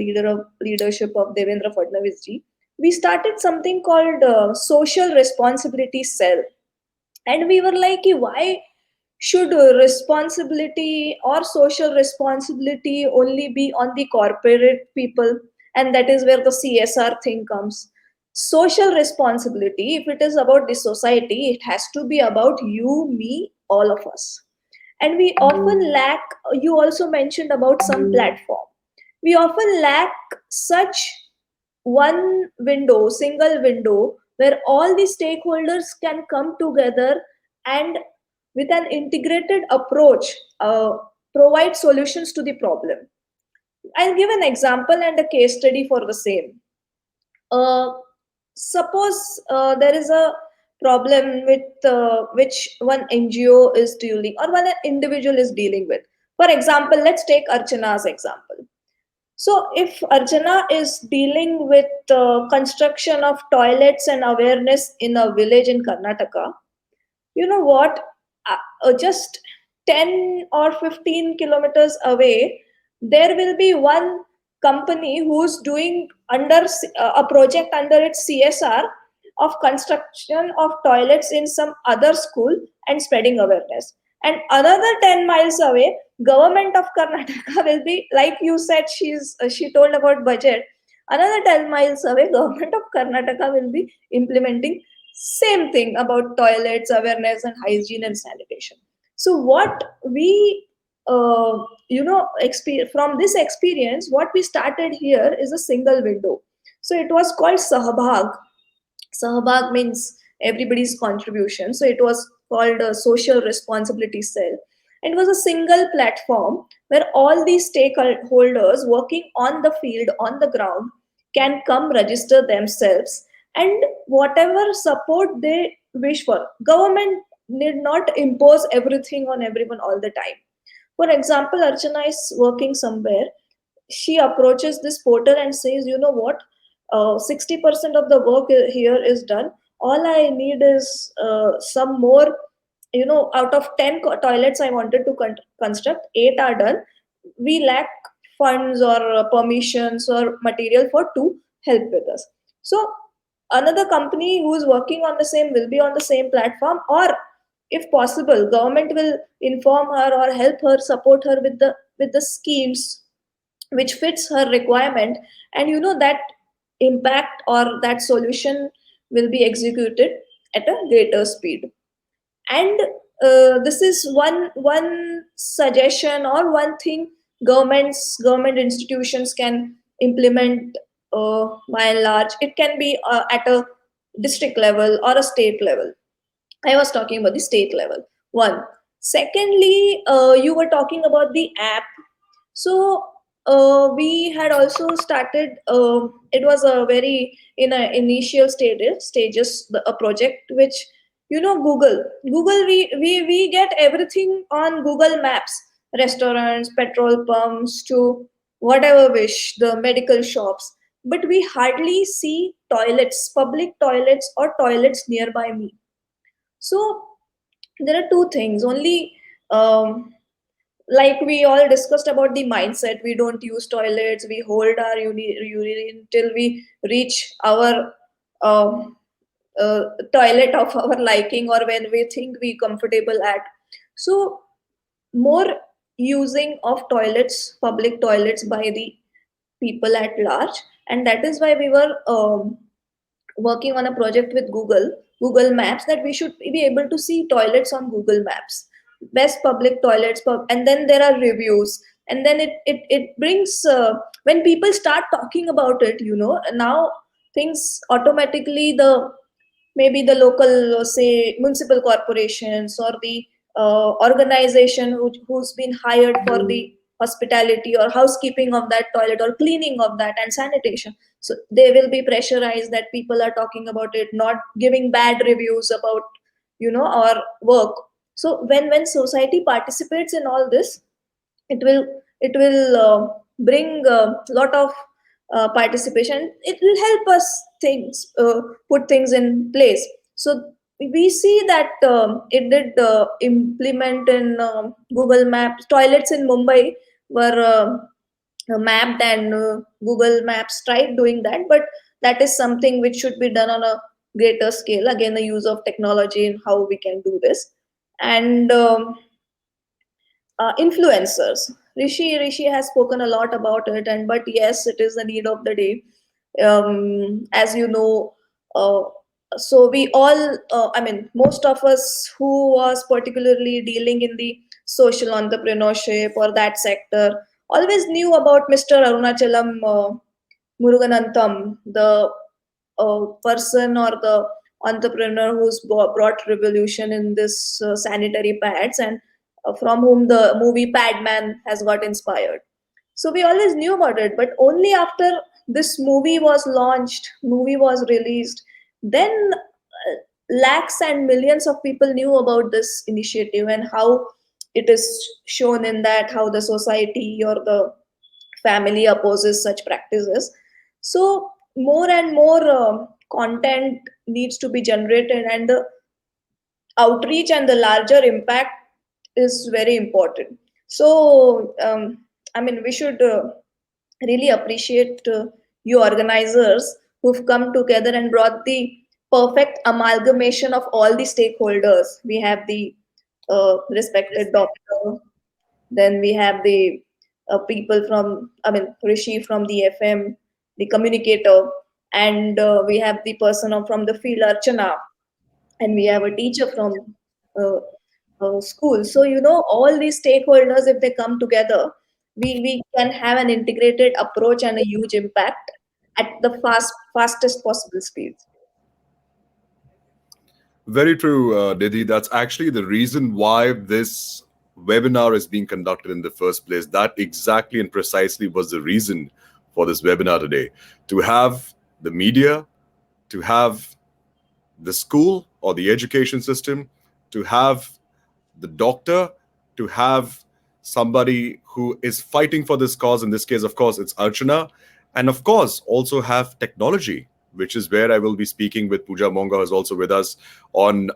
leadership of Devendra Fadnavis ji. We started something called Social Responsibility Cell, and we were like, why should responsibility or social responsibility only be on the corporate people? And that is where the CSR thing comes. Social responsibility, if it is about the society, it has to be about you, me, all of us. And we often lack, you also mentioned about some platform, we often lack such one window, single window, where all the stakeholders can come together and with an integrated approach provide solutions to the problem. I'll give an example and a case study for the same. uh, Suppose there is a problem with which one NGO is dealing, or one individual is dealing with. For example, let's take Archana's example. So, if Archana is dealing with construction of toilets and awareness in a village in Karnataka, you know what? Just 10 or 15 kilometers away, there will be one company who's doing a project under its CSR of construction of toilets in some other school and spreading awareness. And another 10 miles away, government of Karnataka will be, like you said, she told about budget. Another 10 miles away, government of Karnataka will be implementing same thing about toilets, awareness, and hygiene and sanitation. So what we from this experience, what we started here is a single window. So it was called Sahbag. Sahbag means everybody's contribution. So it was called a social responsibility cell. It was a single platform where all these stakeholders working on the field, on the ground, can come register themselves, and whatever support they wish for. Government need not impose everything on everyone all the time. For example, Archana is working somewhere. She approaches this portal and says, you know what, 60% of the work here is done. All I need is some more, out of 10 toilets I wanted to construct, 8 are done. We lack funds or permissions or material for to help with us. So another company who is working on the same will be on the same platform, or if possible government will inform her or help her, support her with the schemes which fits her requirement, and that impact or that solution will be executed at a greater speed. And this is one suggestion or one thing government institutions can implement. By and large, it can be at a district level or a state level. I was talking about the state level. One. Secondly, you were talking about the app. So we had also started. It was a very in a initial stages a project which, Google. We get everything on Google Maps. Restaurants, petrol pumps, to whatever wish, the medical shops. But we hardly see toilets, public toilets, or toilets nearby me. So there are two things only. Like we all discussed about the mindset, we don't use toilets, we hold our urine till we reach our um, toilet of our liking, or when we think we comfortable at. So more using of toilets, public toilets, by the people at large. And that is why we were working on a project with Google Maps, that we should be able to see toilets on Google Maps, best public toilets, and then there are reviews, and then it brings, when people start talking about it, now things automatically, the maybe the local, say municipal corporations, or the organization who's been hired for the hospitality or housekeeping of that toilet, or cleaning of that, and sanitation. So they will be pressurized that people are talking about it, not giving bad reviews about, our work. So when society participates in all this, it will bring a lot of participation. It will help us things, put things in place. So we see that it did implement in Google Maps. Toilets in Mumbai were mapped, and Google Maps tried doing that, but that is something which should be done on a greater scale. Again, the use of technology and how we can do this. And influencers, rishi has spoken a lot about it, and but yes, it is the need of the day. As you know, uh, so we all, I mean, most of us who was particularly dealing in the social entrepreneurship or that sector, always knew about Mr. Arunachalam Muruganantham, the person or the entrepreneur who's brought revolution in this sanitary pads, and from whom the movie Padman has got inspired. So we always knew about it, but only after this movie was launched, movie was released, then lakhs and millions of people knew about this initiative, and how it is shown in that, how the society or the family opposes such practices. So more and more content needs to be generated, and the outreach and the larger impact is very important. So I mean, we should really appreciate you organizers who've come together and brought the perfect amalgamation of all the stakeholders. We have the respected doctor, then we have the people from, I mean, Rishi from the FM, the communicator, and we have the person from the field, Archana, and we have a teacher from uh, school. So, all these stakeholders, if they come together, we can have an integrated approach and a huge impact at the fastest possible speed. Very true, Nidhi. That's actually the reason why this webinar is being conducted in the first place. That exactly and precisely was the reason for this webinar today. To have the media, to have the school or the education system, to have the doctor, to have somebody who is fighting for this cause. In this case, of course, it's Archana. And of course, also have technology, which is where I will be speaking with Pooja Monga, who's also with us on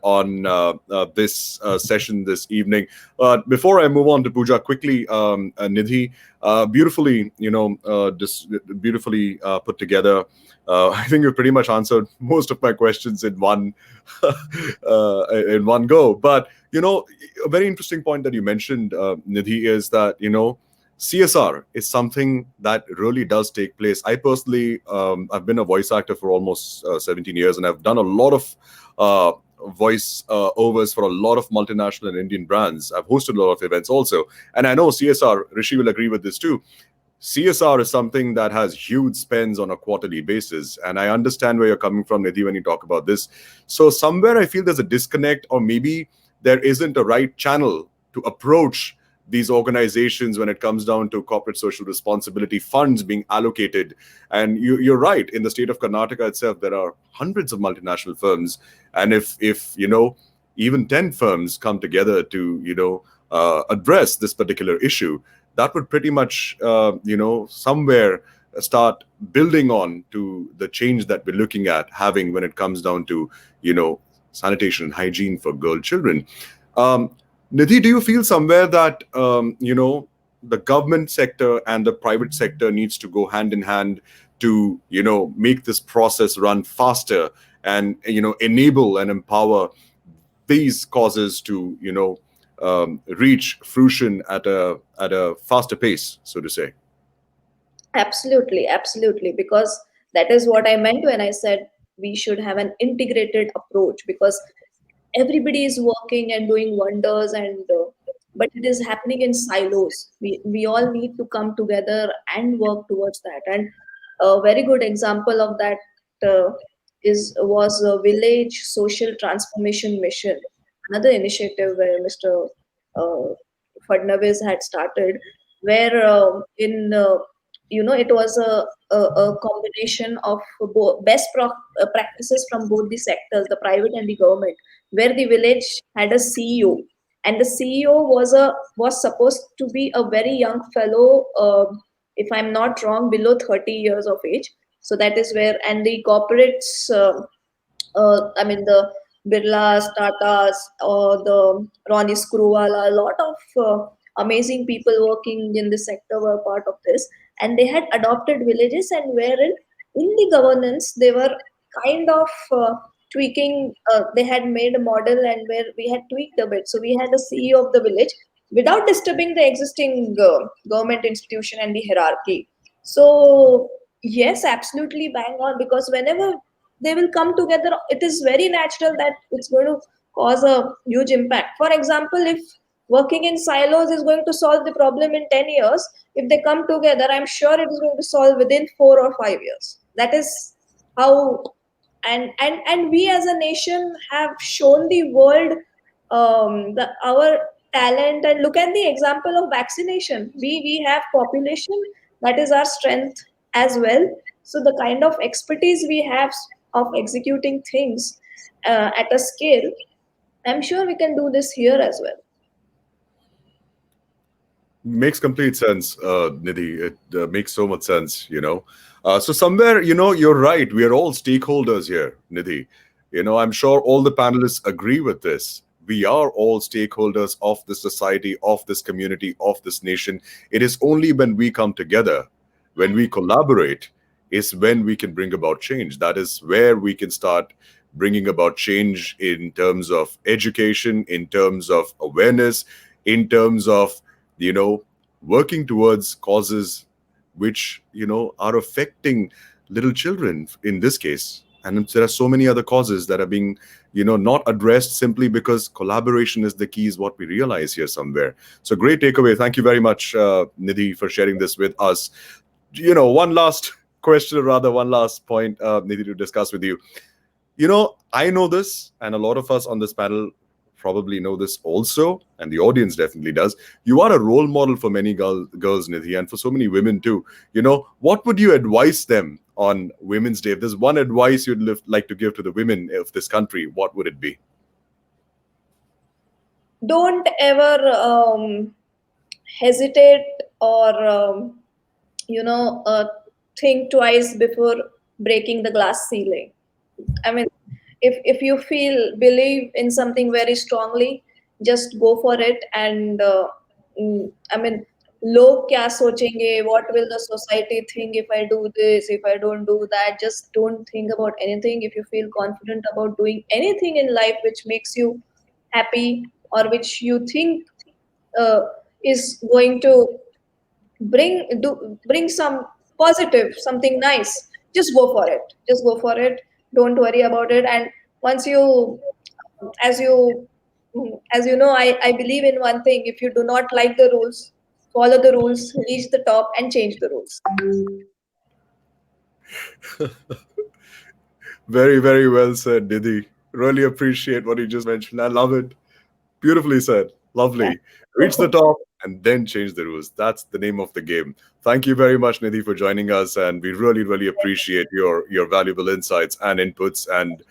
this session this evening. Before I move on to Pooja, quickly, Nidhi, beautifully, beautifully put together. I think you've pretty much answered most of my questions in one in one go. But a very interesting point that you mentioned, Nidhi, is that CSR is something that really does take place. I personally, I've been a voice actor for almost 17 years, and I've done a lot of voice overs for a lot of multinational and Indian brands. I've hosted a lot of events also, and I know CSR. Rishi will agree with this too. CSR is something that has huge spends on a quarterly basis. And I understand where you're coming from, Nidhi, when you talk about this. So somewhere I feel there's a disconnect, or maybe there isn't a right channel to approach these organizations when it comes down to corporate social responsibility funds being allocated. And you're right, in the state of Karnataka itself, there are hundreds of multinational firms. And if even 10 firms come together to, address this particular issue, that would pretty much, somewhere start building on to the change that we're looking at having when it comes down to, sanitation and hygiene for girl children. Nidhi, do you feel somewhere that, the government sector and the private sector needs to go hand in hand to, make this process run faster and, enable and empower these causes to, reach fruition at a faster pace, so to say? Absolutely, absolutely. Because that is what I meant when I said we should have an integrated approach, because everybody is working and doing wonders, and but it is happening in silos. We all need to come together and work towards that. And a very good example of that uh, was a village social transformation mission, another initiative where Mr. Uh, Fadnavis had started, where it was a combination of practices from both the sectors, the private and the government, where the village had a CEO, and the CEO was supposed to be a very young fellow, if I'm not wrong, below 30 years of age. So that is where, and the corporates, I mean the Birlas, Tatas, or the Ronnie Screwwala, a lot of amazing people working in the sector were part of this, and they had adopted villages, and wherein in the governance they were kind of tweaking. They had made a model, and where we had tweaked a bit. So we had a CEO of the village without disturbing the existing government institution and the hierarchy. So yes, absolutely bang on, because whenever they will come together, it is very natural that it's going to cause a huge impact. For example, if working in silos is going to solve the problem in 10 years, if they come together, I'm sure it is going to solve within 4 or 5 years. That is how. And we as a nation have shown the world our talent. And look at the example of vaccination. We have population, that is our strength as well. So the kind of expertise we have of executing things at a scale, I'm sure we can do this here as well. Makes complete sense, Nidhi. It makes so much sense. So somewhere, you're right. We are all stakeholders here, Nidhi. I'm sure all the panelists agree with this. We are all stakeholders of the society, of this community, of this nation. It is only when we come together, when we collaborate, is when we can bring about change. That is where we can start bringing about change in terms of education, in terms of awareness, in terms of working towards causes which are affecting little children in this case. And there are so many other causes that are being, not addressed simply because collaboration is the key, is what we realize here somewhere. So great takeaway. Thank you very much, Nidhi, for sharing this with us. One last question, or rather one last point, Nidhi, to discuss with you. I know this, and a lot of us on this panel probably know this also, and the audience definitely does. You are a role model for many girls, Nidhi, and for so many women too. What would you advise them on Women's Day? If there's one advice you'd like to give to the women of this country, what would it be? Don't ever hesitate or think twice before breaking the glass ceiling. I mean, if you believe in something very strongly, just go for it. And I mean, log kya sochenge, what will the society think if I do this, if I don't do that? Just don't think about anything. If you feel confident about doing anything in life which makes you happy, or which you think uh, is going to bring some positive, something nice, just go for it. Just go for it. Don't worry about it. And once you, as you as you know, I believe in one thing: if you do not like the rules, follow the rules, reach the top and change the rules. Very, very well said, Nidhi. Really appreciate what you just mentioned. I love it. Beautifully said. Lovely. Reach the top and then change the rules. That's the name of the game. Thank you very much, Nidhi, for joining us, and we really, really appreciate your valuable insights and inputs. And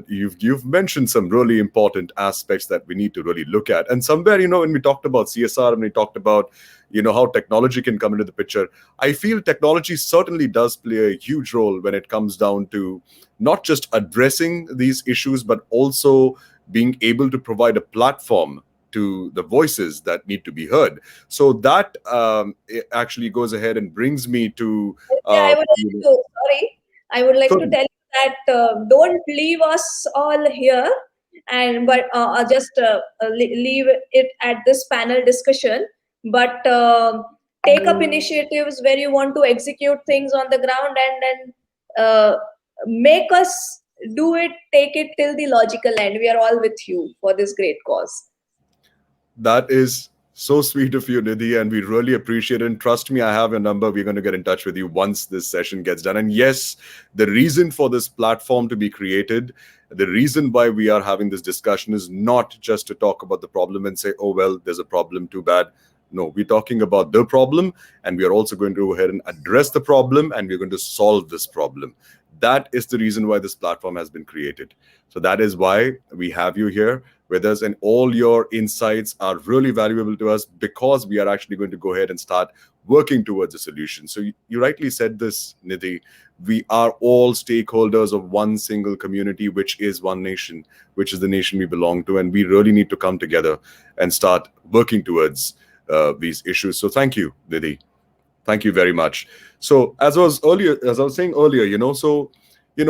you've mentioned some really important aspects that we need to really look at. And somewhere, when we talked about CSR and we talked about how technology can come into the picture, I feel technology certainly does play a huge role when it comes down to not just addressing these issues, but also being able to provide a platform to the voices that need to be heard. So that it actually goes ahead and brings me to I would like to tell you that don't leave us all here, and but just leave it at this panel discussion. But take up initiatives where you want to execute things on the ground, and then make us do it. Take it till the logical end. We are all with you for this great cause. That is so sweet of you, Nidhi, and we really appreciate it. And trust me, I have your number. We're going to get in touch with you once this session gets done. And yes, the reason for this platform to be created, the reason why we are having this discussion is not just to talk about the problem and say, oh, well, there's a problem, too bad. No, we're talking about the problem, and we are also going to go ahead and address the problem, and we're going to solve this problem. That is the reason why this platform has been created. So that is why we have you here with us, and all your insights are really valuable to us, because we are actually going to go ahead and start working towards a solution. So you rightly said this, Nidhi. We are all stakeholders of one single community, which is one nation, which is the nation we belong to, and we really need to come together and start working towards these issues. So thank you, Nidhi. Thank you very much. So as I was saying earlier,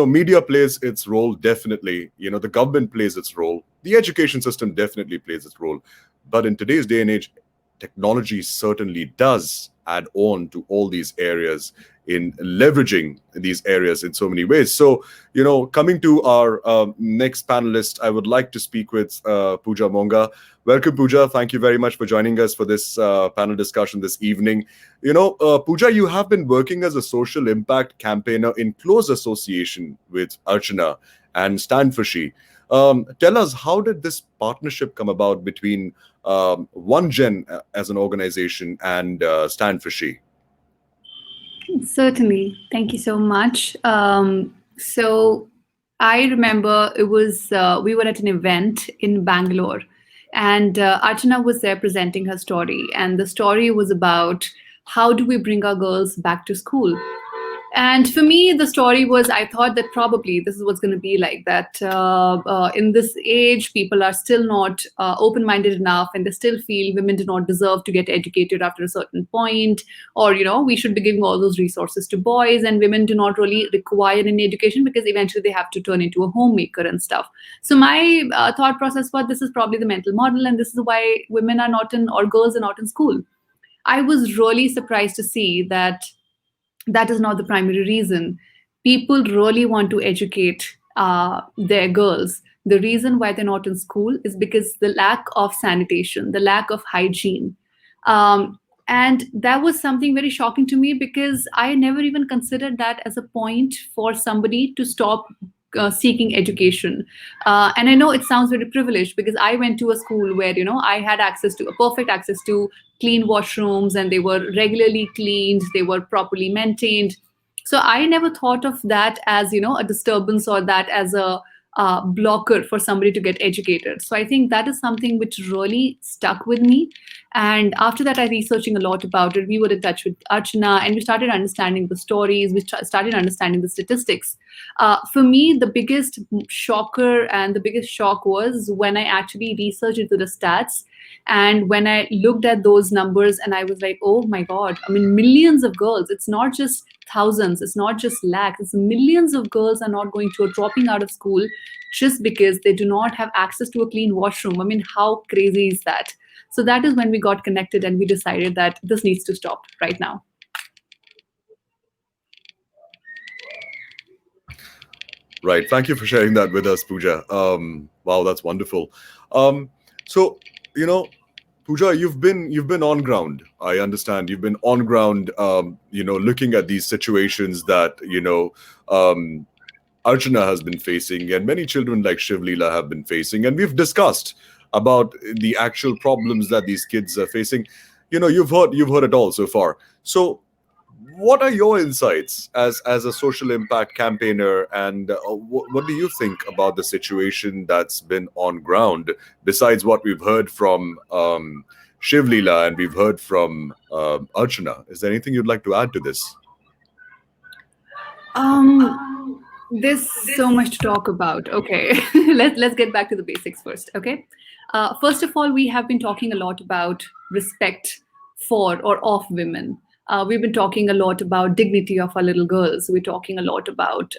media plays its role, definitely. The government plays its role. The education system definitely plays its role. But in today's day and age, technology certainly does add on to all these areas, in leveraging these areas in so many ways. So, coming to our next panelist, I would like to speak with Pooja Monga. Welcome, Pooja. Thank you very much for joining us for this panel discussion this evening. Pooja, you have been working as a social impact campaigner in close association with Archana and Stand for She. Tell us, how did this partnership come about between OneGen as an organization and Stand for She? Certainly. Thank you so much. So I remember it was, we were at an event in Bangalore, and Archana was there presenting her story. And the story was about how do we bring our girls back to school. And for me, the story was, I thought that probably this is what's going to be like, that in this age, people are still not open-minded enough, and they still feel women do not deserve to get educated after a certain point, or, we should be giving all those resources to boys, and women do not really require any education because eventually they have to turn into a homemaker and stuff. So my thought process was, this is probably the mental model, and this is why women are not in, or girls are not in school. I was really surprised to see that that is not the primary reason. people really want to educate their girls. The reason why they're not in school is because the lack of sanitation, the lack of hygiene. And that was something very shocking to me, because I never even considered that as a point for somebody to stop seeking education. And I know it sounds very privileged, because I went to a school where, I had access to a perfect access to clean washrooms, and they were regularly cleaned, they were properly maintained. So I never thought of that as, a disturbance, or that as a blocker for somebody to get educated. So I think that is something which really stuck with me. And after that, I researching a lot about it. We were in touch with Archana, and we started understanding the stories. We started understanding the statistics. For me, the biggest shocker and the biggest shock was when I actually researched into the stats. And when I looked at those numbers, and I was like, oh my God, I mean, millions of girls, it's not just thousands, it's not just lakhs, it's millions of girls are not going to, or dropping out of school just because they do not have access to a clean washroom. I mean, how crazy is that? So that is when we got connected, and we decided that this needs to stop right now. Right. Thank you for sharing that with us, Pooja. Wow, that's wonderful. So, Pooja, you've been on ground. I understand you've been on ground. Looking at these situations that Archana has been facing, and many children like Shivlila have been facing, and we've discussed about the actual problems that these kids are facing. You've heard it all so far. So, what are your insights as a social impact campaigner, and what do you think about the situation that's been on ground, besides what we've heard from Shivlila and we've heard from Archana? Is there anything you'd like to add to this? There's so much to talk about. Okay, let's get back to the basics first. Okay, first of all, we have been talking a lot about respect for or of women. We've been talking a lot about dignity of our little girls. We're talking a lot about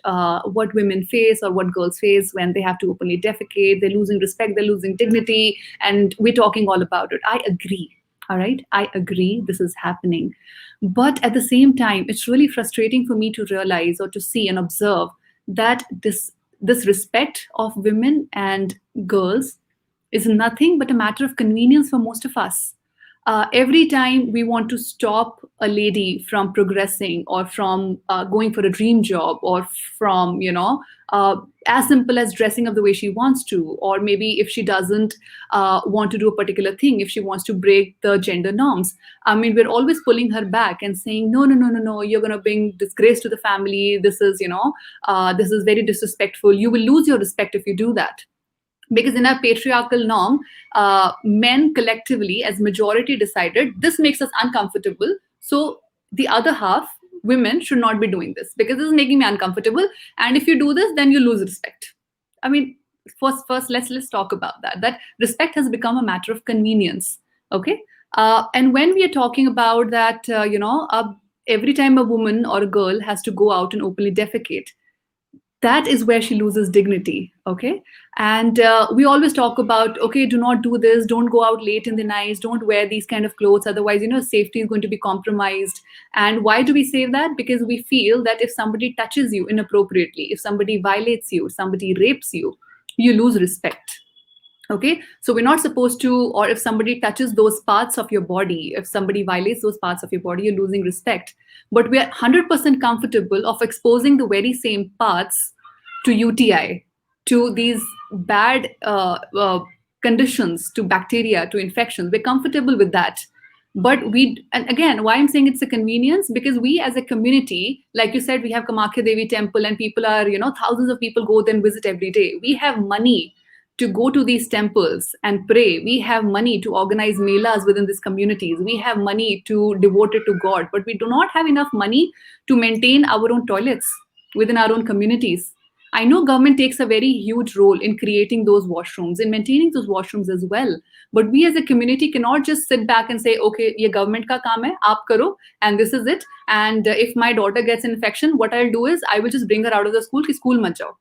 what women face or what girls face when they have to openly defecate. They're losing respect, they're losing dignity, and we're talking all about it. I agree. All right, I agree. This is happening. But at the same time, it's really frustrating for me to realize or to see and observe that this respect of women and girls is nothing but a matter of convenience for most of us. Every time we want to stop a lady from progressing, or from going for a dream job, or from as simple as dressing up the way she wants to, or maybe if she doesn't want to do a particular thing, if she wants to break the gender norms, I mean, we're always pulling her back and saying, no, you're going to bring disgrace to the family. This is this is very disrespectful. You will lose your respect if you do that. Because in our patriarchal norm, men collectively as majority decided this makes us uncomfortable, so the other half, women, should not be doing this because this is making me uncomfortable, and if you do this, then you lose respect. I mean, first let's talk about that respect has become a matter of convenience. Okay, and when we are talking about that, every time a woman or a girl has to go out and openly defecate, that is where she loses dignity. Okay, and we always talk about, okay, do not do this, don't go out late in the night, don't wear these kind of clothes, otherwise safety is going to be compromised. And why do we say that? Because we feel that if somebody touches you inappropriately, if somebody violates you, somebody rapes you, you lose respect. Okay, so we're not supposed to, or if somebody touches those parts of your body, if somebody violates those parts of your body, you're losing respect. But we are 100% comfortable of exposing the very same parts to UTI, to these bad conditions, to bacteria, to infections. We're comfortable with that. But and again, why I'm saying it's a convenience, because we as a community, like you said, we have Kamakya Devi temple, and people are, thousands of people go there and visit every day. We have money to go to these temples and pray. We have money to organize melas within these communities. We have money to devote it to God, but we do not have enough money to maintain our own toilets within our own communities. I know government takes a very huge role in creating those washrooms, in maintaining those washrooms as well. But we as a community cannot just sit back and say, okay, ye government ka kaam hai, aap karo, and this is it. And if my daughter gets an infection, what I'll do is I will just bring her out of the school, ki school mat jao.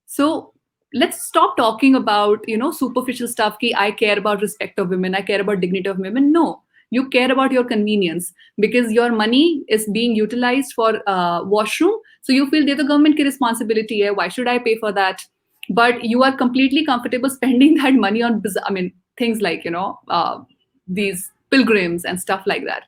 So let's stop talking about, superficial stuff, ki I care about respect of women, I care about dignity of women. No, You care about your convenience because your money is being utilized for washroom. So you feel they're the government ki responsibility hai. Why should I pay for that? But you are completely comfortable spending that money on, things like, these pilgrims and stuff like that.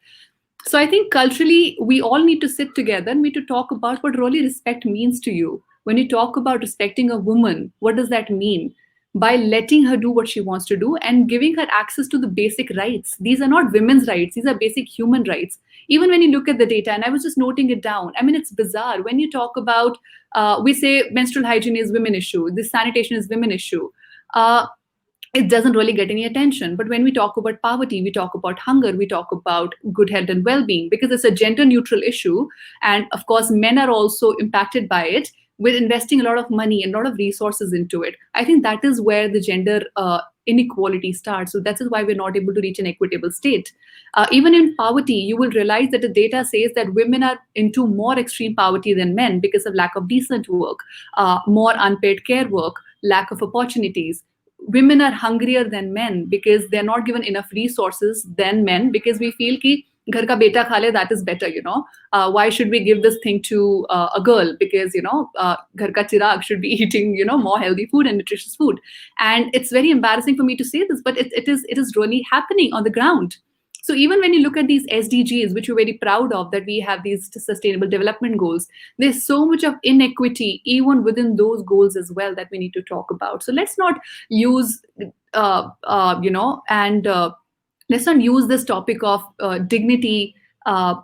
So I think culturally, we all need to sit together and we need to talk about what really respect means to you. When you talk about respecting a woman, what does that mean? By letting her do what she wants to do and giving her access to the basic rights. These are not women's rights, these are basic human rights. Even when you look at the data, and I was just noting it down, I mean, it's bizarre. When you talk about, we say menstrual hygiene is women issue, this sanitation is women issue. It doesn't really get any attention. But when we talk about poverty, we talk about hunger, we talk about good health and well-being, because it's a gender neutral issue. And of course, men are also impacted by it. We're investing a lot of money and a lot of resources into it. I think that is where the gender inequality starts. So that is why we're not able to reach an equitable state. Even in poverty, you will realize that the data says that women are into more extreme poverty than men because of lack of decent work, more unpaid care work, lack of opportunities. Women are hungrier than men because they're not given enough resources than men, because we feel ki ghar ka beta kha le, that is better, why should we give this thing to a girl? Because ghar ka chirag should be eating more healthy food and nutritious food. And it's very embarrassing for me to say this, but it is really happening on the ground. So even when you look at these SDGs, which we're very proud of, that we have these sustainable development goals, there's so much of inequity even within those goals as well that we need to talk about. So let's not use, let's not use this topic of dignity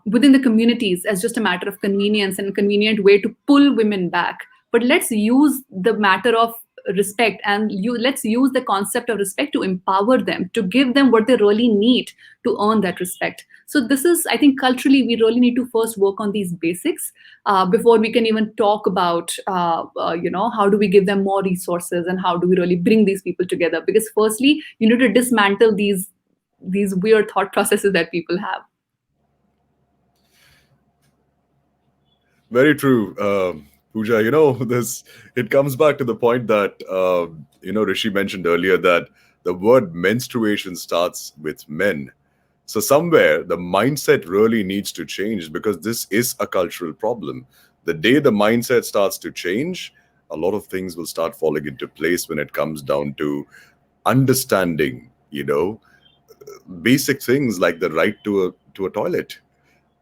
within the communities as just a matter of convenience and a convenient way to pull women back. But let's use the matter of respect, and let's use the concept of respect to empower them, to give them what they really need to earn that respect. So this is, I think, culturally, we really need to first work on these basics before we can even talk about, how do we give them more resources and how do we really bring these people together? Because firstly, you need to dismantle these weird thought processes that people have. Very true. Pooja, it comes back to the point that, Rishi mentioned earlier, that the word menstruation starts with men. So somewhere the mindset really needs to change, because this is a cultural problem. The day the mindset starts to change, a lot of things will start falling into place when it comes down to understanding, basic things like the right to a toilet,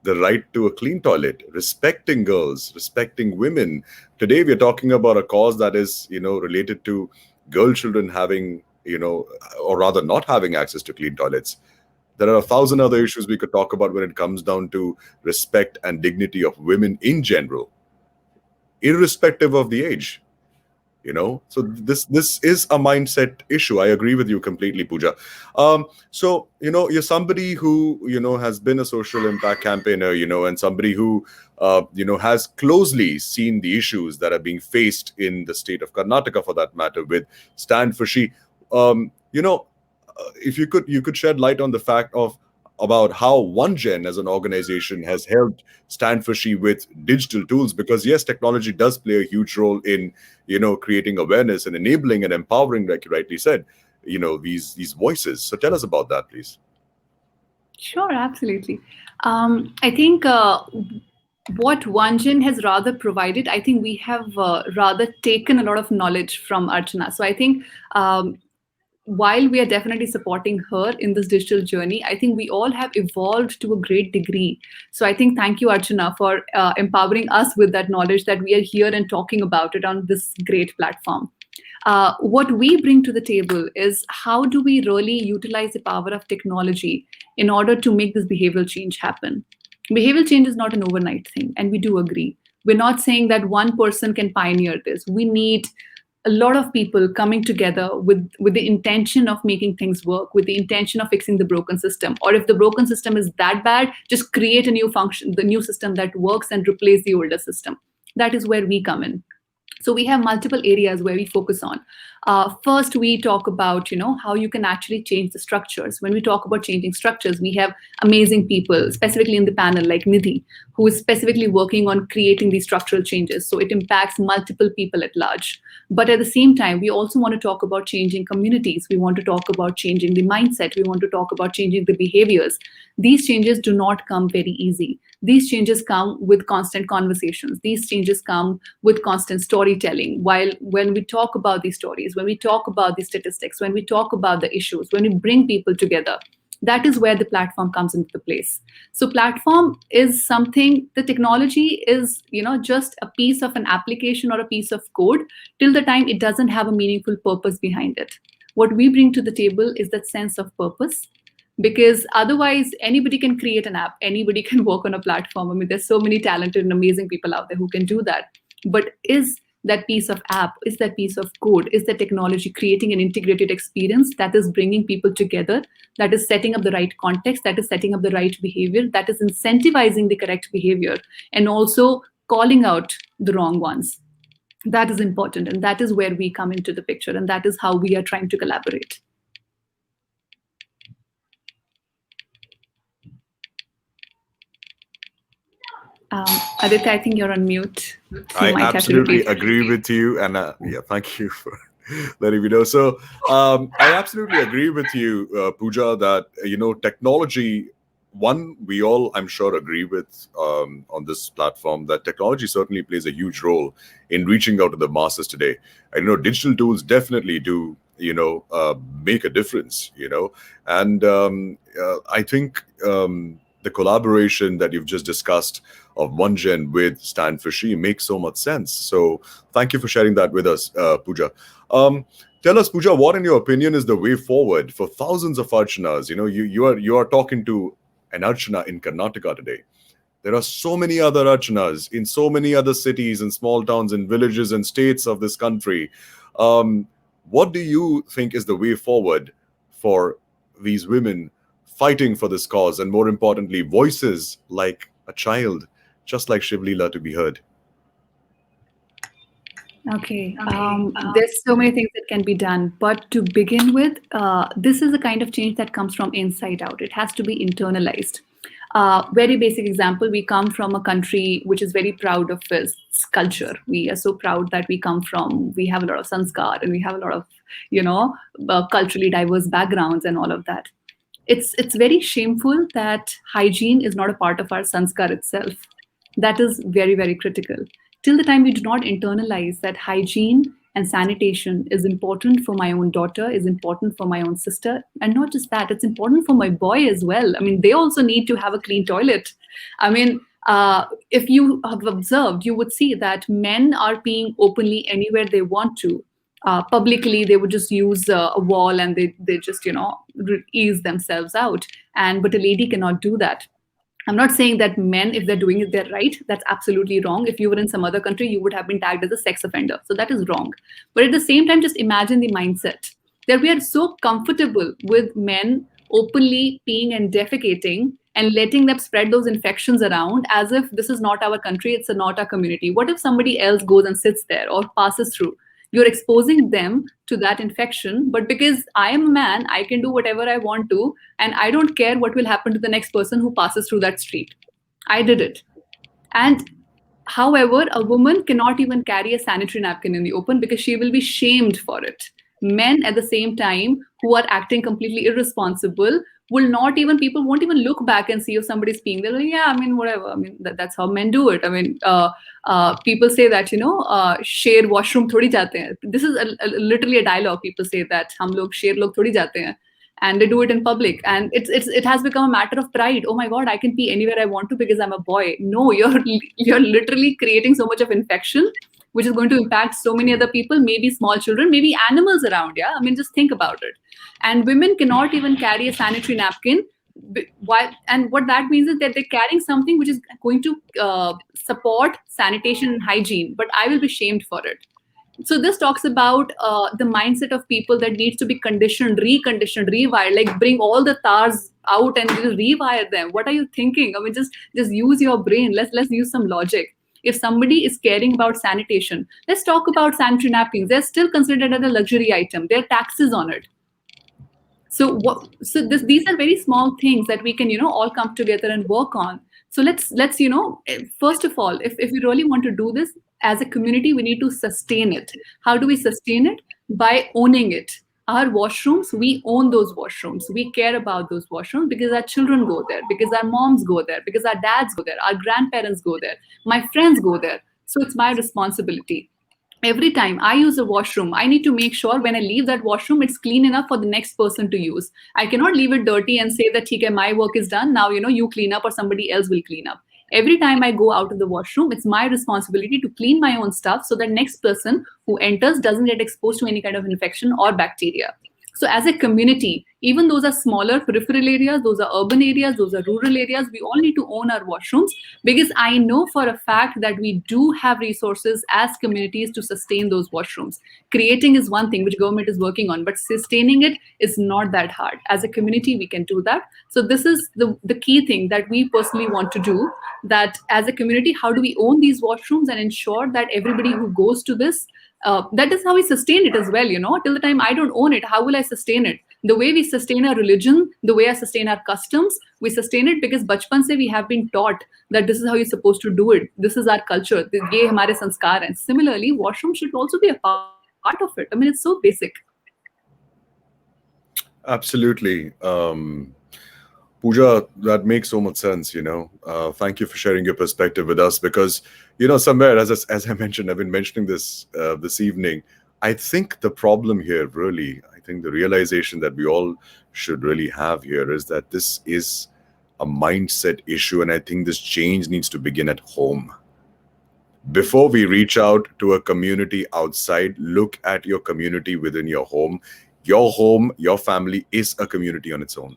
the right to a clean toilet, respecting girls, respecting women. Today, we're talking about a cause that is, related to girl children having, or rather not having access to clean toilets. There are 1,000 other issues we could talk about when it comes down to respect and dignity of women in general, irrespective of the age. So this is a mindset issue. I agree with you completely, Pooja. So you're somebody who has been a social impact campaigner, and somebody who has closely seen the issues that are being faced in the state of Karnataka, for that matter, with Stand for She. If you could shed light on the fact about how OneGen as an organization has helped Stand for She with digital tools, because yes, technology does play a huge role in creating awareness and enabling and empowering, like you rightly said, these voices. So tell us about that, please. Sure, absolutely. I think what OneGen has rather provided, I think we have rather taken a lot of knowledge from Archana. So I think while we are definitely supporting her in this digital journey, I think we all have evolved to a great degree. So I think thank you, Archana, for empowering us with that knowledge that we are here and talking about it on this great platform. What we bring to the table is how do we really utilize the power of technology in order to make this behavioral change happen. Behavioral change is not an overnight thing, and we do agree. We're not saying that one person can pioneer this. We need a lot of people coming together with the intention of making things work, with the intention of fixing the broken system. Or if the broken system is that bad, just create a new function, the new system that works, and replace the older system. That is where we come in. So we have multiple areas where we focus on. First, we talk about how you can actually change the structures. When we talk about changing structures, we have amazing people, specifically in the panel like Nidhi, who is specifically working on creating these structural changes. So it impacts multiple people at large. But at the same time, we also want to talk about changing communities. We want to talk about changing the mindset. We want to talk about changing the behaviors. These changes do not come very easy. These changes come with constant conversations. These changes come with constant storytelling. While when we talk about these stories, when we talk about these statistics, when we talk about the issues, when we bring people together, that is where the platform comes into the place. So platform is something, the technology is just a piece of an application or a piece of code till the time it doesn't have a meaningful purpose behind it. What we bring to the table is that sense of purpose, because otherwise anybody can create an app, anybody can work on a platform. I mean, there's so many talented and amazing people out there who can do that. But is that piece of app, is that piece of code, is the technology creating an integrated experience that is bringing people together, that is setting up the right context, that is setting up the right behavior, that is incentivizing the correct behavior, and also calling out the wrong ones? That is important, and that is where we come into the picture, and that is how we are trying to collaborate. Aditya, I think you're on mute. I absolutely agree with you, and yeah, thank you for letting me know. So I absolutely agree with you, Pooja, that technology. One, we all, I'm sure, agree with on this platform that technology certainly plays a huge role in reaching out to the masses today. I know digital tools definitely do, make a difference. And I think the collaboration that you've just discussed of Munjan with Stand for She makes so much sense. So thank you for sharing that with us, Pooja. Tell us, Pooja, what in your opinion is the way forward for thousands of Archanas? You are talking to an Archana in Karnataka today. There are so many other Archanas in so many other cities and small towns and villages and states of this country. What do you think is the way forward for these women fighting for this cause, and more importantly, voices like a child, just like Shivlila, to be heard? Okay. There's so many things that can be done. But to begin with, this is the kind of change that comes from inside out. It has to be internalized. Very basic example, we come from a country which is very proud of its culture. We are so proud that we have a lot of sanskar, and we have a lot of, culturally diverse backgrounds and all of that. It's very shameful that hygiene is not a part of our sanskar itself. That is very, very critical. Till the time we do not internalize that hygiene and sanitation is important for my own daughter, is important for my own sister, and not just that, it's important for my boy as well. I mean, they also need to have a clean toilet. I mean, if you have observed, you would see that men are peeing openly anywhere they want to. Publicly, they would just use a wall and they just ease themselves out. But a lady cannot do that. I'm not saying that men, if they're doing it, they're right. That's absolutely wrong. If you were in some other country, you would have been tagged as a sex offender. So that is wrong. But at the same time, just imagine the mindset that we are so comfortable with men openly peeing and defecating and letting them spread those infections around as if this is not our country, it's not our community. What if somebody else goes and sits there or passes through? You're exposing them to that infection, but because I am a man, I can do whatever I want to, and I don't care what will happen to the next person who passes through that street. I did it. And however, a woman cannot even carry a sanitary napkin in the open because she will be shamed for it. Men, at the same time, who are acting completely irresponsible, people won't even look back and see if somebody's peeing. They're like, yeah, I mean, whatever. I mean, that's how men do it. I mean, people say that, share washroom thodi jate hain. This is literally a dialogue. People say that, hum log share log thodi jate hain. And they do it in public. And it has become a matter of pride. Oh my God, I can pee anywhere I want to because I'm a boy. No, you're literally creating so much of infection, which is going to impact so many other people, maybe small children, maybe animals around. Yeah, I mean, just think about it. And women cannot even carry a sanitary napkin. And what that means is that they're carrying something which is going to support sanitation and hygiene, but I will be shamed for it. So this talks about the mindset of people that needs to be conditioned, reconditioned, rewired, like bring all the tars out and just rewire them. What are you thinking? I mean, just use your brain. Let's use some logic. If somebody is caring about sanitation, let's talk about sanitary napkins. They're still considered as a luxury item. There are taxes on it. So these are very small things that we can, all come together and work on. So let's first of all, if we really want to do this as a community, we need to sustain it. How do we sustain it? By owning it. Our washrooms, we own those washrooms. We care about those washrooms because our children go there, because our moms go there, because our dads go there, our grandparents go there, my friends go there. So it's my responsibility. Every time I use a washroom, I need to make sure when I leave that washroom, it's clean enough for the next person to use. I cannot leave it dirty and say that, okay, my work is done. Now, you clean up or somebody else will clean up. Every time I go out of the washroom, it's my responsibility to clean my own stuff so that next person who enters doesn't get exposed to any kind of infection or bacteria. So as a community, even those are smaller peripheral areas, those are urban areas, those are rural areas, we all need to own our washrooms, because I know for a fact that we do have resources as communities to sustain those washrooms. Creating is one thing which government is working on, but sustaining it is not that hard. As a community, we can do that. So this is the key thing that we personally want to do, that as a community, how do we own these washrooms and ensure that everybody who goes to this, that is how we sustain it as well. Till the time I don't own it, how will I sustain it? The way we sustain our religion, the way I sustain our customs, we sustain it because bachpan se we have been taught that this is how you're supposed to do it. This is our culture. Ye hamare sanskar. And similarly, washroom should also be a part of it. I mean, it's so basic. Absolutely. Pooja, that makes so much sense, Thank you for sharing your perspective with us, because, somewhere, as I mentioned, I've been mentioning this this evening, I think the problem here really, I think the realization that we all should really have here is that this is a mindset issue, and I think this change needs to begin at home. Before we reach out to a community outside, look at your community within your home. Your home, your family is a community on its own,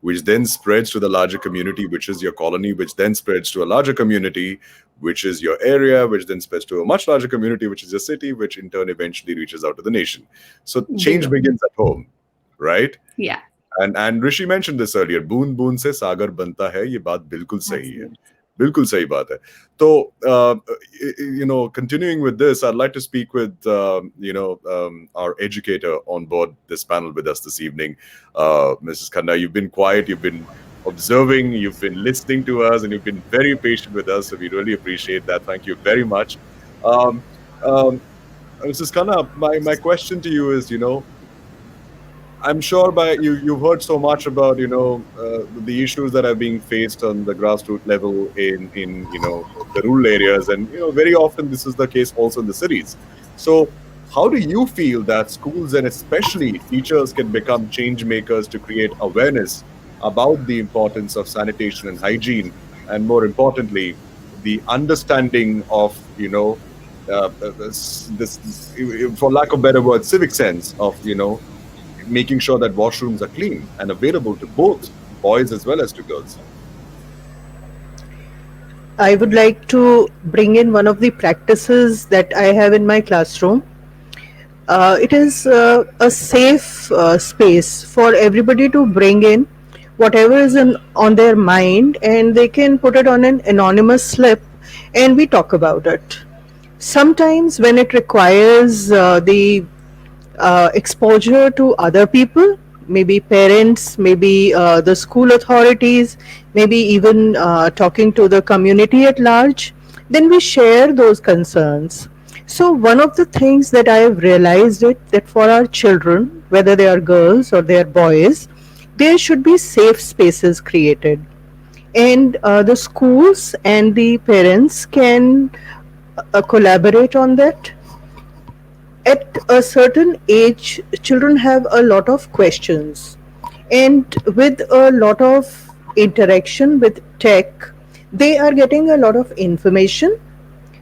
which then spreads to the larger community, which is your colony, which then spreads to a larger community, which is your area, which then spreads to a much larger community, which is your city, which in turn eventually reaches out to the nation. So change begins at home, right? Yeah. And Rishi mentioned this earlier. Boon boon se sagar banta hai. Ye baat bilkul sahi hai. Bilkul sahi baat hai. So, continuing with this, I'd like to speak with, our educator on board this panel with us this evening. Mrs. Khanna, you've been quiet, you've been observing, you've been listening to us, and you've been very patient with us. So we really appreciate that. Thank you very much. Mrs. Khanna, my question to you is, I'm sure you've heard so much about the issues that are being faced on the grassroots level in the rural areas, and very often this is the case also in the cities. So how do you feel that schools and especially teachers can become change makers to create awareness about the importance of sanitation and hygiene, and more importantly, the understanding of this, for lack of better word, civic sense of making sure that washrooms are clean and available to both boys as well as to girls? I would like to bring in one of the practices that I have in my classroom. It is a safe space for everybody to bring in whatever is on their mind, and they can put it on an anonymous slip and we talk about it. Sometimes when it requires the exposure to other people, maybe parents, maybe the school authorities, maybe even talking to the community at large, then we share those concerns. So one of the things that I have realized that for our children, whether they are girls or they are boys, there should be safe spaces created. And the schools and the parents can collaborate on that. At a certain age, children have a lot of questions, and with a lot of interaction with tech, they are getting a lot of information,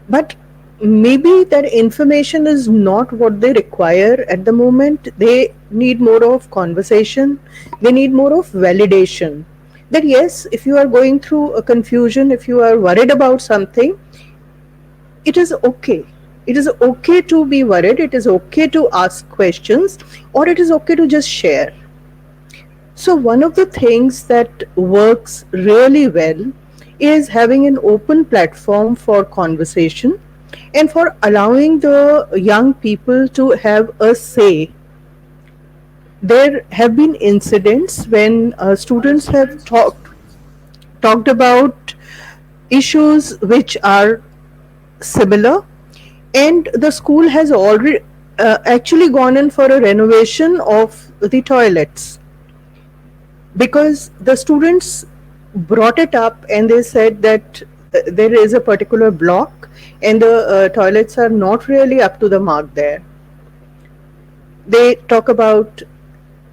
but maybe that information is not what they require at the moment. They need more of conversation, they need more of validation. That yes, if you are going through a confusion, if you are worried about something, it is okay. It is okay to be worried, it is okay to ask questions, or it is okay to just share. So one of the things that works really well is having an open platform for conversation and for allowing the young people to have a say. There have been incidents when students have talked about issues which are similar, and the school has already actually gone in for a renovation of the toilets because the students brought it up and they said that there is a particular block and the toilets are not really up to the mark there. They talk about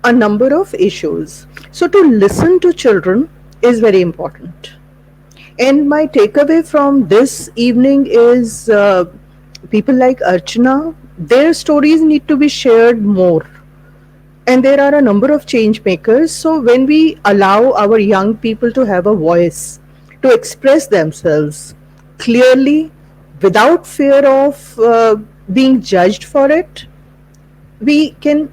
a number of issues. So to listen to children is very important. And my takeaway from this evening is people like Archana, their stories need to be shared more. And there are a number of change makers. So when we allow our young people to have a voice, to express themselves clearly without fear of being judged for it, we can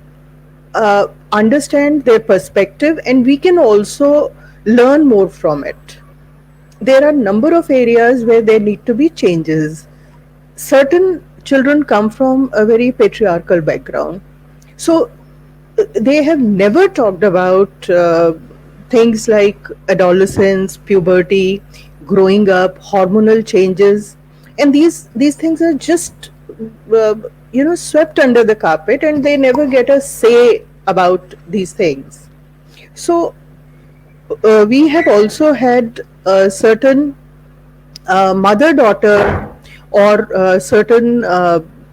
understand their perspective and we can also learn more from it. There are a number of areas where there need to be changes. Certain children come from a very patriarchal background. So they have never talked about things like adolescence, puberty, growing up, hormonal changes. And these things are just swept under the carpet and they never get a say about these things. So we have also had certain mother-daughter or certain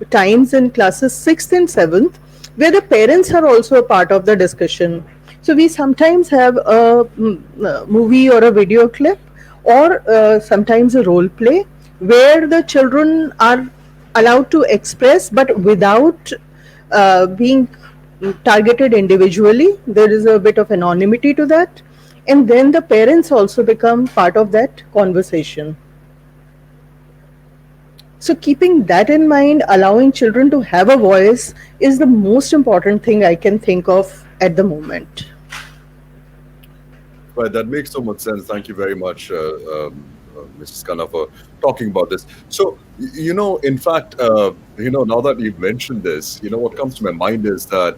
times in classes 6th and 7th where the parents are also a part of the discussion. So we sometimes have a movie or a video clip or sometimes a role play where the children are allowed to express but without being targeted individually. There is a bit of anonymity to that. And then the parents also become part of that conversation. So keeping that in mind, allowing children to have a voice is the most important thing I can think of at the moment. Right, that makes so much sense. Thank you very much, Mrs. Khanna, for talking about this. So, in fact, now that you've mentioned this, what comes to my mind is that,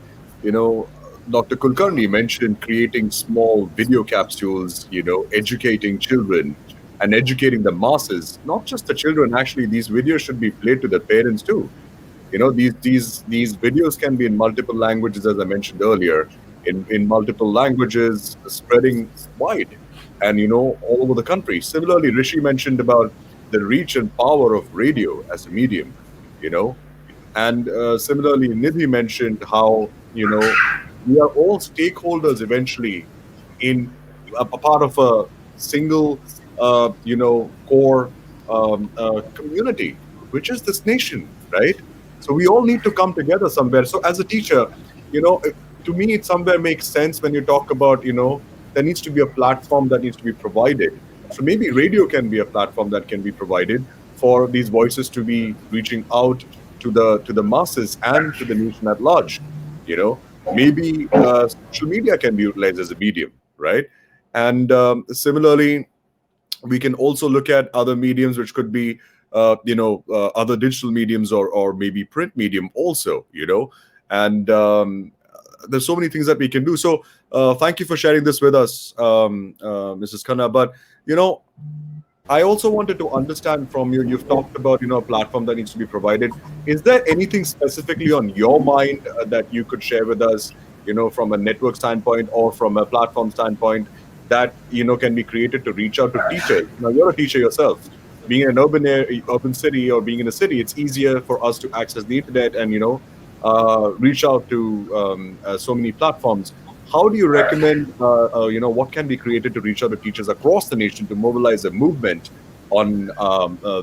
Dr. Kulkarni mentioned creating small video capsules, educating children and educating the masses, not just the children. Actually, these videos should be played to the parents too. These videos can be in multiple languages, as I mentioned earlier, in multiple languages, spreading wide and, all over the country. Similarly, Rishi mentioned about the reach and power of radio as a medium, and similarly, Nidhi mentioned how, we are all stakeholders eventually in a part of a single, core community, which is this nation, right? So we all need to come together somewhere. So as a teacher, to me, it somewhere makes sense when you talk about, there needs to be a platform that needs to be provided. So maybe radio can be a platform that can be provided for these voices to be reaching out to the masses and to the nation at large. Maybe social media can be utilized as a medium, right? And similarly, we can also look at other mediums, which could be, other digital mediums or maybe print medium also, and there's so many things that we can do. So thank you for sharing this with us, Mrs. Khanna. But, I also wanted to understand from you, you've talked about, a platform that needs to be provided. Is there anything specifically on your mind that you could share with us, from a network standpoint or from a platform standpoint that, can be created to reach out to teachers? Now, you're a teacher yourself. Being in an urban city or being in a city, it's easier for us to access the internet and, reach out to so many platforms. How do you recommend, what can be created to reach out to teachers across the nation to mobilize a movement on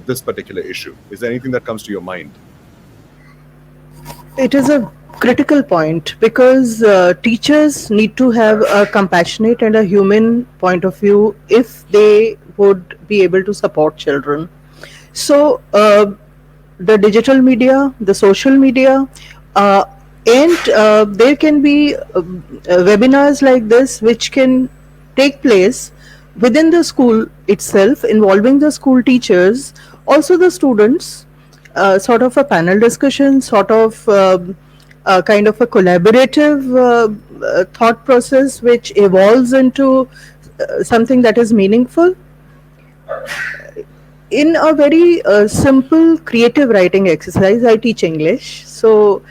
this particular issue? Is there anything that comes to your mind? It is a critical point because teachers need to have a compassionate and a human point of view if they would be able to support children. So the digital media, the social media, and there can be webinars like this which can take place within the school itself, involving the school teachers, also the students, sort of a panel discussion, sort of kind of a collaborative thought process which evolves into something that is meaningful in a very simple creative writing exercise. I teach English, so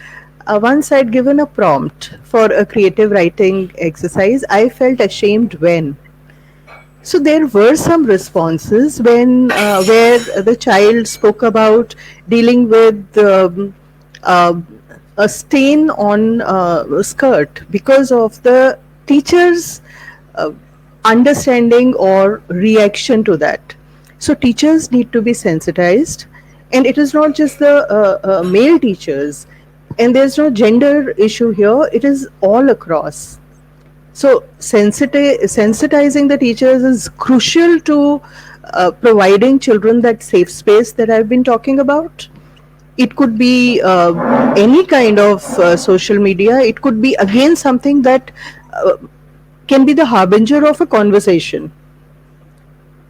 once I'd given a prompt for a creative writing exercise, I felt ashamed when. So there were some responses when where the child spoke about dealing with uh, a stain on skirt because of the teacher's uh, understanding or reaction to that. So teachers need to be sensitized, and it is not just the male teachers, and there's no gender issue here. It is all across. So sensitizing the teachers is crucial to providing children that safe space that I've been talking about. It could be any kind of social media. It could be again something that can be the harbinger of a conversation.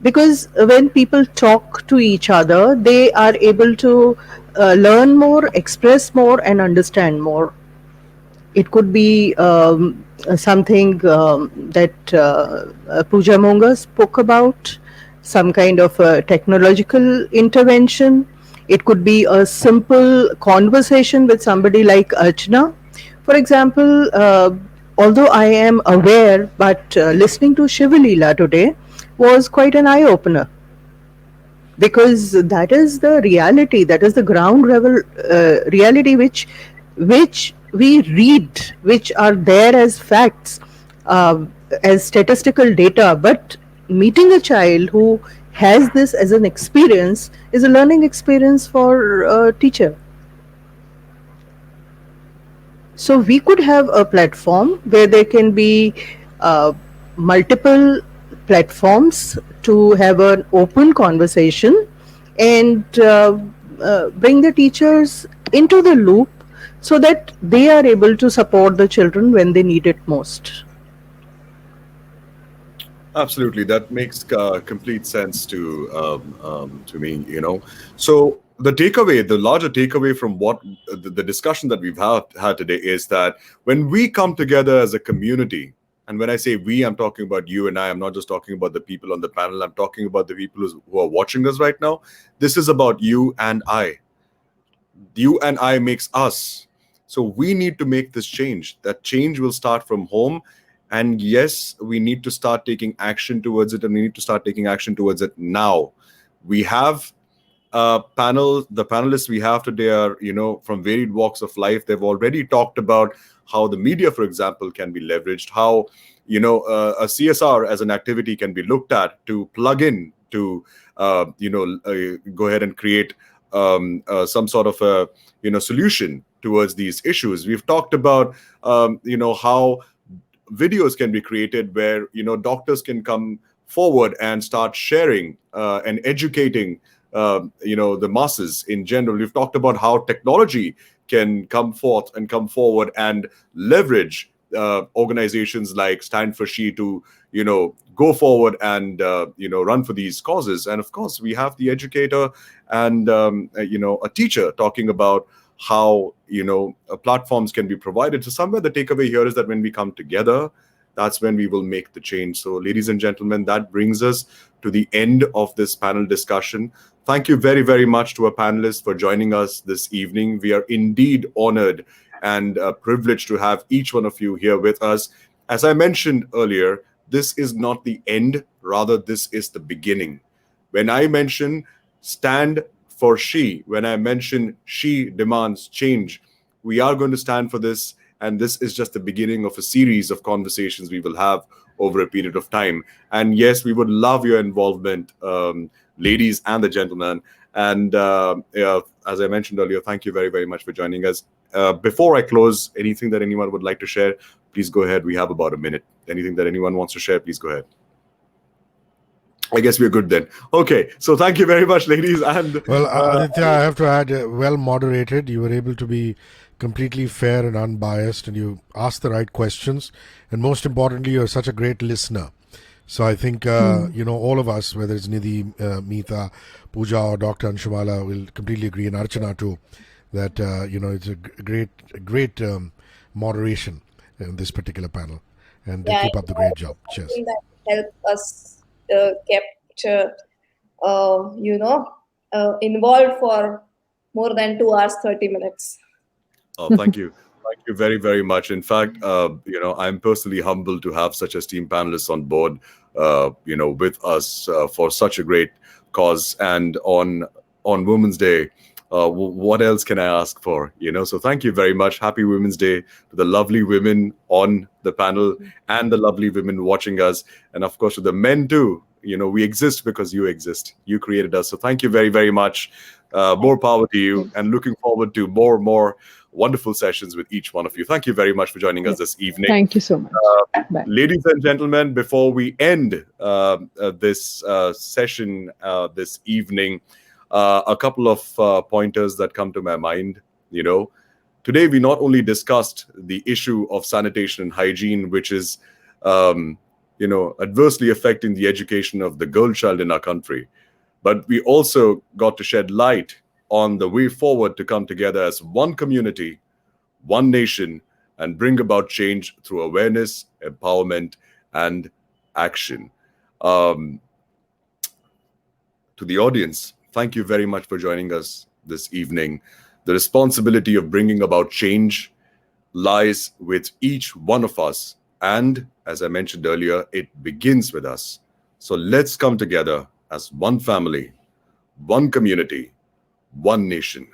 Because when people talk to each other, they are able to learn more, express more, and understand more. It could be something that Pooja Monga spoke about, some kind of a technological intervention. It could be a simple conversation with somebody like Archana. For example, although I am aware, but listening to Shivalila today was quite an eye opener, because that is the reality, that is the ground level reality which we read, which are there as facts, as statistical data. But meeting a child who has this as an experience is a learning experience for a teacher. So we could have a platform where there can be multiple platforms to have an open conversation, and bring the teachers into the loop so that they are able to support the children when they need it most. Absolutely, that makes complete sense to me. So the takeaway, the larger takeaway from what the discussion that we've had today is that when we come together as a community, and when I say we, I'm talking about you and I. I'm not just talking about the people on the panel. I'm talking about the people who are watching us right now. This is about you and I. You and I makes us. So we need to make this change. That change will start from home. And yes, we need to start taking action towards it, and we need to start taking action towards it now. We have the panelists we have today are, from varied walks of life. They've already talked about how the media, for example, can be leveraged, how, a CSR as an activity can be looked at to plug in to, go ahead and create some sort of a, solution towards these issues. We've talked about, how videos can be created where doctors can come forward and start sharing and educating the masses in general. We've talked about how technology can come forward and leverage organizations like Stand for She to go forward and run for these causes. And of course, we have the educator and a teacher talking about how platforms can be provided. So somewhere the takeaway here is that when we come together, that's when we will make the change. So ladies and gentlemen, that brings us to the end of this panel discussion. Thank you very, very much to our panelists for joining us this evening. We are indeed honored and privileged to have each one of you here with us. As I mentioned earlier, this is not the end, rather this is the beginning. When I mention Stand for She, when I mention She Demands Change, we are going to stand for this, and this is just the beginning of a series of conversations we will have over a period of time. And yes, we would love your involvement, ladies and the gentlemen. And as I mentioned earlier, thank you very, very much for joining us. Before I close, anything that anyone would like to share, please go ahead. We have about a minute. Anything that anyone wants to share, please go ahead. I guess we're good then. Okay, so thank you very much, ladies. And well, Aditya, I have to add, well moderated. You were able to be completely fair and unbiased, and you asked the right questions. And most importantly, you're such a great listener. So I think, all of us, whether it's Nidhi, Meeta, Pooja, or Dr. Anshumala, will completely agree, and Archana too, that, it's a great moderation in this particular panel. And they Yeah, keep up the great job. Cheers. something that helped us kept involved for more than 2 hours 30 minutes. Oh, thank you. Thank you very, very much. In fact, I'm personally humbled to have such esteemed panelists on board, with us for such a great cause. And on Women's Day, what else can I ask for? So thank you very much. Happy Women's Day to the lovely women on the panel and the lovely women watching us, and of course to the men too. We exist because you exist. You created us. So thank you very, very much. More power to you, and looking forward to more wonderful sessions with each one of you. Thank you very much for joining us this evening. Thank you so much. Bye. Ladies and gentlemen, before we end this session this evening, a couple of pointers that come to my mind. Today we not only discussed the issue of sanitation and hygiene, which is adversely affecting the education of the girl child in our country, but we also got to shed light on the way forward to come together as one community, one nation, and bring about change through awareness, empowerment, and action. To the audience, thank you very much for joining us this evening. The responsibility of bringing about change lies with each one of us. And as I mentioned earlier, it begins with us. So let's come together as one family, one community, one nation,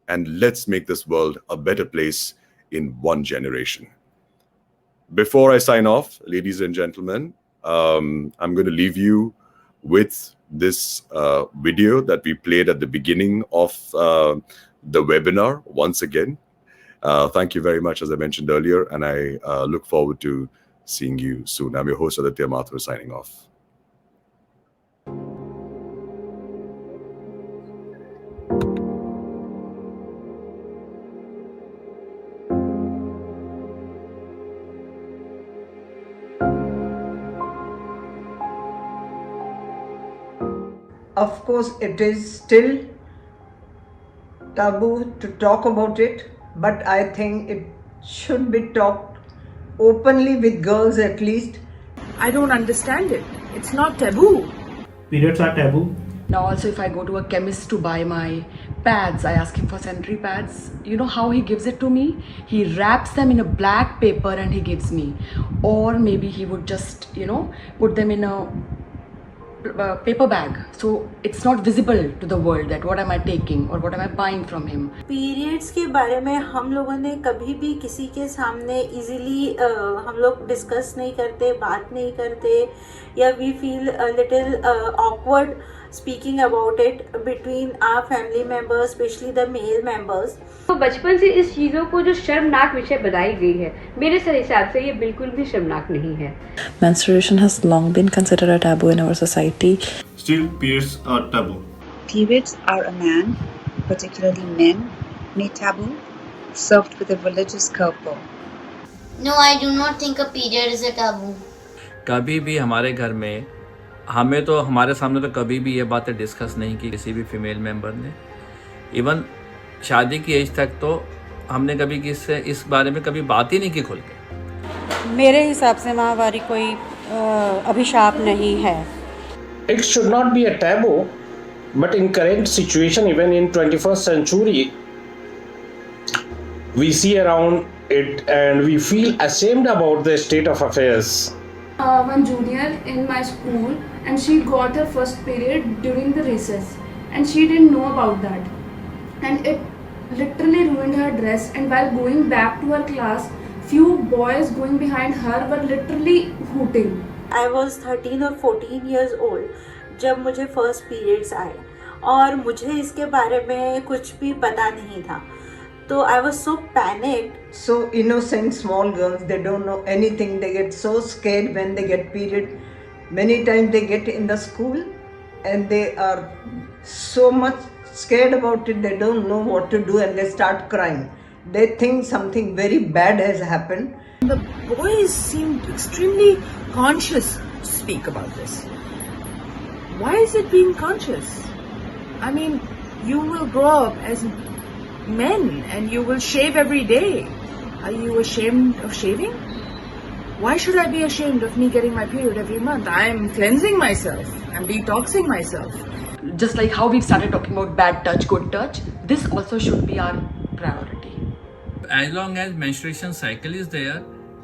and let's make this world a better place in one generation. Before I sign off, ladies and gentlemen, I'm going to leave you with this video that we played at the beginning of the webinar once again. Thank you very much, as I mentioned earlier, and I look forward to seeing you soon. I'm your host, Aditya Mathur, signing off. Of course, it is still taboo to talk about it, but I think it should be talked openly with girls at least. I don't understand it. It's not taboo. Periods are taboo. Now also if I go to a chemist to buy my pads, I ask him for sanitary pads. You know how he gives it to me? He wraps them in a black paper and he gives me. Or maybe he would just, put them in a paper bag, so it's not visible to the world that what am I taking or what am I buying from him. Periods के बारे में हम लोगों ने कभी भी किसी के सामने इजीली हम लोग डिस्कस नहीं करते, बात नहीं करते, या we feel little awkward speaking about it between our family members, specially the male members. तो बचपन से इस चीज़ों को जो शर्मनाक विषय बनाई गई है, मेरे हिसाब से ये बिल्कुल भी शर्मनाक नहीं है. Menstruation has long been considered a taboo in our society. Still, periods are taboo. Periods are a man, particularly men, made taboo, served with a religious curveball. No, I do not think a period is a taboo. कभी भी हमारे घर में हमारे सामने तो कभी भी ये बातें डिस्कस नहीं की किसी भी फीमेल मेंबर ने. इवन शादी की एज तक तो हमने कभी किससे इस बारे में कभी बात ही नहीं की खुल के. मेरे हिसाब से माहवारी कोई अभिशाप नहीं है. It should not be a taboo, but in current situation, even in 21st century, we see around it and we feel ashamed about the state of affairs. One junior in my school, and she got her first period during the recess, and she didn't know about that, and it literally ruined her dress. And while going back to her class, few boys going behind her were literally hooting. I was 13 or 14 years old जब मुझे first periods आए, और मुझे इसके बारे में कुछ भी पता नहीं था. So I was so panicked. So innocent small girls, they don't know anything. They get so scared when they get period. Many times they get in the school and they are so much scared about it. They don't know what to do and they start crying. They think something very bad has happened. The boys seemed extremely conscious speak about this? Why is it being conscious? I mean, you will grow up as men and you will shave every day. Are you ashamed of shaving? Why should I be ashamed of me getting my period every month? I'm cleansing myself. I'm detoxing myself. Just like how we've started talking about bad touch, good touch, this also should be our priority. As long as menstruation cycle is there,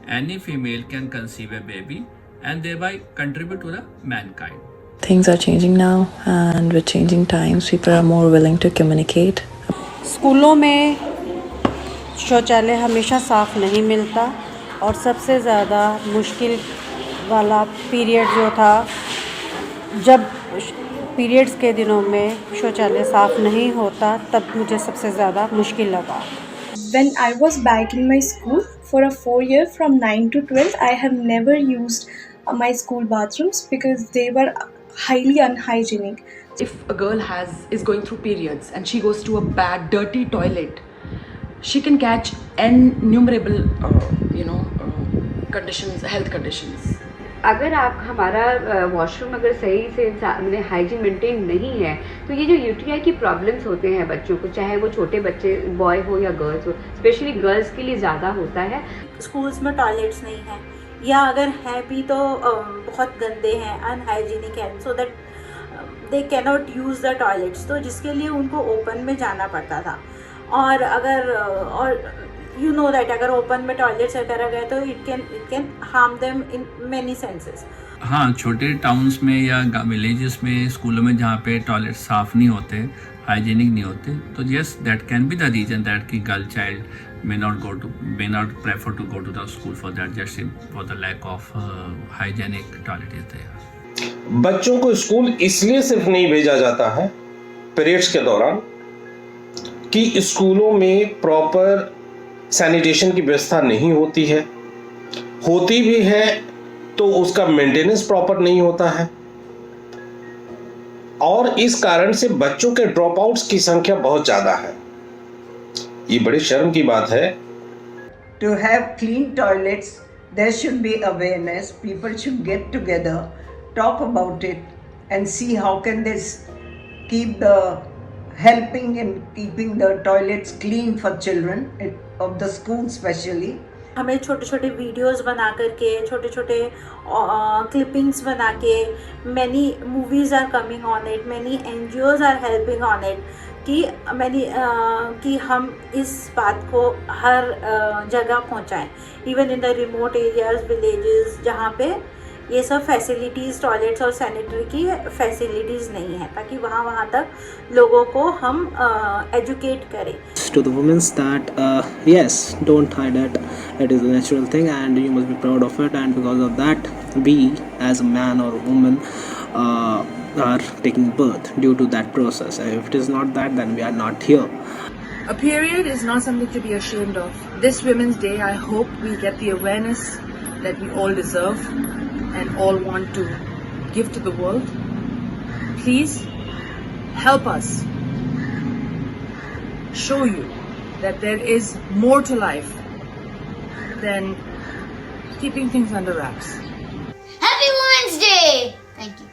any female can conceive a baby and thereby contribute to the mankind. Things are changing now, and with changing times, people are more willing to communicate. स्कूलों में शौचालय हमेशा साफ़ नहीं मिलता और सबसे ज़्यादा मुश्किल वाला पीरियड जो था, जब पीरियड्स के दिनों में शौचालय साफ़ नहीं होता, तब मुझे सबसे ज़्यादा मुश्किल लगा. When I was back in my school for a 4-year from 9 to 12, I have never used my school bathrooms because they were highly unhygienic. If a girl is going through periods and she goes to a bad, dirty toilet, she can catch innumerable, conditions, health conditions. अगर आप हमारा washroom अगर सही से hygiene maintain नहीं है, तो ये जो यूटीआई की प्रॉब्लम्स होते हैं बच्चों को, चाहे वो छोटे बच्चे बॉय हो या गर्ल्स हो, स्पेशली गर्ल्स के लिए ज़्यादा होता है. स्कूल्स में टॉयलेट्स नहीं हैं, या अगर हैं भी तो बहुत गंदे हैं, अनहाइजीनिक हैं, so that they cannot use the toilets, तो जिसके लिए उनको ओपन में जाना पड़ता था. और अगर you know that अगर ओपन में टॉयलेट्स वगैरह गए तो it can harm them in many senses. हाँ, छोटे टाउन्स में या विलेजेस में, स्कूलों में जहाँ पे टॉयलेट साफ़ नहीं होते, हाइजीनिक नहीं होते, तो yes that can be the reason that कि girl child may not prefer to go to the school for that, just for the lack of hygienic toilet is there. बच्चों को स्कूल इसलिए सिर्फ नहीं भेजा जाता है पीरियड्स के दौरान कि स्कूलों में प्रॉपर सैनिटेशन की व्यवस्था नहीं होती है, होती भी है तो उसका मेंटेनेंस प्रॉपर नहीं होता है, और इस कारण से बच्चों के ड्रॉप आउट्स की संख्या बहुत ज्यादा है. ये बड़ी शर्म की बात है. To have clean toilets, there should be awareness. People should get together, talk about it, and see how can they keep helping in keeping the toilets clean for children of the school especially. हमें छोटे छोटे videos बना करके, छोटे छोटे clippings बना के, many movies are coming on it, many NGOs are helping on it, कि हम इस बात को हर जगह पहुंचाएं, even in the remote areas, villages, जहाँ पे ये सब फैसिलिटीज़, टॉयलेट्स और सैनिटरी की फैसिलिटीज़ नहीं है, ताकि वहाँ तक लोगों को हम एजुकेट करें. To the women that yes, don't hide it. It is a natural thing, and you must be proud of it. And because of that, we as a man or a woman are taking birth due to that process. If it is not that, then we are not here. A period is not something to be ashamed of. This Women's Day, I hope we get the awareness that we all deserve and all want to give to the world. Please help us show you that there is more to life than keeping things under wraps. Happy Women's Day! Thank you.